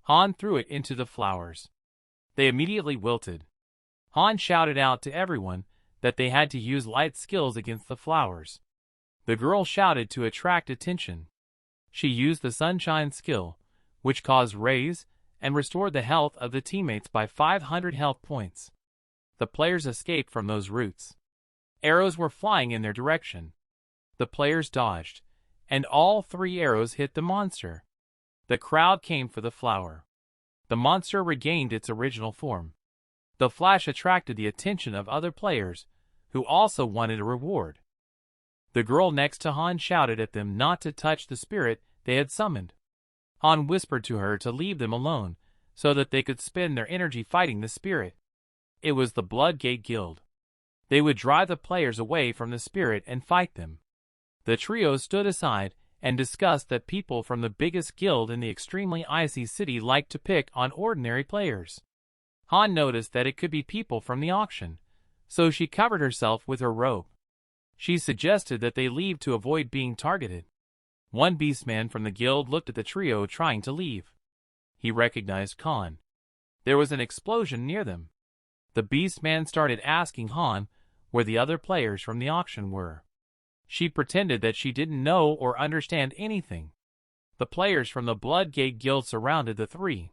Han threw it into the flowers. They immediately wilted. Han shouted out to everyone that they had to use light skills against the flowers. The girl shouted to attract attention. She used the sunshine skill, which caused rays and restored the health of the teammates by 500 health points. The players escaped from those roots. Arrows were flying in their direction. The players dodged, and all 3 arrows hit the monster. The crowd came for the flower. The monster regained its original form. The flash attracted the attention of other players, who also wanted a reward. The girl next to Han shouted at them not to touch the spirit they had summoned. Han whispered to her to leave them alone, so that they could spend their energy fighting the spirit. It was the Bloodgate Guild. They would drive the players away from the spirit and fight them. The trio stood aside and discussed that people from the biggest guild in the extremely icy city liked to pick on ordinary players. Han noticed that it could be people from the auction, so she covered herself with her robe. She suggested that they leave to avoid being targeted. One beastman from the guild looked at the trio trying to leave. He recognized Han. There was an explosion near them. The beastman started asking Han where the other players from the auction were. She pretended that she didn't know or understand anything. The players from the Bloodgate Guild surrounded the three.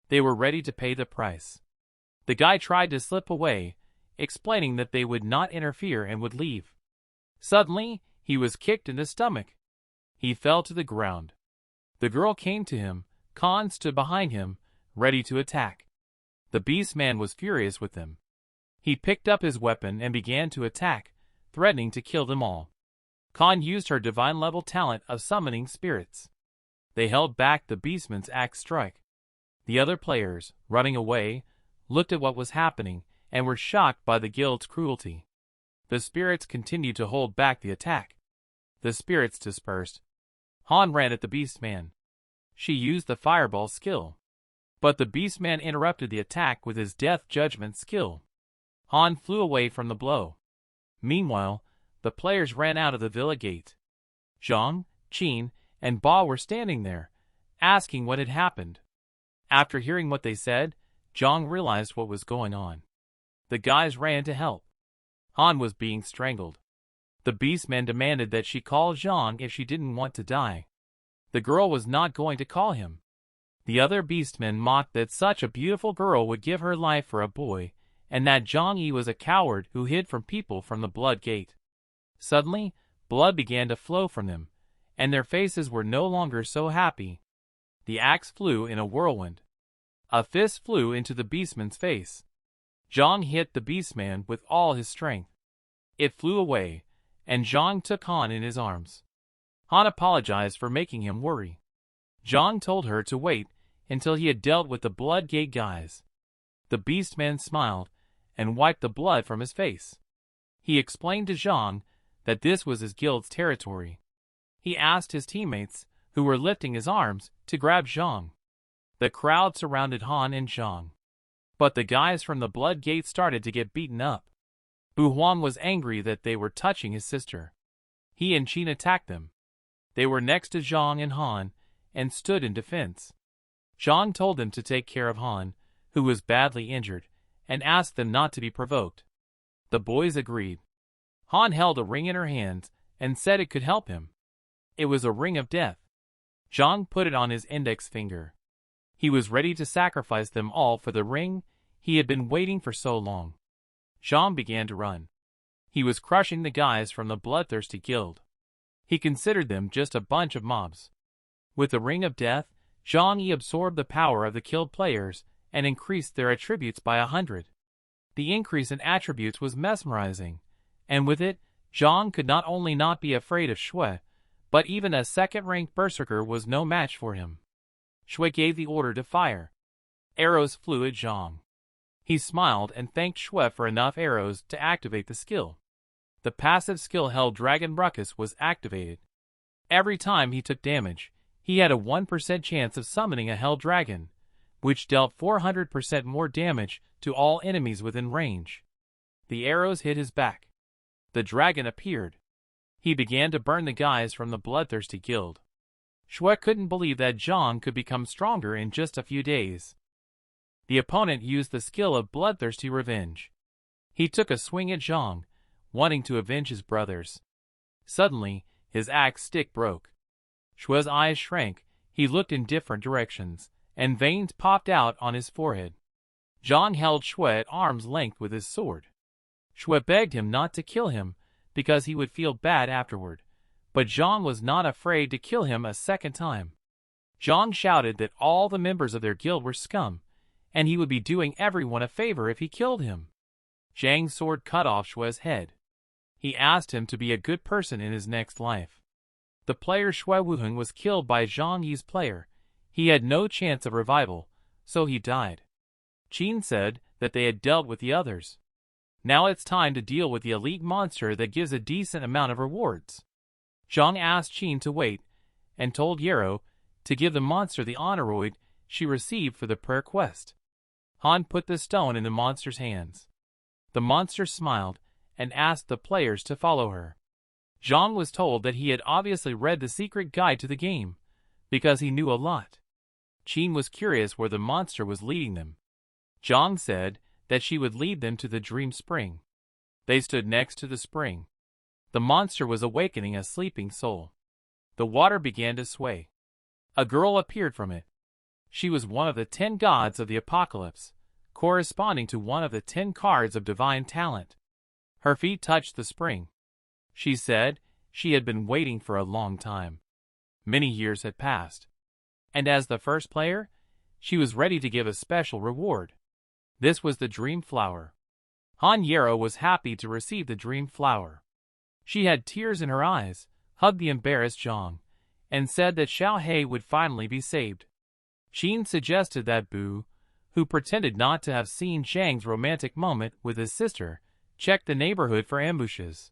They were ready to pay the price. The guy tried to slip away, explaining that they would not interfere and would leave. Suddenly, he was kicked in the stomach. He fell to the ground. The girl came to him. Khan stood behind him, ready to attack. The beastman was furious with them. He picked up his weapon and began to attack, threatening to kill them all. Khan used her divine-level talent of summoning spirits. They held back the beastman's axe strike. The other players, running away, looked at what was happening and were shocked by the guild's cruelty. The spirits continued to hold back the attack. The spirits dispersed. Han ran at the beastman. She used the fireball skill. But the beastman interrupted the attack with his death judgment skill. Han flew away from the blow. Meanwhile, the players ran out of the villa gate. Zhang, Qin, and Ba were standing there, asking what had happened. After hearing what they said, Zhang realized what was going on. The guys ran to help. Han was being strangled. The beastman demanded that she call Zhang if she didn't want to die. The girl was not going to call him. The other beastmen mocked that such a beautiful girl would give her life for a boy, and that Zhang Yi was a coward who hid from people from the Blood Gate. Suddenly, blood began to flow from them, and their faces were no longer so happy. The axe flew in a whirlwind. A fist flew into the beastman's face. Zhang hit the beastman with all his strength. It flew away, and Zhang took Han in his arms. Han apologized for making him worry. Zhang told her to wait until he had dealt with the Blood Gate guys. The beastman smiled and wiped the blood from his face. He explained to Zhang that this was his guild's territory. He asked his teammates, who were lifting his arms, to grab Zhang. The crowd surrounded Han and Zhang. But the guys from the Blood Gate started to get beaten up. Bu Huan was angry that they were touching his sister. He and Qin attacked them. They were next to Zhang and Han, and stood in defense. Zhang told them to take care of Han, who was badly injured, and asked them not to be provoked. The boys agreed. Han held a ring in her hands and said it could help him. It was a ring of death. Zhang put it on his index finger. He was ready to sacrifice them all for the ring he had been waiting for so long. Zhang began to run. He was crushing the guys from the bloodthirsty guild. He considered them just a bunch of mobs. With the ring of death, Zhang Yi absorbed the power of the killed players and increased their attributes by 100. The increase in attributes was mesmerizing, and with it, Zhang could not only not be afraid of Shui, but even a second-ranked berserker was no match for him. Shui gave the order to fire. Arrows flew at Zhang. He smiled and thanked Shui for enough arrows to activate the skill. The passive skill held Dragon Ruckus was activated. Every time he took damage, he had a 1% chance of summoning a Hell Dragon, which dealt 400% more damage to all enemies within range. The arrows hit his back. The dragon appeared. He began to burn the guys from the bloodthirsty guild. Shui couldn't believe that Zhang could become stronger in just a few days. The opponent used the skill of bloodthirsty revenge. He took a swing at Zhang, wanting to avenge his brothers. Suddenly, his axe stick broke. Shui's eyes shrank, he looked in different directions, and veins popped out on his forehead. Zhang held Shui at arm's length with his sword. Shui begged him not to kill him, because he would feel bad afterward, but Zhang was not afraid to kill him a second time. Zhang shouted that all the members of their guild were scum, and he would be doing everyone a favor if he killed him. Zhang's sword cut off Shui's head. He asked him to be a good person in his next life. The player Shui Wuheng was killed by Zhang Yi's player. He had no chance of revival, so he died. Qin said that they had dealt with the others. Now it's time to deal with the elite monster that gives a decent amount of rewards. Zhang asked Qin to wait, and told Yarrow to give the monster the honoroid she received for the prayer quest. Han put the stone in the monster's hands. The monster smiled and asked the players to follow her. Zhang was told that he had obviously read the secret guide to the game, because he knew a lot. Qin was curious where the monster was leading them. Zhang said that she would lead them to the dream spring. They stood next to the spring. The monster was awakening a sleeping soul. The water began to sway. A girl appeared from it. She was one of the 10 gods of the apocalypse, corresponding to one of the 10 cards of divine talent. Her feet touched the spring. She said she had been waiting for a long time. Many years had passed. And as the first player, she was ready to give a special reward. This was the dream flower. Han Yero was happy to receive the dream flower. She had tears in her eyes, hugged the embarrassed Zhang, and said that Xiao He would finally be saved. Qin suggested that Bu, who pretended not to have seen Zhang's romantic moment with his sister, check the neighborhood for ambushes.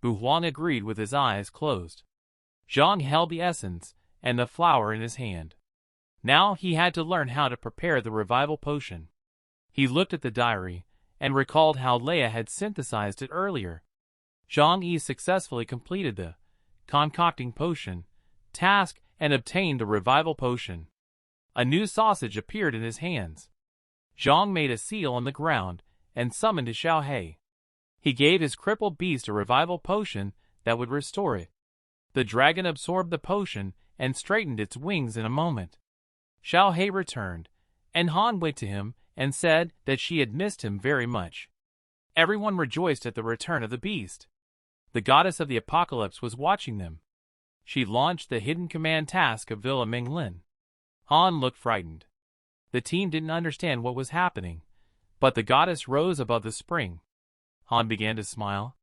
Bu Huang agreed with his eyes closed. Zhang held the essence and the flower in his hand. Now he had to learn how to prepare the revival potion. He looked at the diary and recalled how Leia had synthesized it earlier. Zhang Yi successfully completed the concocting potion task and obtained the revival potion. A new sausage appeared in his hands. Zhang made a seal on the ground and summoned Xiao He. He gave his crippled beast a revival potion that would restore it. The dragon absorbed the potion and straightened its wings in a moment. Xiao He returned, and Han went to him and said that she had missed him very much. Everyone rejoiced at the return of the beast. The goddess of the apocalypse was watching them. She launched the hidden command task of Villa Minglin. Han looked frightened. The team didn't understand what was happening, but the goddess rose above the spring. Han began to smile.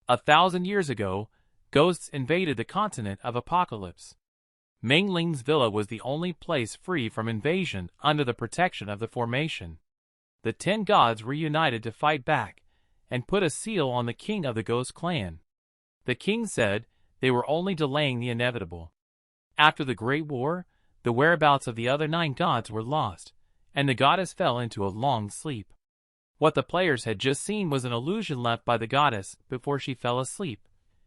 1,000 years ago, ghosts invaded the continent of Apocalypse. Mingling's villa was the only place free from invasion under the protection of the formation. The 10 gods were united to fight back and put a seal on the king of the ghost clan. The king said they were only delaying the inevitable. After the Great War, the whereabouts of the other 9 gods were lost, and the goddess fell into a long sleep. What the players had just seen was an illusion left by the goddess before she fell asleep.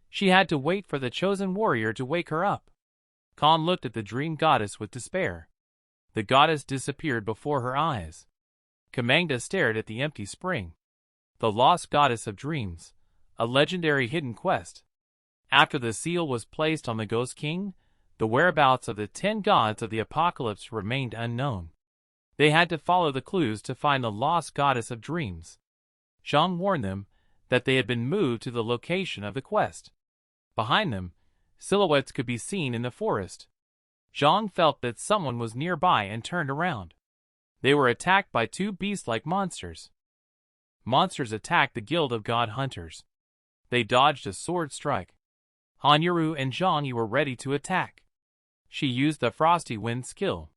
She had to wait for the chosen warrior to wake her up. Khan looked at the dream goddess with despair. The goddess disappeared before her eyes. Kamangda stared at the empty spring. The lost goddess of dreams, a legendary hidden quest. After the seal was placed on the Ghost King, the whereabouts of the 10 gods of the apocalypse remained unknown. They had to follow the clues to find the lost goddess of dreams. Zhang warned them that they had been moved to the location of the quest. Behind them, silhouettes could be seen in the forest. Zhang felt that someone was nearby and turned around. They were attacked by 2 beast-like monsters. Monsters attacked the Guild of God Hunters. They dodged a sword strike. Han Yuru and Zhang Yi were ready to attack. She used the Frosty Wind skill.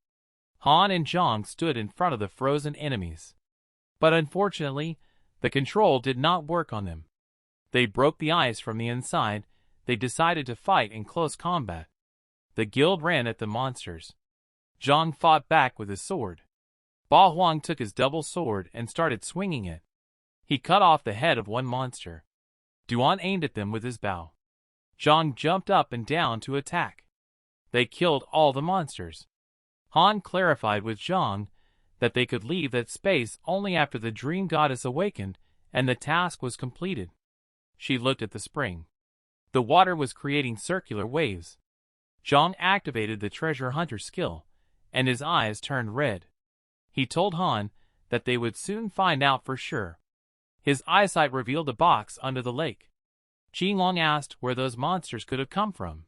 Han and Zhang stood in front of the frozen enemies. But unfortunately, the control did not work on them. They broke the ice from the inside. They decided to fight in close combat. The guild ran at the monsters. Zhang fought back with his sword. Ba Huang took his double sword and started swinging it. He cut off the head of one monster. Duan aimed at them with his bow. Zhang jumped up and down to attack. They killed all the monsters. Han clarified with Zhang that they could leave that space only after the dream goddess awakened and the task was completed. She looked at the spring. The water was creating circular waves. Zhang activated the treasure hunter skill, and his eyes turned red. He told Han that they would soon find out for sure. His eyesight revealed a box under the lake. Qinglong asked where those monsters could have come from.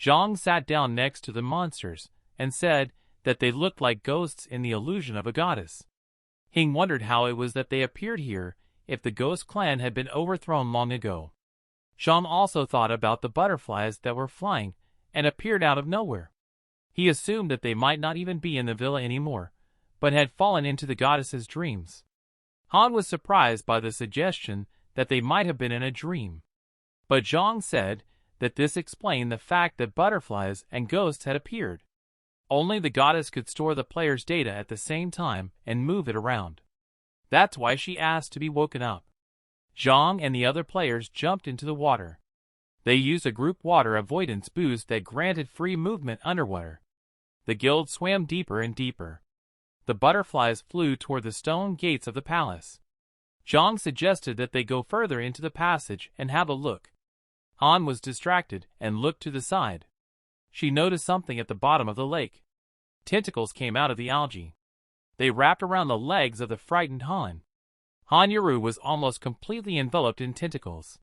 Zhang sat down next to the monsters and said that they looked like ghosts in the illusion of a goddess. Hing wondered how it was that they appeared here if the ghost clan had been overthrown long ago. Zhang also thought about the butterflies that were flying and appeared out of nowhere. He assumed that they might not even be in the villa anymore, but had fallen into the goddess's dreams. Han was surprised by the suggestion that they might have been in a dream. But Zhang said that this explained the fact that butterflies and ghosts had appeared. Only the goddess could store the player's data at the same time and move it around. That's why she asked to be woken up. Zhang and the other players jumped into the water. They used a group water avoidance boost that granted free movement underwater. The guild swam deeper and deeper. The butterflies flew toward the stone gates of the palace. Zhang suggested that they go further into the passage and have a look. Han was distracted and looked to the side. She noticed something at the bottom of the lake. Tentacles came out of the algae. They wrapped around the legs of the frightened Han. Han Yuru was almost completely enveloped in tentacles.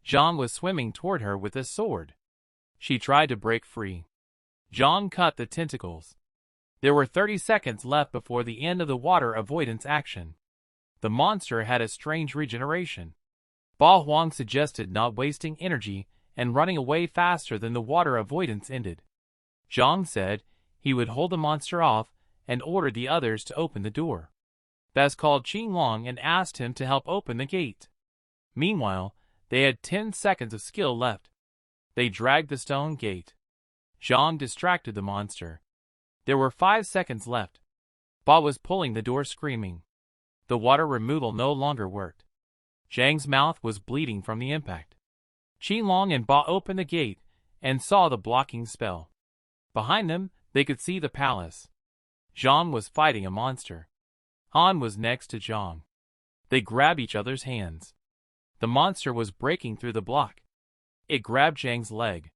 Zhang was swimming toward her with a sword. She tried to break free. Zhang cut the tentacles. There were 30 seconds left before the end of the water avoidance action. The monster had a strange regeneration. Ba Huang suggested not wasting energy and running away faster than the water avoidance ended. Zhang said he would hold the monster off and ordered the others to open the door. Bess called Qinglong and asked him to help open the gate. Meanwhile, they had 10 seconds of skill left. They dragged the stone gate. Zhang distracted the monster. There were 5 seconds left. Ba was pulling the door screaming. The water removal no longer worked. Zhang's mouth was bleeding from the impact. Qinglong and Ba opened the gate and saw the blocking spell. Behind them, they could see the palace. Zhang was fighting a monster. Han was next to Zhang. They grabbed each other's hands. The monster was breaking through the block. It grabbed Zhang's leg.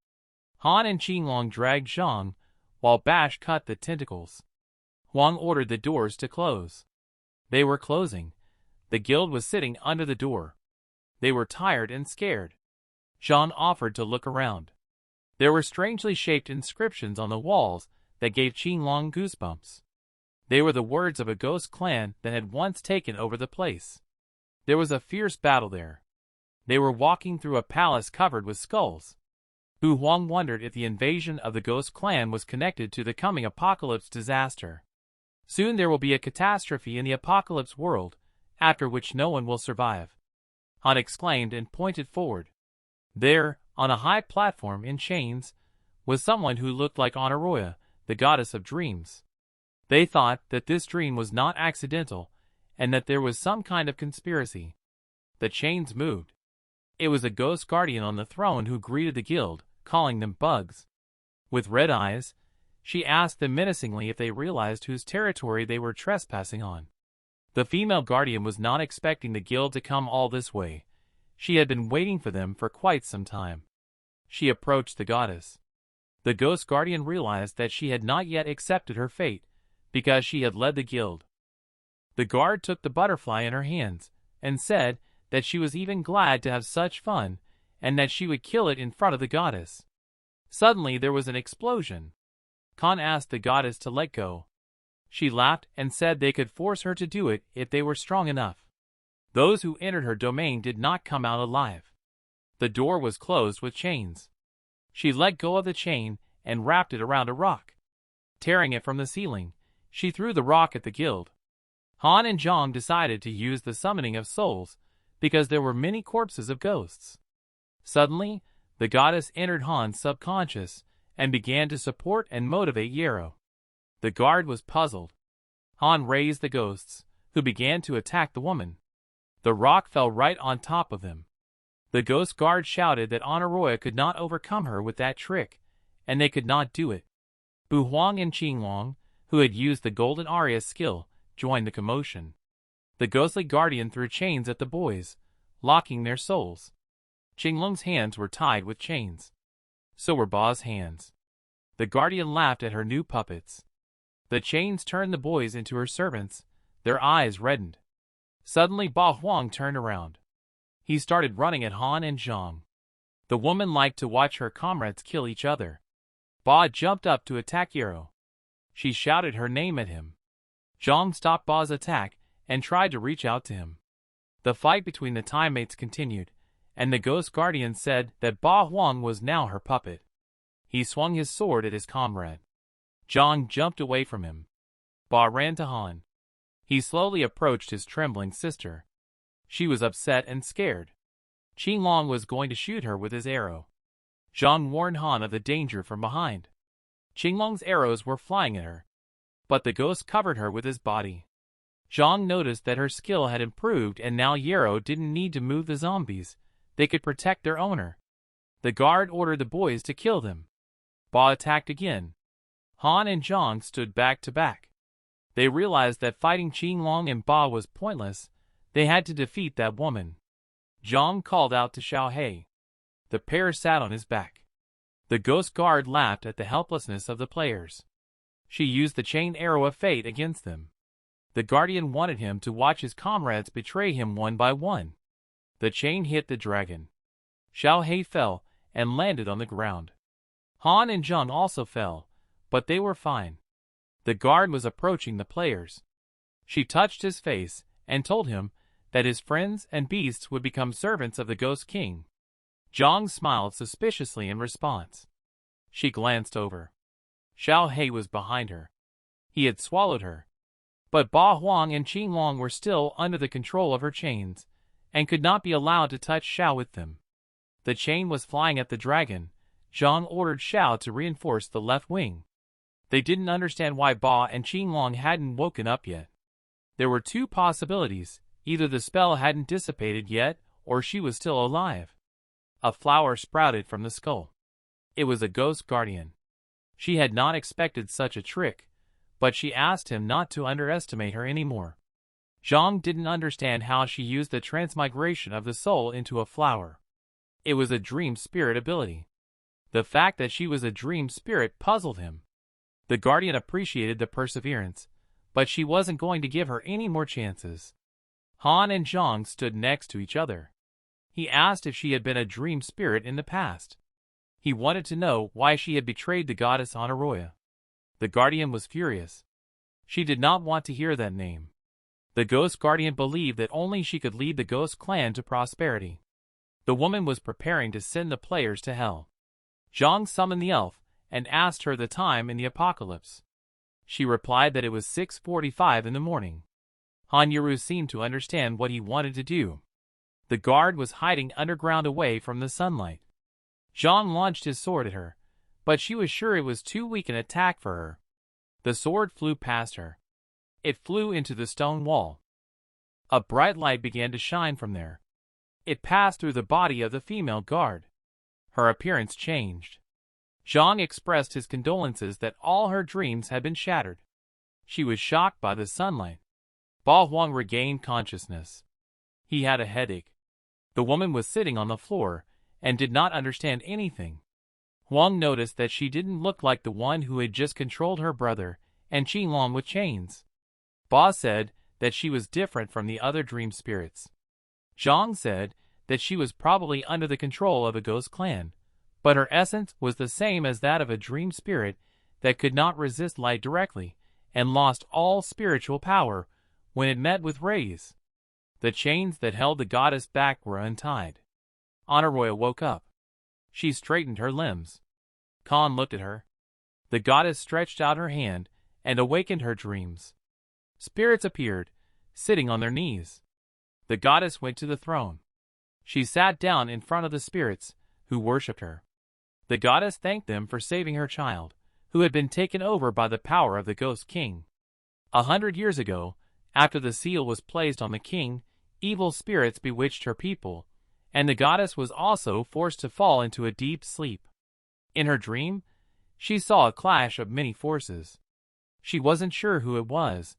Han and Qinglong dragged Zhang, while Bash cut the tentacles. Huang ordered the doors to close. They were closing. The guild was sitting under the door. They were tired and scared. Zhang offered to look around. There were strangely shaped inscriptions on the walls that gave Qinglong goosebumps. They were the words of a ghost clan that had once taken over the place. There was a fierce battle there. They were walking through a palace covered with skulls. Bu Huang wondered if the invasion of the ghost clan was connected to the coming apocalypse disaster. Soon there will be a catastrophe in the apocalypse world, after which no one will survive. Han exclaimed and pointed forward. There, on a high platform in chains, was someone who looked like Honoria, the goddess of dreams. They thought that this dream was not accidental, and that there was some kind of conspiracy. The chains moved. It was a ghost guardian on the throne who greeted the guild, calling them bugs. With red eyes, she asked them menacingly if they realized whose territory they were trespassing on. The female guardian was not expecting the guild to come all this way. She had been waiting for them for quite some time. She approached the goddess. The ghost guardian realized that she had not yet accepted her fate, because she had led the guild. The guard took the butterfly in her hands, and said that she was even glad to have such fun, and that she would kill it in front of the goddess. Suddenly there was an explosion. Khan asked the goddess to let go. She laughed and said they could force her to do it if they were strong enough. Those who entered her domain did not come out alive. The door was closed with chains. She let go of the chain and wrapped it around a rock. Tearing it from the ceiling, she threw the rock at the guild. Han and Zhang decided to use the summoning of souls, because there were many corpses of ghosts. Suddenly, the goddess entered Han's subconscious and began to support and motivate Yarrow. The guard was puzzled. Han raised the ghosts, who began to attack the woman. The rock fell right on top of them. The ghost guard shouted that Honoria could not overcome her with that trick, and they could not do it. Bu Huang and Qinglong, who had used the golden aria skill, joined the commotion. The ghostly guardian threw chains at the boys, locking their souls. Qinglong's hands were tied with chains. So were Ba's hands. The guardian laughed at her new puppets. The chains turned the boys into her servants. Their eyes reddened. Suddenly Ba Huang turned around. He started running at Han and Zhang. The woman liked to watch her comrades kill each other. Ba jumped up to attack Yarrow. She shouted her name at him. Zhang stopped Ba's attack and tried to reach out to him. The fight between the timemates continued, and the ghost guardian said that Ba Huang was now her puppet. He swung his sword at his comrade. Zhang jumped away from him. Ba ran to Han. He slowly approached his trembling sister. She was upset and scared. Qinglong was going to shoot her with his arrow. Zhang warned Han of the danger from behind. Qinglong's arrows were flying at her, but the ghost covered her with his body. Zhang noticed that her skill had improved and now Yarrow didn't need to move the zombies, they could protect their owner. The guard ordered the boys to kill them. Ba attacked again. Han and Zhang stood back to back. They realized that fighting Qinglong and Ba was pointless, they had to defeat that woman. Zhang called out to Xiao He. The pair sat on his back. The ghost guard laughed at the helplessness of the players. She used the chain arrow of fate against them. The guardian wanted him to watch his comrades betray him one by one. The chain hit the dragon. Xiao He fell and landed on the ground. Han and Zhang also fell, but they were fine. The guard was approaching the players. She touched his face and told him that his friends and beasts would become servants of the Ghost King. Zhang smiled suspiciously in response. She glanced over. Xiao He was behind her. He had swallowed her. But Ba Huang and Qinglong were still under the control of her chains, and could not be allowed to touch Xiao with them. The chain was flying at the dragon. Zhang ordered Xiao to reinforce the left wing. They didn't understand why Ba and Qinglong hadn't woken up yet. There were two possibilities, either the spell hadn't dissipated yet, or she was still alive. A flower sprouted from the skull. It was a ghost guardian. She had not expected such a trick, but she asked him not to underestimate her anymore. Zhang didn't understand how she used the transmigration of the soul into a flower. It was a dream spirit ability. The fact that she was a dream spirit puzzled him. The guardian appreciated the perseverance, but she wasn't going to give her any more chances. Han and Zhang stood next to each other. He asked if she had been a dream spirit in the past. He wanted to know why she had betrayed the goddess Honoria. The guardian was furious. She did not want to hear that name. The ghost guardian believed that only she could lead the ghost clan to prosperity. The woman was preparing to send the players to hell. Zhang summoned the elf and asked her the time in the apocalypse. She replied that it was 6:45 in the morning. Han Yuru seemed to understand what he wanted to do. The guard was hiding underground away from the sunlight. Zhang launched his sword at her, but she was sure it was too weak an attack for her. The sword flew past her. It flew into the stone wall. A bright light began to shine from there. It passed through the body of the female guard. Her appearance changed. Zhang expressed his condolences that all her dreams had been shattered. She was shocked by the sunlight. Ba Huang regained consciousness. He had a headache. The woman was sitting on the floor and did not understand anything. Huang noticed that she didn't look like the one who had just controlled her brother and Qinglong with chains. Ba said that she was different from the other dream spirits. Zhang said that she was probably under the control of a ghost clan, but her essence was the same as that of a dream spirit that could not resist light directly and lost all spiritual power when it met with rays. The chains that held the goddess back were untied. Honoroya woke up. She straightened her limbs. Khan looked at her. The goddess stretched out her hand and awakened her dreams. Spirits appeared, sitting on their knees. The goddess went to the throne. She sat down in front of the spirits, who worshipped her. The goddess thanked them for saving her child, who had been taken over by the power of the Ghost King. 100 years ago, after the seal was placed on the king, evil spirits bewitched her people, and the goddess was also forced to fall into a deep sleep. In her dream, she saw a clash of many forces. She wasn't sure who it was,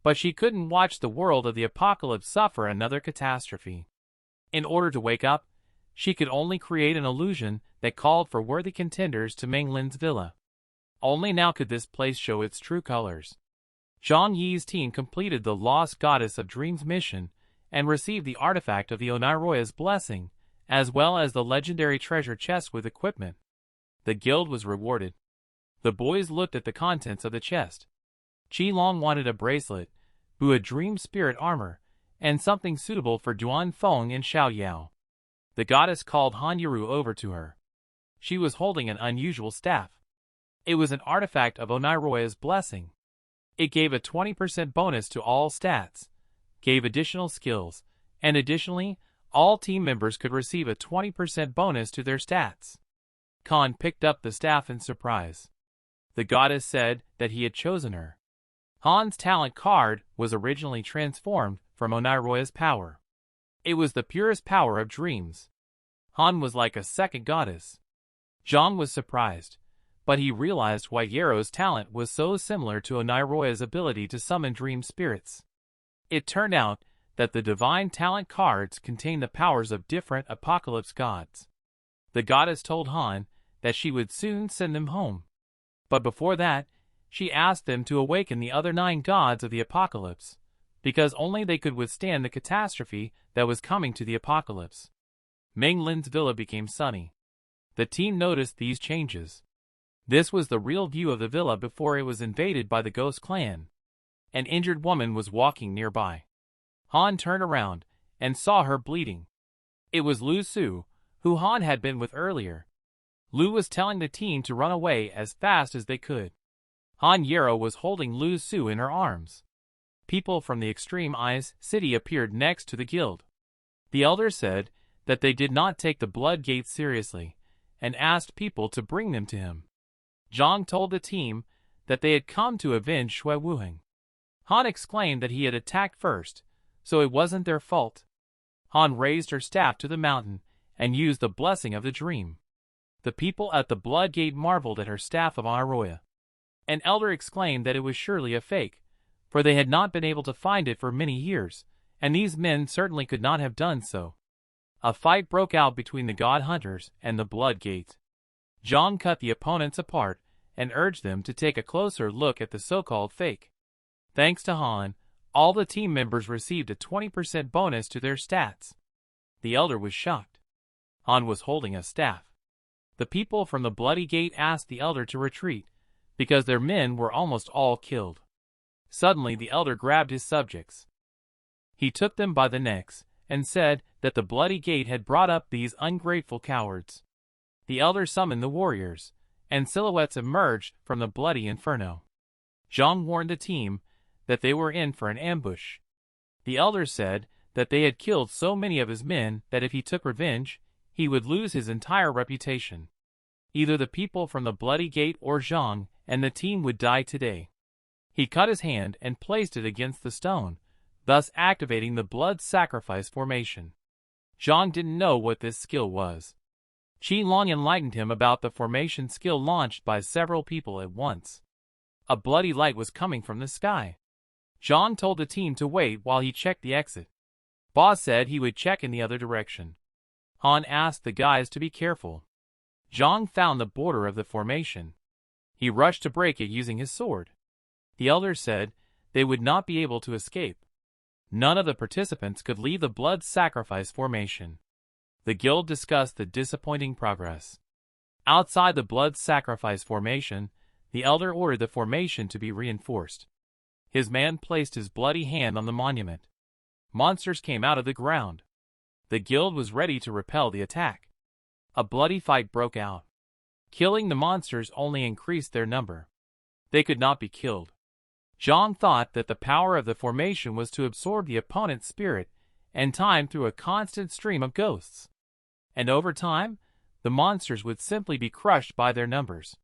but she couldn't watch the world of the apocalypse suffer another catastrophe. In order to wake up, she could only create an illusion that called for worthy contenders to Meng Lin's villa. Only now could this place show its true colors. Zhang Yi's team completed the Lost Goddess of Dreams mission and received the artifact of the Oniroya's blessing, as well as the legendary treasure chest with equipment. The guild was rewarded. The boys looked at the contents of the chest. Qilong wanted a bracelet, Bu a dream spirit armor, and something suitable for Duan Feng and Xiao Yao. The goddess called Han Yuru over to her. She was holding an unusual staff. It was an artifact of Oniroya's blessing. It gave a 20% bonus to all stats, gave additional skills, and additionally, all team members could receive a 20% bonus to their stats. Khan picked up the staff in surprise. The goddess said that he had chosen her. Han's talent card was originally transformed from Oniroya's power. It was the purest power of dreams. Han was like a second goddess. Zhang was surprised, but he realized why Yaro's talent was so similar to Oniroya's ability to summon dream spirits. It turned out that the divine talent cards contained the powers of different apocalypse gods. The goddess told Han that she would soon send them home. But before that, she asked them to awaken the other 9 gods of the apocalypse, because only they could withstand the catastrophe that was coming to the apocalypse. Meng Lin's villa became sunny. The team noticed these changes. This was the real view of the villa before it was invaded by the Ghost Clan. An injured woman was walking nearby. Han turned around and saw her bleeding. It was Lu Su, who Han had been with earlier. Lu was telling the team to run away as fast as they could. Han Yero was holding Lu Su in her arms. People from the Extreme Eyes city appeared next to the guild. The elder said that they did not take the Blood Gate seriously, and asked people to bring them to him. Zhang told the team that they had come to avenge Shui Wuheng. Han exclaimed that he had attacked first, so it wasn't their fault. Han raised her staff to the mountain and used the blessing of the dream. The people at the Blood Gate marveled at her staff of Oniroya. An elder exclaimed that it was surely a fake, for they had not been able to find it for many years, and these men certainly could not have done so. A fight broke out between the God Hunters and the Blood Gate. Zhang cut the opponents apart and urged them to take a closer look at the so-called fake. Thanks to Han, all the team members received a 20% bonus to their stats. The elder was shocked. Han was holding a staff. The people from the Bloody Gate asked the elder to retreat, because their men were almost all killed. Suddenly the elder grabbed his subjects. He took them by the necks and said that the Bloody Gate had brought up these ungrateful cowards. The elder summoned the warriors, and silhouettes emerged from the bloody inferno. Zhang warned the team that they were in for an ambush. The elder said that they had killed so many of his men that if he took revenge, he would lose his entire reputation. Either the people from the Bloody Gate or Zhang and the team would die today. He cut his hand and placed it against the stone, thus activating the blood sacrifice formation. Zhang didn't know what this skill was. Qi Long enlightened him about the formation skill launched by several people at once. A bloody light was coming from the sky. Zhang told the team to wait while he checked the exit. Ba said he would check in the other direction. Han asked the guys to be careful. Zhang found the border of the formation. He rushed to break it using his sword. The elder said they would not be able to escape. None of the participants could leave the blood sacrifice formation. The guild discussed the disappointing progress. Outside the blood sacrifice formation, the elder ordered the formation to be reinforced. His man placed his bloody hand on the monument. Monsters came out of the ground. The guild was ready to repel the attack. A bloody fight broke out. Killing the monsters only increased their number. They could not be killed. Zhang thought that the power of the formation was to absorb the opponent's spirit and time through a constant stream of ghosts. And over time, the monsters would simply be crushed by their numbers.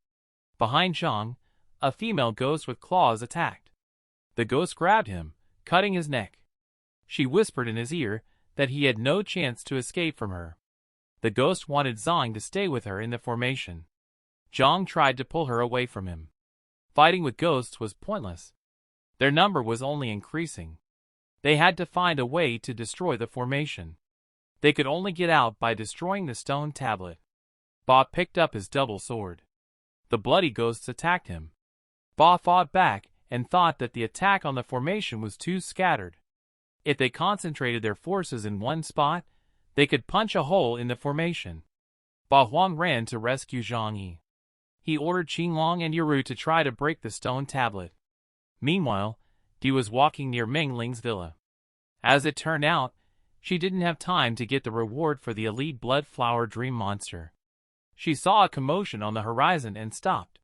Behind Zhang, a female ghost with claws attacked. The ghost grabbed him, cutting his neck. She whispered in his ear that he had no chance to escape from her. The ghost wanted Zhang to stay with her in the formation. Zhang tried to pull her away from him. Fighting with ghosts was pointless. Their number was only increasing. They had to find a way to destroy the formation. They could only get out by destroying the stone tablet. Ba picked up his double sword. The bloody ghosts attacked him. Ba fought back and thought that the attack on the formation was too scattered. If they concentrated their forces in one spot, they could punch a hole in the formation. Ba Huang ran to rescue Zhang Yi. He ordered Qinglong and Yuru to try to break the stone tablet. Meanwhile, Di was walking near Meng Ling's villa. As it turned out, she didn't have time to get the reward for the elite blood flower dream monster. She saw a commotion on the horizon and stopped.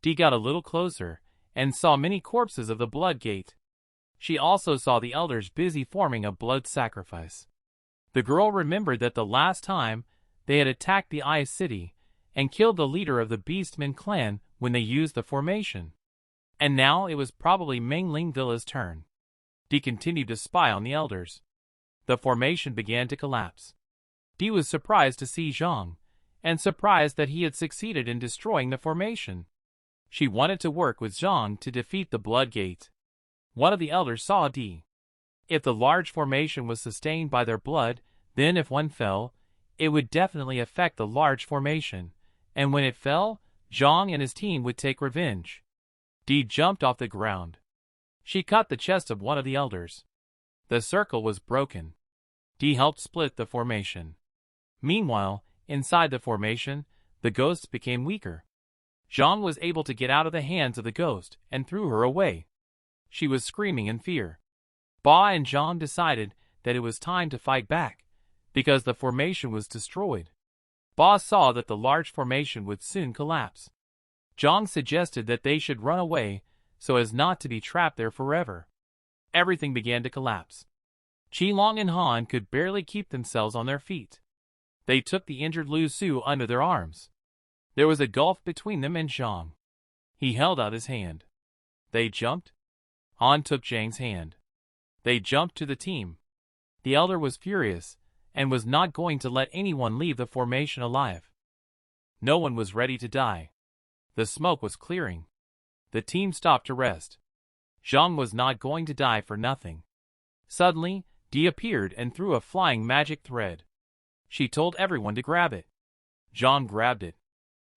Di got a little closer and saw many corpses of the Blood Gate. She also saw the elders busy forming a blood sacrifice. The girl remembered that the last time they had attacked the Eye City and killed the leader of the Beastmen clan when they used the formation. And now it was probably Mengling Villa's turn. Di continued to spy on the elders. The formation began to collapse. Di was surprised to see Zhang, and surprised that he had succeeded in destroying the formation. She wanted to work with Zhang to defeat the Blood Gate. One of the elders saw Di. If the large formation was sustained by their blood, then if one fell, it would definitely affect the large formation, and when it fell, Zhang and his team would take revenge. Di jumped off the ground. She cut the chest of one of the elders. The circle was broken. Di helped split the formation. Meanwhile, inside the formation, the ghosts became weaker. Zhang was able to get out of the hands of the ghost and threw her away. She was screaming in fear. Ba and Zhang decided that it was time to fight back, because the formation was destroyed. Ba saw that the large formation would soon collapse. Zhang suggested that they should run away so as not to be trapped there forever. Everything began to collapse. Qilong and Han could barely keep themselves on their feet. They took the injured Lu Su under their arms. There was a gulf between them and Zhang. He held out his hand. They jumped. Han took Zhang's hand. They jumped to the team. The elder was furious, and was not going to let anyone leave the formation alive. No one was ready to die. The smoke was clearing. The team stopped to rest. Zhang was not going to die for nothing. Suddenly, Di appeared and threw a flying magic thread. She told everyone to grab it. Zhang grabbed it.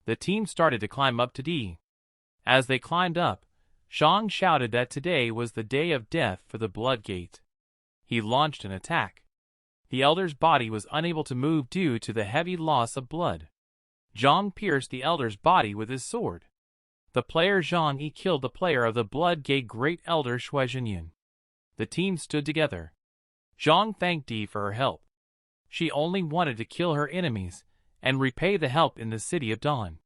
The team started to climb up to Di. As they climbed up, Zhang shouted that today was the day of death for the Blood Gate. He launched an attack. The elder's body was unable to move due to the heavy loss of blood. Zhang pierced the elder's body with his sword. The player Zhang Yi killed the player of the Blood Gate Great Elder Shuizhenyan. The team stood together. Zhang thanked Di for her help. She only wanted to kill her enemies and repay the help in the City of Dawn.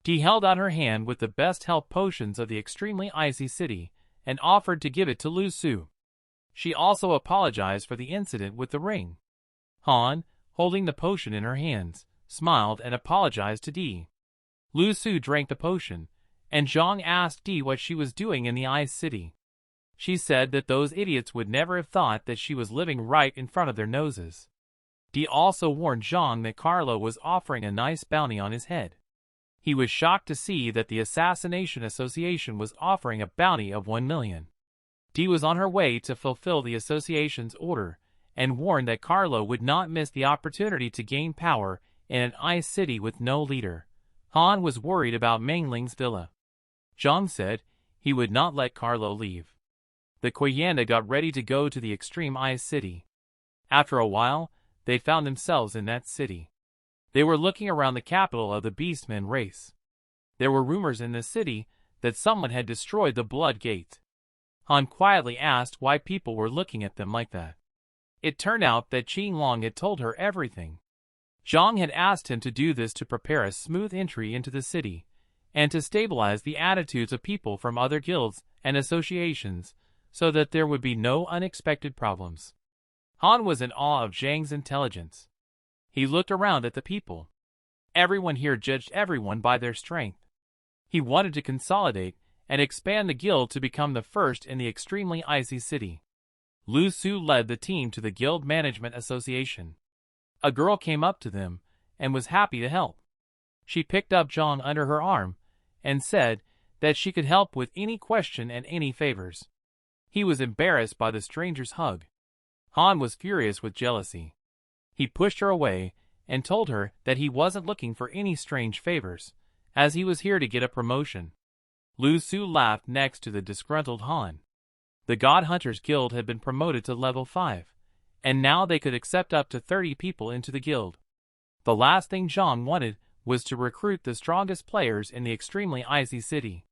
Di held out her hand with the best health potions of the extremely icy city and offered to give it to Lu Su. She also apologized for the incident with the ring. Han, holding the potion in her hands, smiled and apologized to Di. Lu Su drank the potion, and Zhang asked Di what she was doing in the Ice City. She said that those idiots would never have thought that she was living right in front of their noses. Di also warned Zhang that Carlo was offering a nice bounty on his head. He was shocked to see that the Assassination Association was offering a bounty of 1 million. Di was on her way to fulfill the association's order, and warned that Carlo would not miss the opportunity to gain power in an ice city with no leader. Han was worried about Mengling's villa. Zhang said he would not let Carlo leave. The Koyanda got ready to go to the extreme ice city. After a while, they found themselves in that city. They were looking around the capital of the Beastmen race. There were rumors in the city that someone had destroyed the Blood Gate. Han quietly asked why people were looking at them like that. It turned out that Qinglong had told her everything. Zhang had asked him to do this to prepare a smooth entry into the city, and to stabilize the attitudes of people from other guilds and associations, so that there would be no unexpected problems. Han was in awe of Zhang's intelligence. He looked around at the people. Everyone here judged everyone by their strength. He wanted to consolidate and expand the guild to become the first in the extremely icy city. Lu Su led the team to the Guild Management Association. A girl came up to them and was happy to help. She picked up Zhang under her arm and said that she could help with any question and any favors. He was embarrassed by the stranger's hug. Han was furious with jealousy. He pushed her away and told her that he wasn't looking for any strange favors, as he was here to get a promotion. Lu Su laughed next to the disgruntled Han. The God Hunters Guild had been promoted to level 5, and now they could accept up to 30 people into the guild. The last thing Zhang wanted was to recruit the strongest players in the extremely icy city.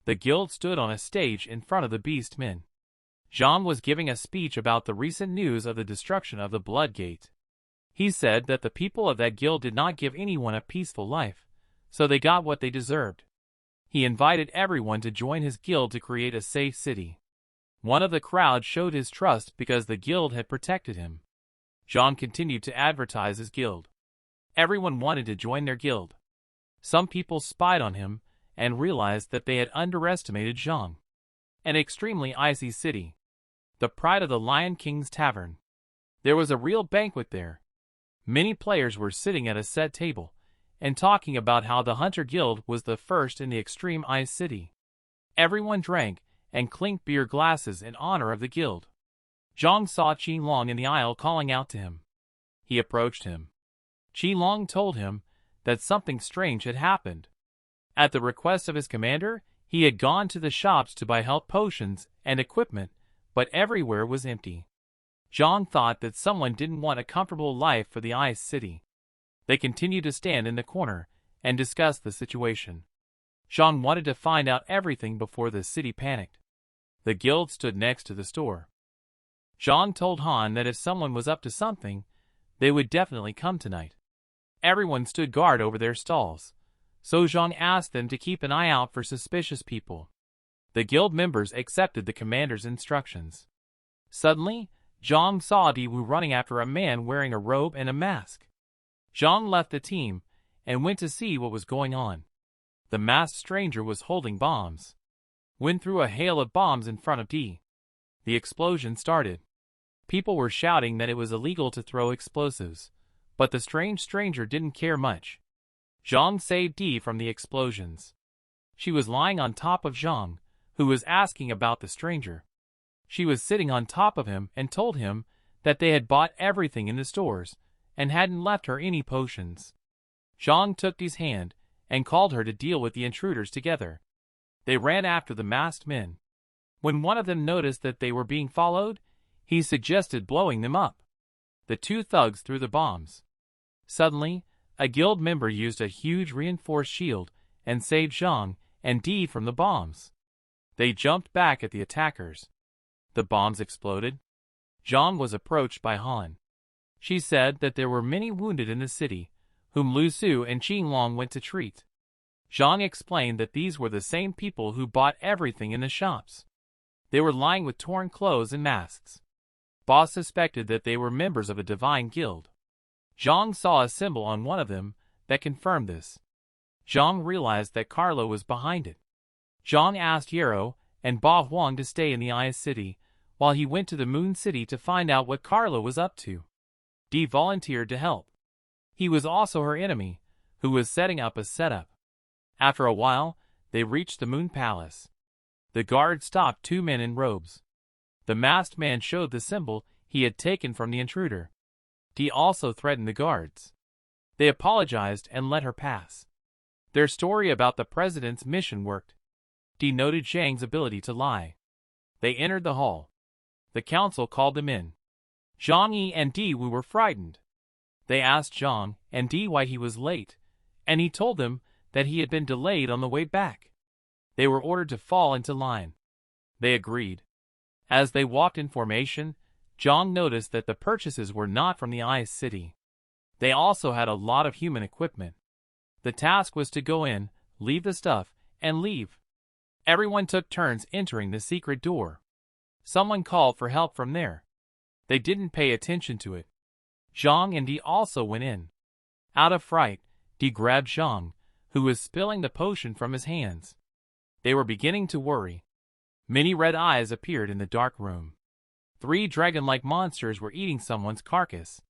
The guild stood on a stage in front of the Beast Men. Zhang was giving a speech about the recent news of the destruction of the Blood Gate. He said that the people of that guild did not give anyone a peaceful life, so they got what they deserved. He invited everyone to join his guild to create a safe city. One of the crowd showed his trust because the guild had protected him. Zhang continued to advertise his guild. Everyone wanted to join their guild. Some people spied on him and realized that they had underestimated Zhang. An extremely icy city. The pride of the Lion King's tavern. There was a real banquet there. Many players were sitting at a set table and talking about how the Hunter Guild was the first in the extreme ice city. Everyone drank and clinked beer glasses in honor of the guild. Zhang saw Qilong in the aisle calling out to him. He approached him. Qilong told him that something strange had happened. At the request of his commander, he had gone to the shops to buy health potions and equipment, but everywhere was empty. Zhang thought that someone didn't want a comfortable life for the ice city. They continued to stand in the corner and discuss the situation. Zhang wanted to find out everything before the city panicked. The guild stood next to the store. Zhang told Han that if someone was up to something, they would definitely come tonight. Everyone stood guard over their stalls, so Zhang asked them to keep an eye out for suspicious people. The guild members accepted the commander's instructions. Suddenly, Zhang saw Diwu running after a man wearing a robe and a mask. Zhang left the team and went to see what was going on. The masked stranger was holding bombs. Went through a hail of bombs in front of Di. The explosion started. People were shouting that it was illegal to throw explosives, but the strange stranger didn't care much. Zhang saved Di from the explosions. She was lying on top of Zhang, who was asking about the stranger. She was sitting on top of him and told him that they had bought everything in the stores and hadn't left her any potions. Zhang took Di's hand and called her to deal with the intruders together. They ran after the masked men. When one of them noticed that they were being followed, he suggested blowing them up. The two thugs threw the bombs. Suddenly, a guild member used a huge reinforced shield and saved Zhang and Di from the bombs. They jumped back at the attackers. The bombs exploded. Zhang was approached by Han. She said that there were many wounded in the city, whom Lu Su and Qilong went to treat. Zhang explained that these were the same people who bought everything in the shops. They were lying with torn clothes and masks. Boss suspected that they were members of a divine guild. Zhang saw a symbol on one of them that confirmed this. Zhang realized that Carlo was behind it. Zhang asked Yarrow and Ba Huang to stay in the Ice City, while he went to the Moon City to find out what Carlo was up to. Di volunteered to help. He was also her enemy, who was setting up a setup. After a while, they reached the Moon Palace. The guard stopped two men in robes. The masked man showed the symbol he had taken from the intruder. Di also threatened the guards. They apologized and let her pass. Their story about the president's mission worked. Di noted Zhang's ability to lie. They entered the hall. The council called them in. Zhang Yi and Diwu were frightened. They asked Zhang and Di why he was late, and he told them that he had been delayed on the way back. They were ordered to fall into line. They agreed. As they walked in formation, Zhang noticed that the purchases were not from the Ice City. They also had a lot of human equipment. The task was to go in, leave the stuff, and leave. Everyone took turns entering the secret door. Someone called for help from there. They didn't pay attention to it. Zhang and Di also went in. Out of fright, Di grabbed Zhang, who was spilling the potion from his hands. They were beginning to worry. Many red eyes appeared in the dark room. 3 dragon-like monsters were eating someone's carcass.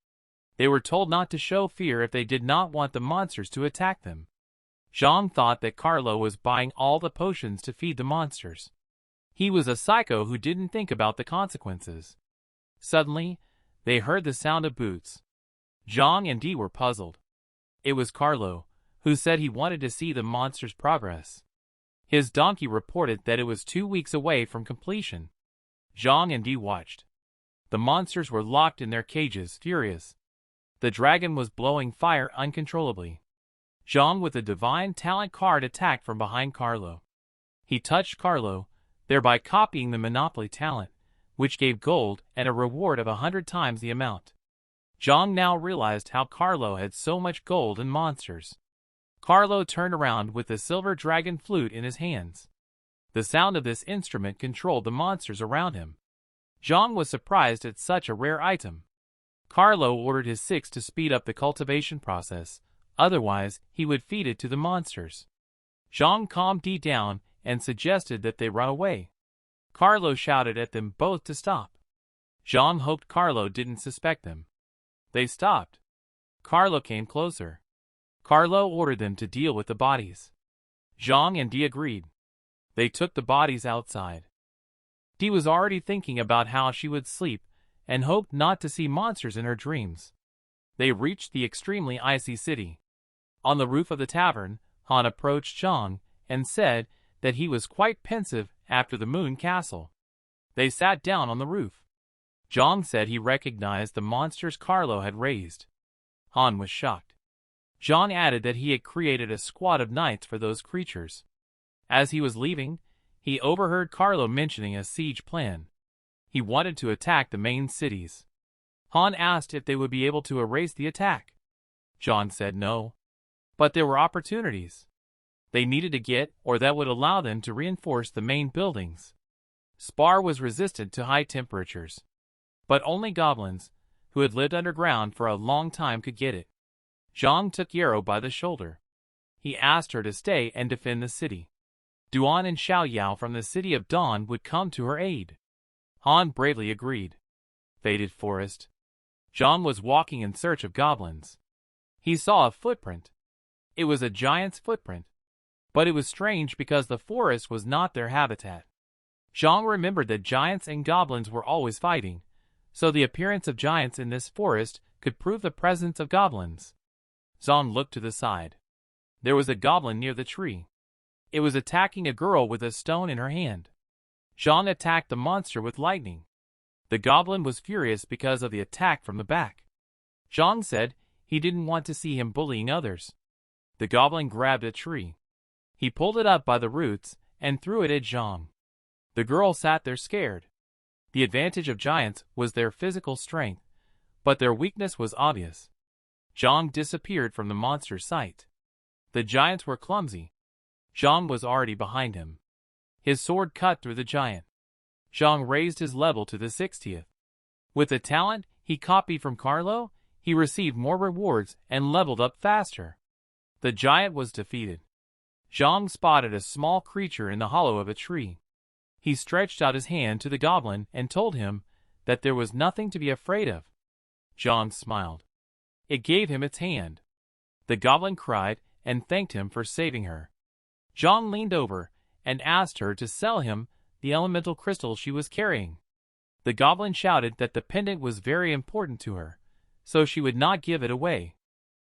They were told not to show fear if they did not want the monsters to attack them. Zhang thought that Carlo was buying all the potions to feed the monsters. He was a psycho who didn't think about the consequences. Suddenly, they heard the sound of boots. Zhang and Di were puzzled. It was Carlo, who said he wanted to see the monster's progress. His donkey reported that it was 2 weeks away from completion. Zhang and Di watched. The monsters were locked in their cages, furious. The dragon was blowing fire uncontrollably. Zhang with a divine talent card attacked from behind Carlo. He touched Carlo, thereby copying the Monopoly talent, which gave gold and a reward of 100 times the amount. Zhang now realized how Carlo had so much gold and monsters. Carlo turned around with the silver dragon flute in his hands. The sound of this instrument controlled the monsters around him. Zhang was surprised at such a rare item. Carlo ordered his 6 to speed up the cultivation process, otherwise he would feed it to the monsters. Zhang calmed Dee down and suggested that they run away. Carlo shouted at them both to stop. Zhang hoped Carlo didn't suspect them. They stopped. Carlo came closer. Carlo ordered them to deal with the bodies. Zhang and Dee agreed. They took the bodies outside. Dee was already thinking about how she would sleep and hoped not to see monsters in her dreams. They reached the extremely icy city. On the roof of the tavern, Han approached Zhang and said that he was quite pensive after the moon castle. They sat down on the roof. Zhang said he recognized the monsters Carlo had raised. Han was shocked. Zhang added that he had created a squad of knights for those creatures. As he was leaving, he overheard Carlo mentioning a siege plan. He wanted to attack the main cities. Han asked if they would be able to erase the attack. Zhang said no. But there were opportunities they needed to get, or that would allow them to reinforce the main buildings. Spar was resistant to high temperatures. But only goblins, who had lived underground for a long time, could get it. Zhang took Yarrow by the shoulder. He asked her to stay and defend the city. Duan and Xiao Yao from the City of Dawn would come to her aid. Han bravely agreed. Faded forest. Zhang was walking in search of goblins. He saw a footprint. It was a giant's footprint. But it was strange because the forest was not their habitat. Zhang remembered that giants and goblins were always fighting, so the appearance of giants in this forest could prove the presence of goblins. Zhang looked to the side. There was a goblin near the tree. It was attacking a girl with a stone in her hand. Zhang attacked the monster with lightning. The goblin was furious because of the attack from the back. Zhang said he didn't want to see him bullying others. The goblin grabbed a tree. He pulled it up by the roots and threw it at Zhang. The girl sat there scared. The advantage of giants was their physical strength, but their weakness was obvious. Zhang disappeared from the monster's sight. The giants were clumsy. Zhang was already behind him. His sword cut through the giant. Zhang raised his level to the 60th. With the talent he copied from Carlo, he received more rewards and leveled up faster. The giant was defeated. Zhang spotted a small creature in the hollow of a tree. He stretched out his hand to the goblin and told him that there was nothing to be afraid of. Zhang smiled. It gave him its hand. The goblin cried and thanked him for saving her. Zhang leaned over and asked her to sell him the elemental crystal she was carrying. The goblin shouted that the pendant was very important to her, so she would not give it away.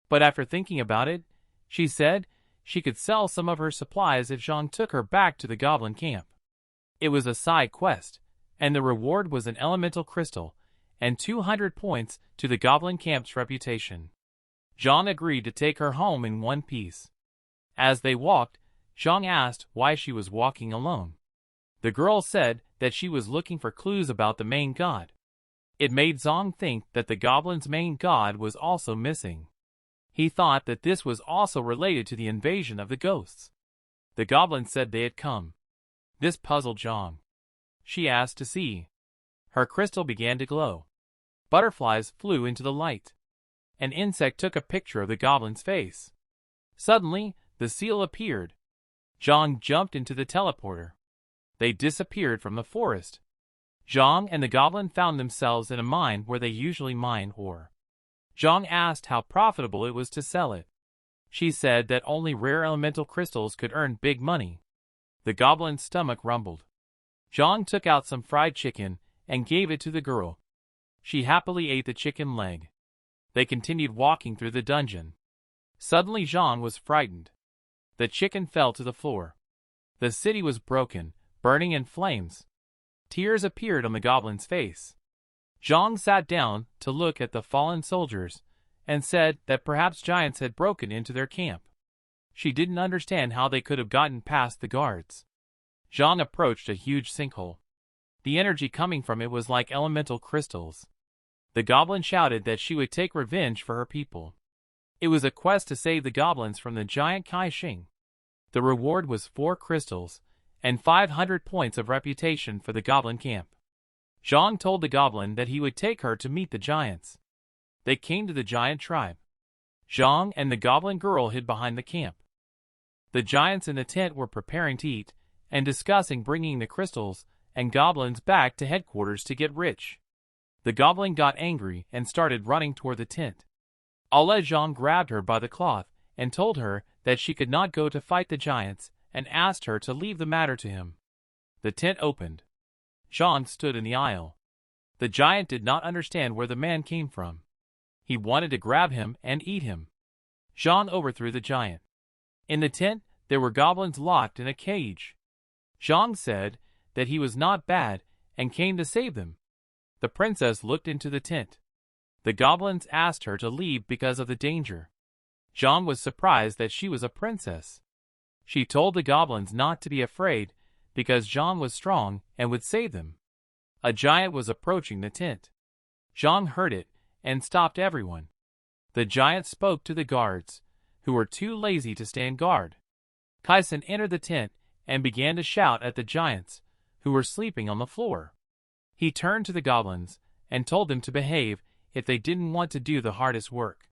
But after thinking about it, she said she could sell some of her supplies if Zhang took her back to the goblin camp. It was a side quest, and the reward was an elemental crystal and 200 points to the goblin camp's reputation. Zhang agreed to take her home in one piece. As they walked, Zhang asked why she was walking alone. The girl said that she was looking for clues about the main god. It made Zhang think that the goblin's main god was also missing. He thought that this was also related to the invasion of the ghosts. The goblin said they had come. This puzzled Zhang. She asked to see. Her crystal began to glow. Butterflies flew into the light. An insect took a picture of the goblin's face. Suddenly, the seal appeared. Zhang jumped into the teleporter. They disappeared from the forest. Zhang and the goblin found themselves in a mine where they usually mine ore. Zhang asked how profitable it was to sell it. She said that only rare elemental crystals could earn big money. The goblin's stomach rumbled. Zhang took out some fried chicken and gave it to the girl. She happily ate the chicken leg. They continued walking through the dungeon. Suddenly Zhang was frightened. The chicken fell to the floor. The city was broken, burning in flames. Tears appeared on the goblin's face. Zhang sat down to look at the fallen soldiers and said that perhaps giants had broken into their camp. She didn't understand how they could have gotten past the guards. Zhang approached a huge sinkhole. The energy coming from it was like elemental crystals. The goblin shouted that she would take revenge for her people. It was a quest to save the goblins from the giant Kai Xing. The reward was 4 crystals and 500 points of reputation for the goblin camp. Zhang told the goblin that he would take her to meet the giants. They came to the giant tribe. Zhang and the goblin girl hid behind the camp. The giants in the tent were preparing to eat and discussing bringing the crystals and goblins back to headquarters to get rich. The goblin got angry and started running toward the tent. Zhang grabbed her by the cloth and told her that she could not go to fight the giants and asked her to leave the matter to him. The tent opened. Zhang stood in the aisle. The giant did not understand where the man came from. He wanted to grab him and eat him. Zhang overthrew the giant. In the tent, there were goblins locked in a cage. Zhang said that he was not bad and came to save them. The princess looked into the tent. The goblins asked her to leave because of the danger. Zhang was surprised that she was a princess. She told the goblins not to be afraid because Zhang was strong and would save them. A giant was approaching the tent. Zhang heard it and stopped everyone. The giant spoke to the guards, who were too lazy to stand guard. Kaisen entered the tent and began to shout at the giants, who were sleeping on the floor. He turned to the goblins and told them to behave if they didn't want to do the hardest work.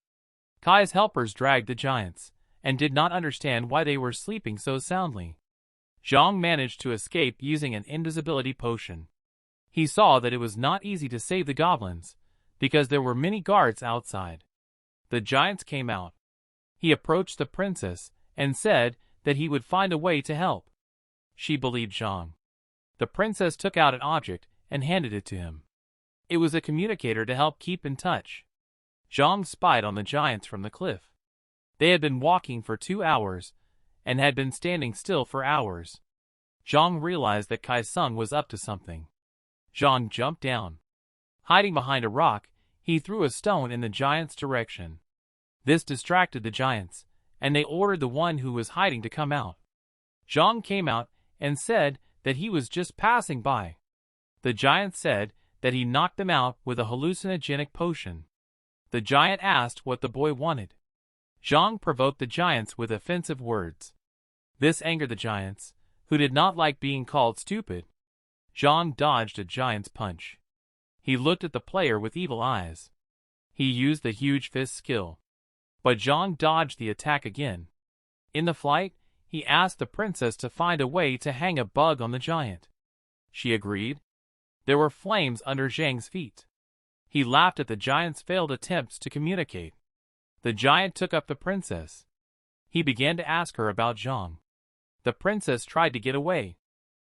Kai's helpers dragged the giants and did not understand why they were sleeping so soundly. Zhang managed to escape using an invisibility potion. He saw that it was not easy to save the goblins because there were many guards outside. The giants came out. He approached the princess and said that he would find a way to help. She believed Zhang. The princess took out an object and handed it to him. It was a communicator to help keep in touch. Zhang spied on the giants from the cliff. They had been walking for 2 hours and had been standing still for hours. Zhang realized that Kai Sung was up to something. Zhang jumped down. Hiding behind a rock, he threw a stone in the giants' direction. This distracted the giants, and they ordered the one who was hiding to come out. Zhang came out and said that he was just passing by. The giant said that he knocked them out with a hallucinogenic potion. The giant asked what the boy wanted. Zhang provoked the giants with offensive words. This angered the giants, who did not like being called stupid. Zhang dodged a giant's punch. He looked at the player with evil eyes. He used the huge fist skill. But Zhang dodged the attack again. In the flight, he asked the princess to find a way to hang a bug on the giant. She agreed. There were flames under Zhang's feet. He laughed at the giant's failed attempts to communicate. The giant took up the princess. He began to ask her about Zhang. The princess tried to get away.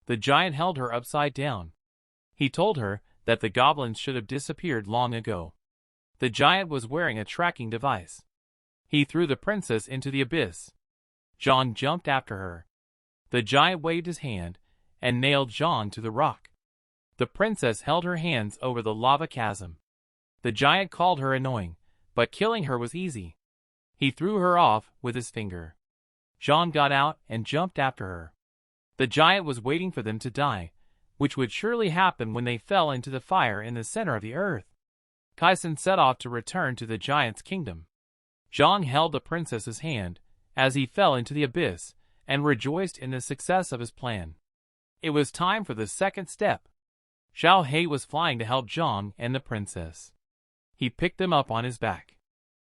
The giant held her upside down. He told her that the goblins should have disappeared long ago. The giant was wearing a tracking device. He threw the princess into the abyss. Zhang jumped after her. The giant waved his hand and nailed Zhang to the rock. The princess held her hands over the lava chasm. The giant called her annoying, but killing her was easy. He threw her off with his finger. Zhang got out and jumped after her. The giant was waiting for them to die, which would surely happen when they fell into the fire in the center of the earth. Kaisen set off to return to the giant's kingdom. Zhang held the princess's hand as he fell into the abyss and rejoiced in the success of his plan. It was time for the second step. Xiao He was flying to help Zhang and the princess. He picked them up on his back.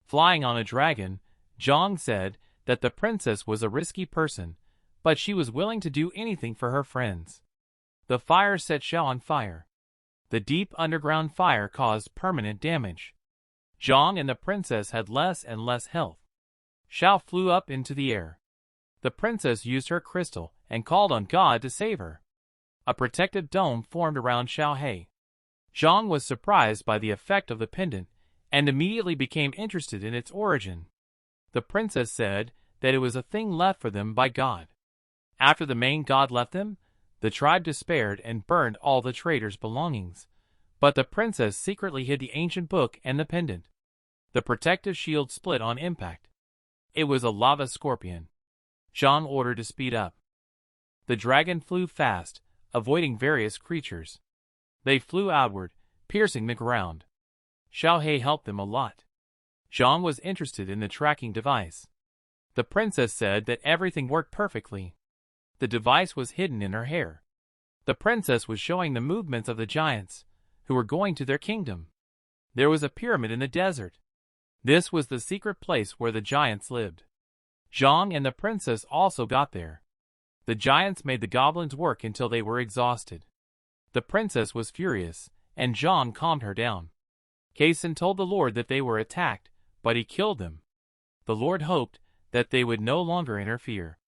Flying on a dragon, Zhang said that the princess was a risky person, but she was willing to do anything for her friends. The fire set Xiao on fire. The deep underground fire caused permanent damage. Zhang and the princess had less and less health. Xiao flew up into the air. The princess used her crystal and called on God to save her. A protective dome formed around Xiao He. Zhang was surprised by the effect of the pendant and immediately became interested in its origin. The princess said that it was a thing left for them by God. After the main god left them, the tribe despaired and burned all the traitors' belongings. But the princess secretly hid the ancient book and the pendant. The protective shield split on impact. It was a lava scorpion. Zhang ordered to speed up. The dragon flew fast, avoiding various creatures. They flew outward, piercing the ground. Xiao He helped them a lot. Zhang was interested in the tracking device. The princess said that everything worked perfectly. The device was hidden in her hair. The princess was showing the movements of the giants, who were going to their kingdom. There was a pyramid in the desert. This was the secret place where the giants lived. Zhang and the princess also got there. The giants made the goblins work until they were exhausted. The princess was furious, and Zhang calmed her down. Kaisan told the Lord that they were attacked, but he killed them. The Lord hoped that they would no longer interfere.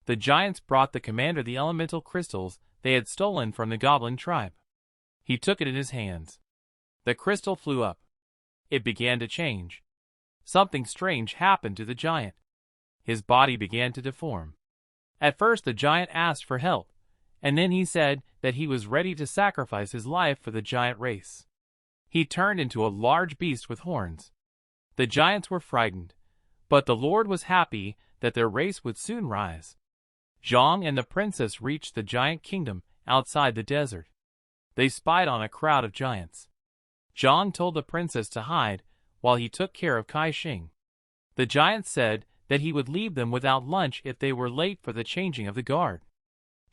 The giants brought the commander the elemental crystals they had stolen from the goblin tribe. He took it in his hands. The crystal flew up. It began to change. Something strange happened to the giant. His body began to deform. At first the giant asked for help, and then he said that he was ready to sacrifice his life for the giant race. He turned into a large beast with horns. The giants were frightened, but the Lord was happy that their race would soon rise. Zhang and the princess reached the giant kingdom outside the desert. They spied on a crowd of giants. Zhang told the princess to hide while he took care of Kaixing. The giants said that he would leave them without lunch if they were late for the changing of the guard.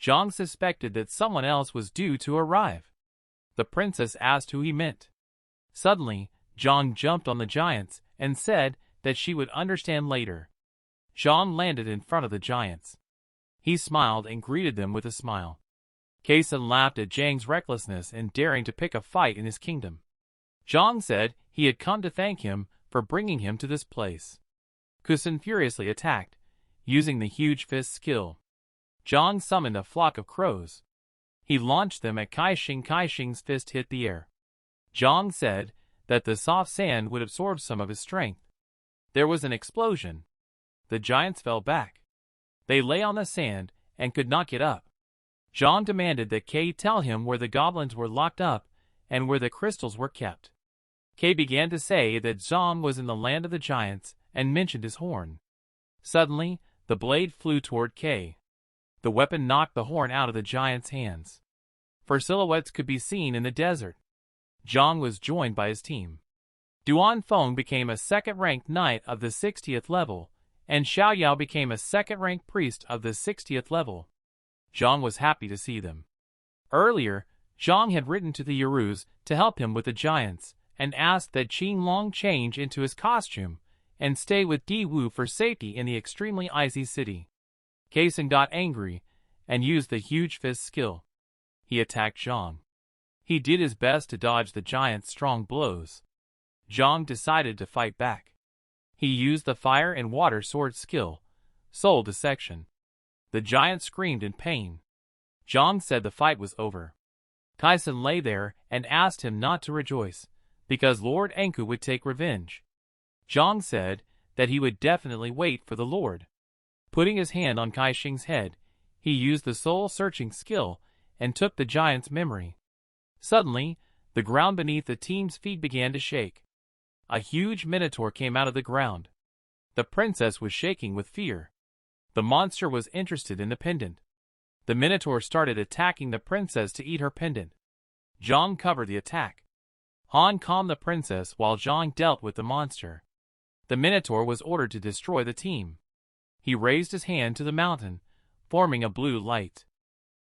Zhang suspected that someone else was due to arrive. The princess asked who he meant. Suddenly, Zhang jumped on the giants and said that she would understand later. Zhang landed in front of the giants. He smiled and greeted them with a smile. Kaisan laughed at Zhang's recklessness in daring to pick a fight in his kingdom. Zhang said he had come to thank him for bringing him to this place. Kaisan furiously attacked, using the huge fist skill. Zhang summoned a flock of crows. He launched them at Kaixing. Kaixing's fist hit the air. Zhang said that the soft sand would absorb some of his strength. There was an explosion. The giants fell back. They lay on the sand and could not get up. Zhang demanded that Kay tell him where the goblins were locked up and where the crystals were kept. Kay began to say that Zhang was in the land of the giants and mentioned his horn. Suddenly, the blade flew toward Kay. The weapon knocked the horn out of the giant's hands. For silhouettes could be seen in the desert. Zhang was joined by his team. Duan Feng became a second-ranked knight of the 60th level, and Xiaoyao became a second-ranked priest of the 60th level. Zhang was happy to see them. Earlier, Zhang had written to the Yarus to help him with the giants, and asked that Qin Long change into his costume and stay with Di Wu for safety in the extremely icy city. Kaisan got angry and used the huge fist skill. He attacked Zhang. He did his best to dodge the giant's strong blows. Zhang decided to fight back. He used the fire and water sword skill, soul dissection. The giant screamed in pain. Zhang said the fight was over. Kaisan lay there and asked him not to rejoice, because Lord Anku would take revenge. Zhang said that he would definitely wait for the Lord. Putting his hand on Kaixing's head, he used the soul-searching skill and took the giant's memory. Suddenly, the ground beneath the team's feet began to shake. A huge minotaur came out of the ground. The princess was shaking with fear. The monster was interested in the pendant. The minotaur started attacking the princess to eat her pendant. Zhang covered the attack. Han calmed the princess while Zhang dealt with the monster. The minotaur was ordered to destroy the team. He raised his hand to the mountain, forming a blue light.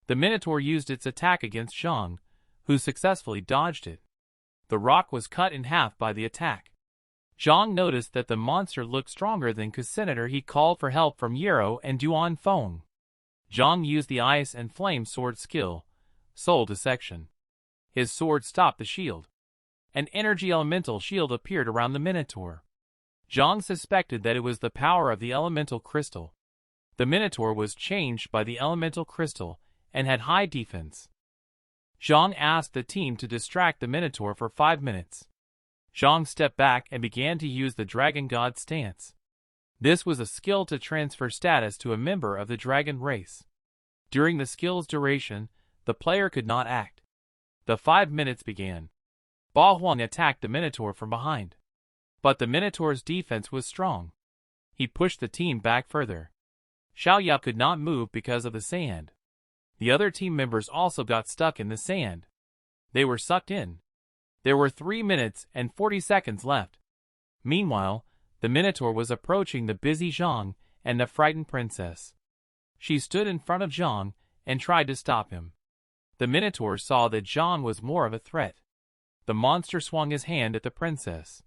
The minotaur used its attack against Zhang, who successfully dodged it. The rock was cut in half by the attack. Zhang noticed that the monster looked stronger than Senator. He called for help from Yarrow and Duan Feng. Zhang used the ice and flame sword skill, soul dissection. His sword stopped the shield. An energy elemental shield appeared around the minotaur. Zhang suspected that it was the power of the elemental crystal. The minotaur was changed by the elemental crystal and had high defense. Zhang asked the team to distract the minotaur for 5 minutes. Zhang stepped back and began to use the dragon god stance. This was a skill to transfer status to a member of the dragon race. During the skill's duration, the player could not act. The 5 minutes began. Ba Huang attacked the minotaur from behind. But the minotaur's defense was strong. He pushed the team back further. Xiaoyao could not move because of the sand. The other team members also got stuck in the sand. They were sucked in. There were 3 minutes and 40 seconds left. Meanwhile, the minotaur was approaching the busy Zhang and the frightened princess. She stood in front of Zhang and tried to stop him. The minotaur saw that Zhang was more of a threat. The monster swung his hand at the princess.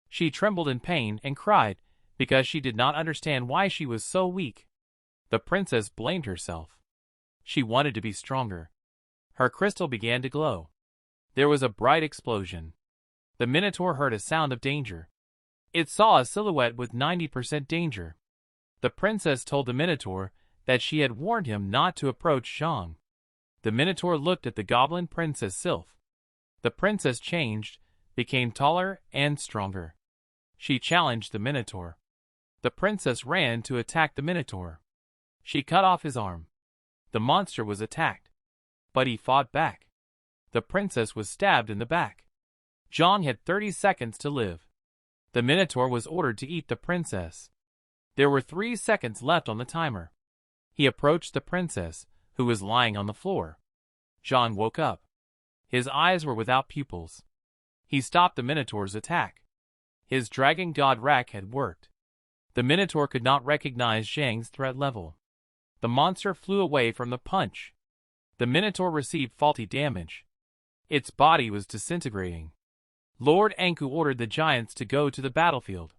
She trembled in pain and cried, because she did not understand why she was so weak. The princess blamed herself. She wanted to be stronger. Her crystal began to glow. There was a bright explosion. The Minotaur heard a sound of danger. It saw a silhouette with 90% danger. The princess told the Minotaur that she had warned him not to approach Zhang. The Minotaur looked at the goblin princess Sylph. The princess changed, became taller and stronger. She challenged the Minotaur. The princess ran to attack the Minotaur. She cut off his arm. The monster was attacked, but he fought back. The princess was stabbed in the back. Zhang had 30 seconds to live. The Minotaur was ordered to eat the princess. There were 3 seconds left on the timer. He approached the princess, who was lying on the floor. Zhang woke up. His eyes were without pupils. He stopped the Minotaur's attack. His dragon god rack had worked. The Minotaur could not recognize Zhang's threat level. The monster flew away from the punch. The Minotaur received faulty damage. Its body was disintegrating. Lord Anku ordered the giants to go to the battlefield.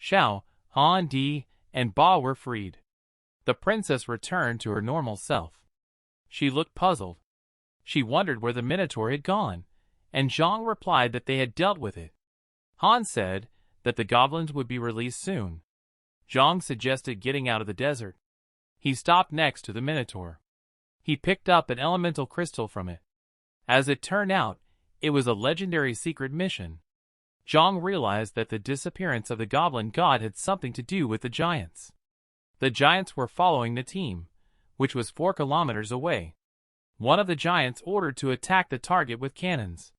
Xiao, Han Di, and Ba were freed. The princess returned to her normal self. She looked puzzled. She wondered where the Minotaur had gone, and Zhang replied that they had dealt with it. Han said that the goblins would be released soon. Zhang suggested getting out of the desert. He stopped next to the Minotaur. He picked up an elemental crystal from it. As it turned out, it was a legendary secret mission. Zhang realized that the disappearance of the goblin god had something to do with the giants. The giants were following the team, which was 4 kilometers away. One of the giants ordered to attack the target with cannons.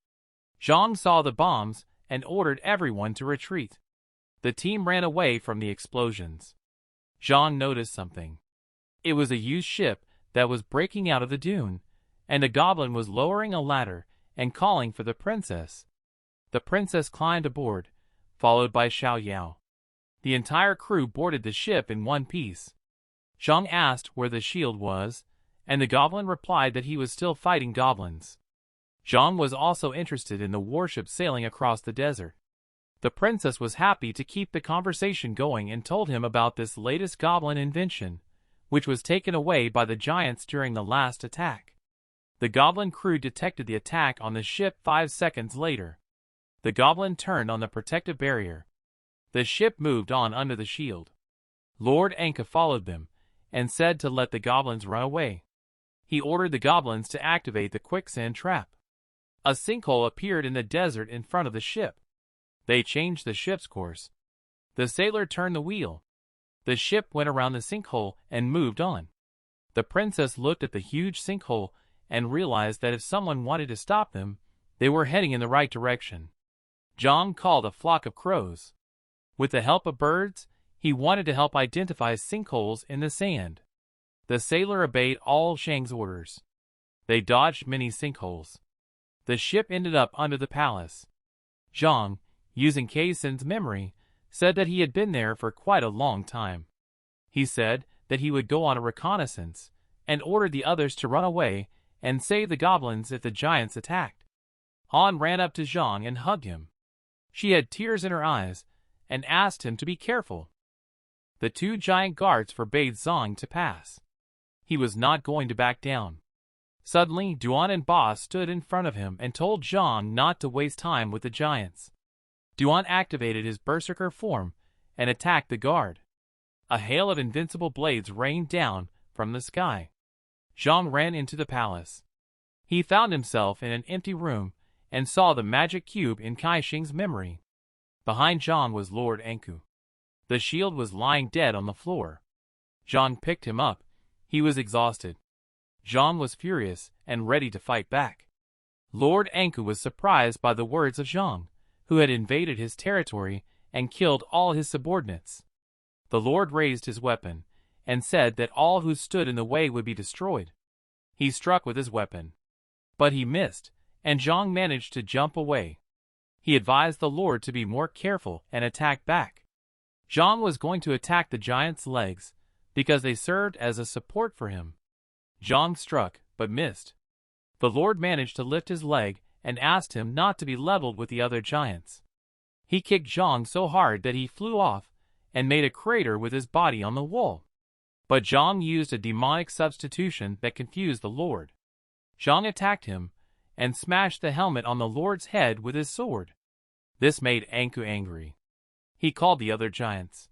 Zhang saw the bombs and ordered everyone to retreat. The team ran away from the explosions. Zhang noticed something. It was a used ship that was breaking out of the dune, and a goblin was lowering a ladder and calling for the princess. The princess climbed aboard, followed by Xiao Yao. The entire crew boarded the ship in one piece. Zhang asked where the shield was, and the goblin replied that he was still fighting goblins. Zhang was also interested in the warship sailing across the desert. The princess was happy to keep the conversation going and told him about this latest goblin invention, which was taken away by the giants during the last attack. The goblin crew detected the attack on the ship 5 seconds later. The goblin turned on the protective barrier. The ship moved on under the shield. Lord Anka followed them and said to let the goblins run away. He ordered the goblins to activate the quicksand trap. A sinkhole appeared in the desert in front of the ship. They changed the ship's course. The sailor turned the wheel. The ship went around the sinkhole and moved on. The princess looked at the huge sinkhole and realized that if someone wanted to stop them, they were heading in the right direction. Zhang called a flock of crows. With the help of birds, he wanted to help identify sinkholes in the sand. The sailor obeyed all Zhang's orders. They dodged many sinkholes. The ship ended up under the palace. Zhang, using Kaisen's memory, said that he had been there for quite a long time. He said that he would go on a reconnaissance and ordered the others to run away and save the goblins if the giants attacked. Han ran up to Zhang and hugged him. She had tears in her eyes and asked him to be careful. The 2 giant guards forbade Zhang to pass. He was not going to back down. Suddenly, Duan and Ba stood in front of him and told Zhang not to waste time with the giants. Duan activated his berserker form and attacked the guard. A hail of invincible blades rained down from the sky. Zhang ran into the palace. He found himself in an empty room and saw the magic cube in Kaixing's memory. Behind Zhang was Lord Anku. The shield was lying dead on the floor. Zhang picked him up. He was exhausted. Zhang was furious and ready to fight back. Lord Anku was surprised by the words of Zhang, who had invaded his territory and killed all his subordinates. The Lord raised his weapon and said that all who stood in the way would be destroyed. He struck with his weapon, but he missed, and Zhang managed to jump away. He advised the Lord to be more careful and attack back. Zhang was going to attack the giant's legs because they served as a support for him. Zhang struck, but missed. The Lord managed to lift his leg and asked him not to be leveled with the other giants. He kicked Zhang so hard that he flew off and made a crater with his body on the wall. But Zhang used a demonic substitution that confused the Lord. Zhang attacked him and smashed the helmet on the Lord's head with his sword. This made Anku angry. He called the other giants.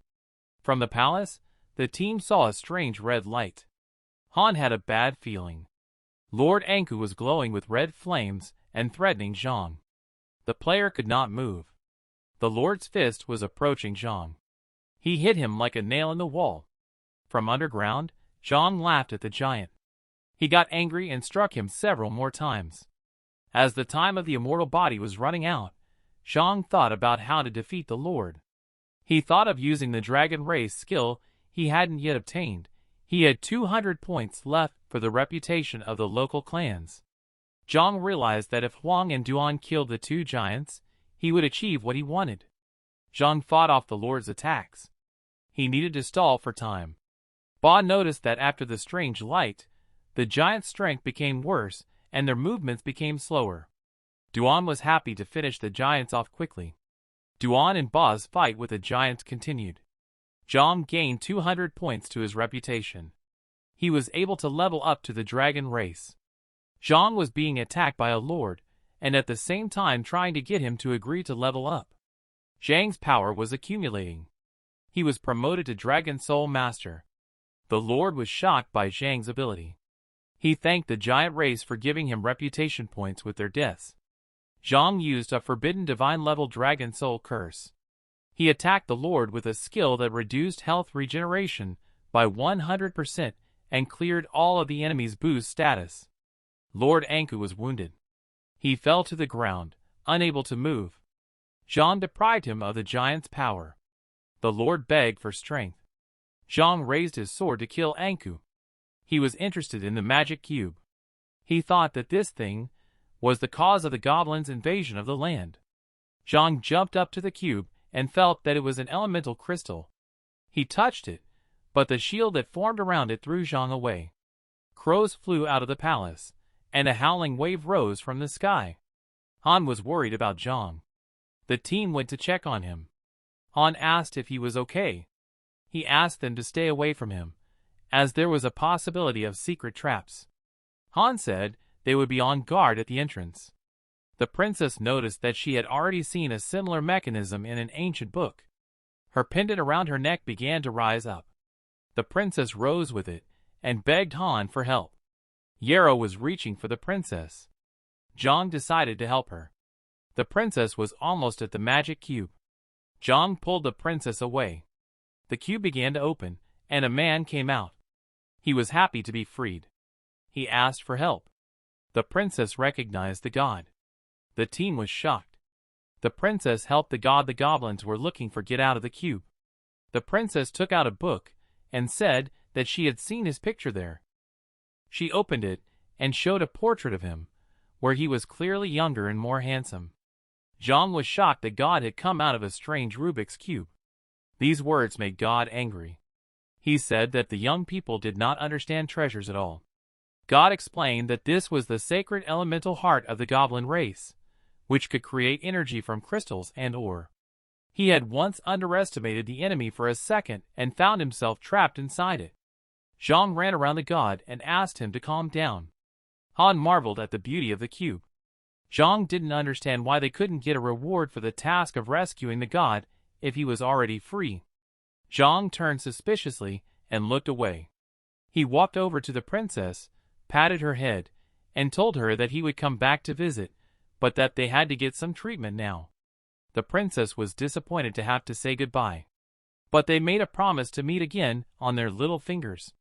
From the palace, the team saw a strange red light. Han had a bad feeling. Lord Anku was glowing with red flames and threatening Zhang. The player could not move. The Lord's fist was approaching Zhang. He hit him like a nail in the wall. From underground, Zhang laughed at the giant. He got angry and struck him several more times. As the time of the immortal body was running out, Zhang thought about how to defeat the Lord. He thought of using the dragon race skill he hadn't yet obtained. He had 200 points left for the reputation of the local clans. Zhang realized that if Huang and Duan killed the two giants, he would achieve what he wanted. Zhang fought off the Lord's attacks. He needed to stall for time. Ba noticed that after the strange light, the giants' strength became worse and their movements became slower. Duan was happy to finish the giants off quickly. Duan and Ba's fight with the giants continued. Zhang gained 200 points to his reputation. He was able to level up to the dragon race. Zhang was being attacked by a lord, and at the same time trying to get him to agree to level up. Zhang's power was accumulating. He was promoted to Dragon Soul Master. The lord was shocked by Zhang's ability. He thanked the giant race for giving him reputation points with their deaths. Zhang used a forbidden divine-level Dragon Soul curse. He attacked the Lord with a skill that reduced health regeneration by 100% and cleared all of the enemy's boost status. Lord Anku was wounded. He fell to the ground, unable to move. Zhang deprived him of the giant's power. The Lord begged for strength. Zhang raised his sword to kill Anku. He was interested in the magic cube. He thought that this thing was the cause of the goblins' invasion of the land. Zhang jumped up to the cube and felt that it was an elemental crystal. He touched it, but the shield that formed around it threw Zhang away. Crows flew out of the palace, and a howling wave rose from the sky. Han was worried about Zhang. The team went to check on him. Han asked if he was okay. He asked them to stay away from him, as there was a possibility of secret traps. Han said they would be on guard at the entrance. The princess noticed that she had already seen a similar mechanism in an ancient book. Her pendant around her neck began to rise up. The princess rose with it and begged Han for help. Yarrow was reaching for the princess. Zhang decided to help her. The princess was almost at the magic cube. Zhang pulled the princess away. The cube began to open, and a man came out. He was happy to be freed. He asked for help. The princess recognized the god. The team was shocked. The princess helped the god the goblins were looking for get out of the cube. The princess took out a book and said that she had seen his picture there. She opened it and showed a portrait of him, where he was clearly younger and more handsome. Zhang was shocked that God had come out of a strange Rubik's Cube. These words made God angry. He said that the young people did not understand treasures at all. God explained that this was the sacred elemental heart of the goblin race, which could create energy from crystals and ore. He had once underestimated the enemy for a second and found himself trapped inside it. Zhang ran around the god and asked him to calm down. Han marveled at the beauty of the cube. Zhang didn't understand why they couldn't get a reward for the task of rescuing the god if he was already free. Zhang turned suspiciously and looked away. He walked over to the princess, patted her head, and told her that he would come back to visit, but that they had to get some treatment now. The princess was disappointed to have to say goodbye. But they made a promise to meet again on their little fingers.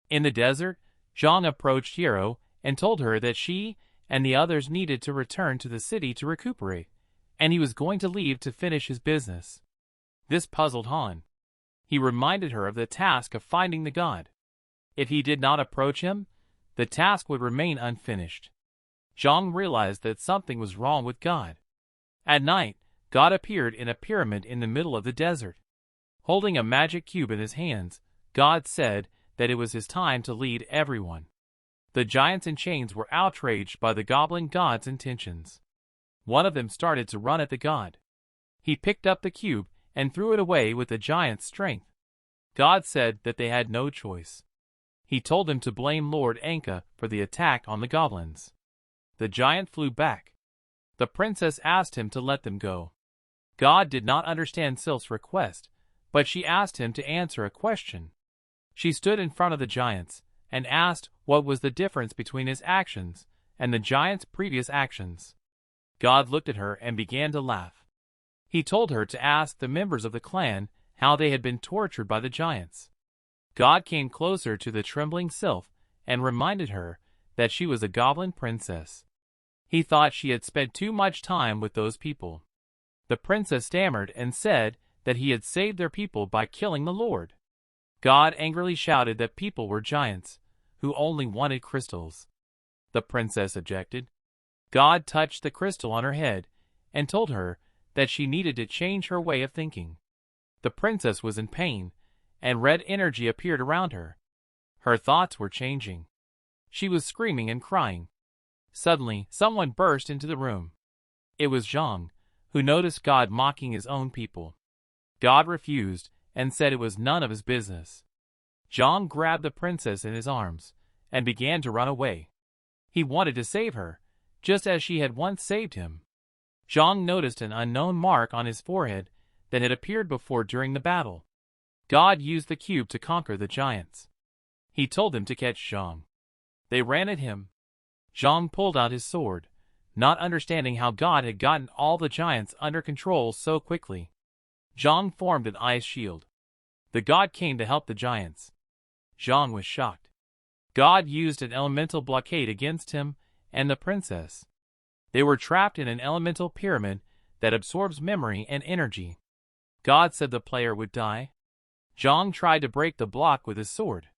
In the desert, Zhang approached Yarrow and told her that she and the others needed to return to the city to recuperate, and he was going to leave to finish his business. This puzzled Han. He reminded her of the task of finding the god. If he did not approach him, the task would remain unfinished. Zhang realized that something was wrong with God. At night, God appeared in a pyramid in the middle of the desert. Holding a magic cube in his hands, God said that it was his time to lead everyone. The giants in chains were outraged by the goblin god's intentions. One of them started to run at the god. He picked up the cube and threw it away with the giant's strength. God said that they had no choice. He told them to blame Lord Anka for the attack on the goblins. The giant flew back. The princess asked him to let them go. God did not understand Sylph's request, but she asked him to answer a question. She stood in front of the giants and asked what was the difference between his actions and the giant's previous actions. God looked at her and began to laugh. He told her to ask the members of the clan how they had been tortured by the giants. God came closer to the trembling Sylph and reminded her that she was a goblin princess. He thought she had spent too much time with those people. The princess stammered and said that he had saved their people by killing the Lord. God angrily shouted that people were giants, who only wanted crystals. The princess objected. God touched the crystal on her head and told her that she needed to change her way of thinking. The princess was in pain, and red energy appeared around her. Her thoughts were changing. She was screaming and crying. Suddenly, someone burst into the room. It was Zhang, who noticed God mocking his own people. God refused and said it was none of his business. Zhang grabbed the princess in his arms and began to run away. He wanted to save her, just as she had once saved him. Zhang noticed an unknown mark on his forehead that had appeared before during the battle. God used the cube to conquer the giants. He told them to catch Zhang. They ran at him. Zhang pulled out his sword, not understanding how God had gotten all the giants under control so quickly. Zhang formed an ice shield. The god came to help the giants. Zhang was shocked. God used an elemental blockade against him and the princess. They were trapped in an elemental pyramid that absorbs memory and energy. God said the player would die. Zhang tried to break the block with his sword.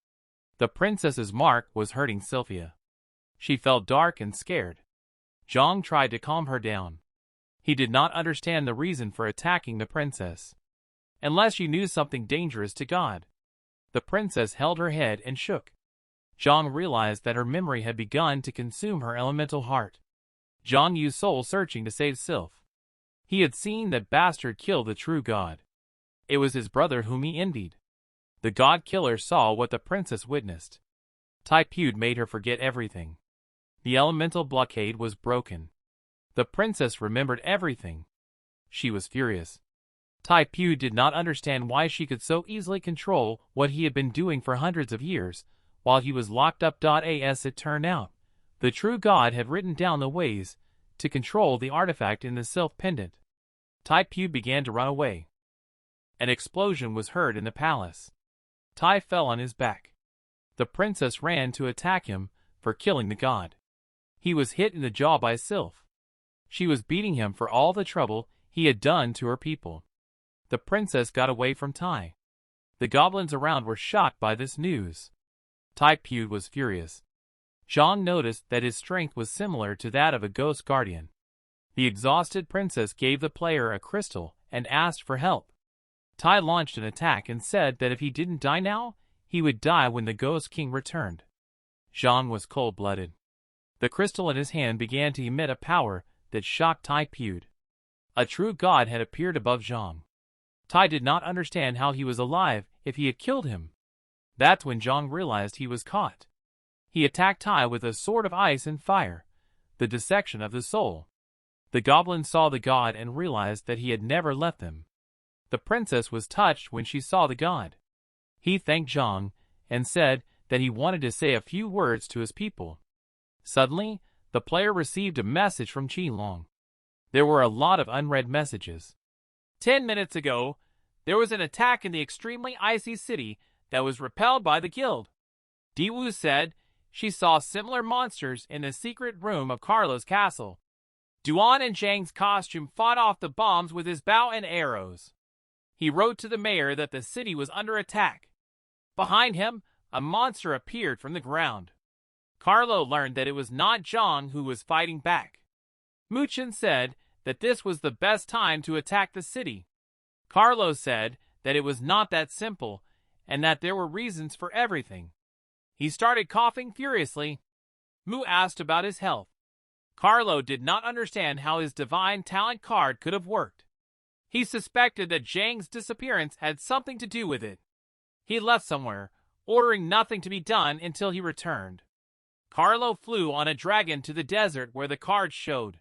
The princess's mark was hurting Sylphia. She felt dark and scared. Zhang tried to calm her down. He did not understand the reason for attacking the princess. Unless you knew something dangerous to God. The princess held her head and shook. Zhang realized that her memory had begun to consume her elemental heart. Zhang used soul searching to save Sylph. He had seen that bastard kill the true god. It was his brother whom he envied. The god killer saw what the princess witnessed. Taipud made her forget everything. The elemental blockade was broken. The princess remembered everything. She was furious. Taipud did not understand why she could so easily control what he had been doing for hundreds of years, while he was locked up. As it turned out, the true god had written down the ways to control the artifact in the Sylph pendant. Taipud began to run away. An explosion was heard in the palace. Tai fell on his back. The princess ran to attack him for killing the god. He was hit in the jaw by Sylph. She was beating him for all the trouble he had done to her people. The princess got away from Tai. The goblins around were shocked by this news. Taipud was furious. Zhang noticed that his strength was similar to that of a ghost guardian. The exhausted princess gave the player a crystal and asked for help. Tai launched an attack and said that if he didn't die now, he would die when the Ghost King returned. Zhang was cold-blooded. The crystal in his hand began to emit a power that shocked Taipud. A true god had appeared above Zhang. Tai did not understand how he was alive if he had killed him. That's when Zhang realized he was caught. He attacked Tai with a sword of ice and fire, the dissection of the soul. The goblin saw the god and realized that he had never left them. The princess was touched when she saw the god. He thanked Zhang and said that he wanted to say a few words to his people. Suddenly, the player received a message from Qilong. There were a lot of unread messages. 10 minutes ago, there was an attack in the extremely icy city that was repelled by the guild. Diwu said she saw similar monsters in the secret room of Carlo's castle. Duan in Zhang's costume fought off the bombs with his bow and arrows. He wrote to the mayor that the city was under attack. Behind him, a monster appeared from the ground. Carlo learned that it was not Zhang who was fighting back. Muchen said that this was the best time to attack the city. Carlo said that it was not that simple and that there were reasons for everything. He started coughing furiously. Mu asked about his health. Carlo did not understand how his divine talent card could have worked. He suspected that Zhang's disappearance had something to do with it. He left somewhere, ordering nothing to be done until he returned. Carlo flew on a dragon to the desert where the cards showed.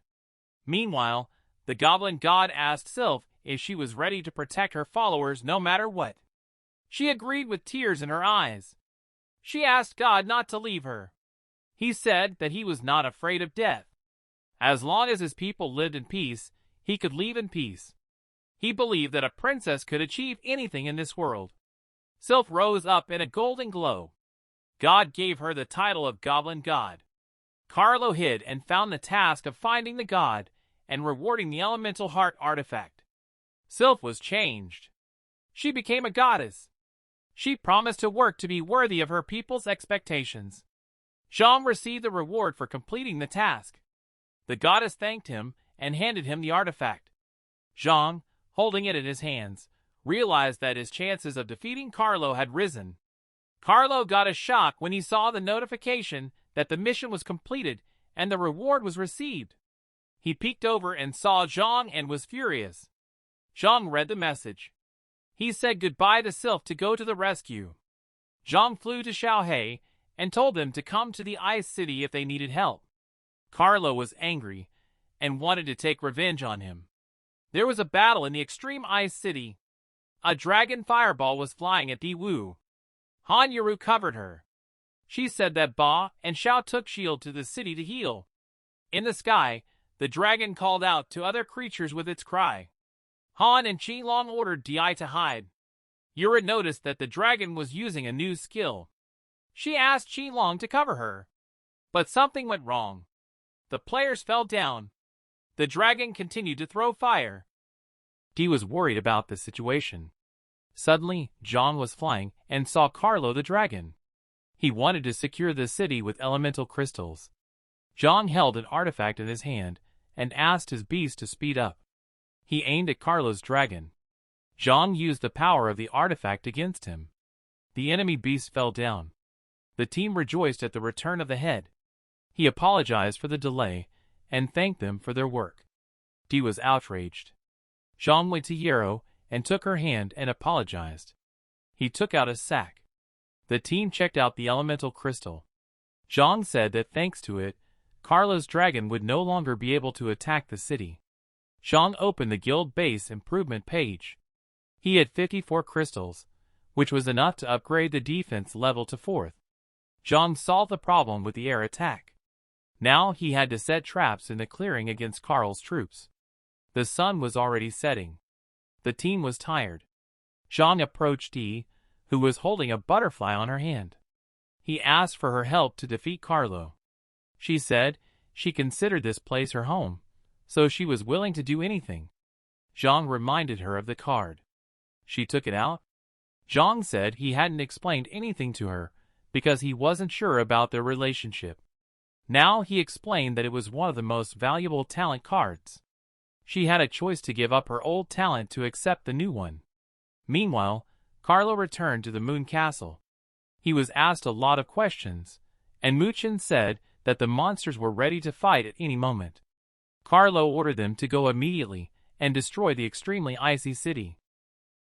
Meanwhile, the goblin god asked Sylph if she was ready to protect her followers no matter what. She agreed with tears in her eyes. She asked God not to leave her. He said that he was not afraid of death. As long as his people lived in peace, he could leave in peace. He believed that a princess could achieve anything in this world. Sylph rose up in a golden glow. God gave her the title of Goblin God. Carlo hid and found the task of finding the god and rewarding the elemental heart artifact. Sylph was changed. She became a goddess. She promised to work to be worthy of her people's expectations. Zhang received the reward for completing the task. The goddess thanked him and handed him the artifact. Zhang, holding it in his hands, realized that his chances of defeating Carlo had risen. Carlo got a shock when he saw the notification that the mission was completed and the reward was received. He peeked over and saw Zhang and was furious. Zhang read the message. He said goodbye to Sylph to go to the rescue. Zhang flew to Shaohei and told them to come to the Ice City if they needed help. Carlo was angry and wanted to take revenge on him. There was a battle in the extreme Ice City. A dragon fireball was flying at Di Wu. Han Yuru covered her. She said that Ba and Xiao took shield to the city to heal. In the sky, the dragon called out to other creatures with its cry. Han and Qi Long ordered Di to hide. Yura noticed that the dragon was using a new skill. She asked Qi Long to cover her. But something went wrong. The players fell down. The dragon continued to throw fire. Di was worried about the situation. Suddenly, Zhang was flying and saw Carlo the dragon. He wanted to secure the city with elemental crystals. Zhang held an artifact in his hand and asked his beast to speed up. He aimed at Carlo's dragon. Zhang used the power of the artifact against him. The enemy beast fell down. The team rejoiced at the return of the head. He apologized for the delay and thanked them for their work. Di was outraged. Zhang went to Yero and took her hand and apologized. He took out a sack. The team checked out the elemental crystal. Zhang said that thanks to it, Carlo's dragon would no longer be able to attack the city. Zhang opened the guild base improvement page. He had 54 crystals, which was enough to upgrade the defense level to 4th. Zhang solved the problem with the air attack. Now he had to set traps in the clearing against Carl's troops. The sun was already setting. The team was tired. Zhang approached Di, who was holding a butterfly on her hand. He asked for her help to defeat Carlo. She said she considered this place her home, so she was willing to do anything. Zhang reminded her of the card. She took it out. Zhang said he hadn't explained anything to her because he wasn't sure about their relationship. Now he explained that it was one of the most valuable talent cards. She had a choice to give up her old talent to accept the new one. Meanwhile, Carlo returned to the Moon Castle. He was asked a lot of questions, and Muchen said that the monsters were ready to fight at any moment. Carlo ordered them to go immediately and destroy the extremely icy city.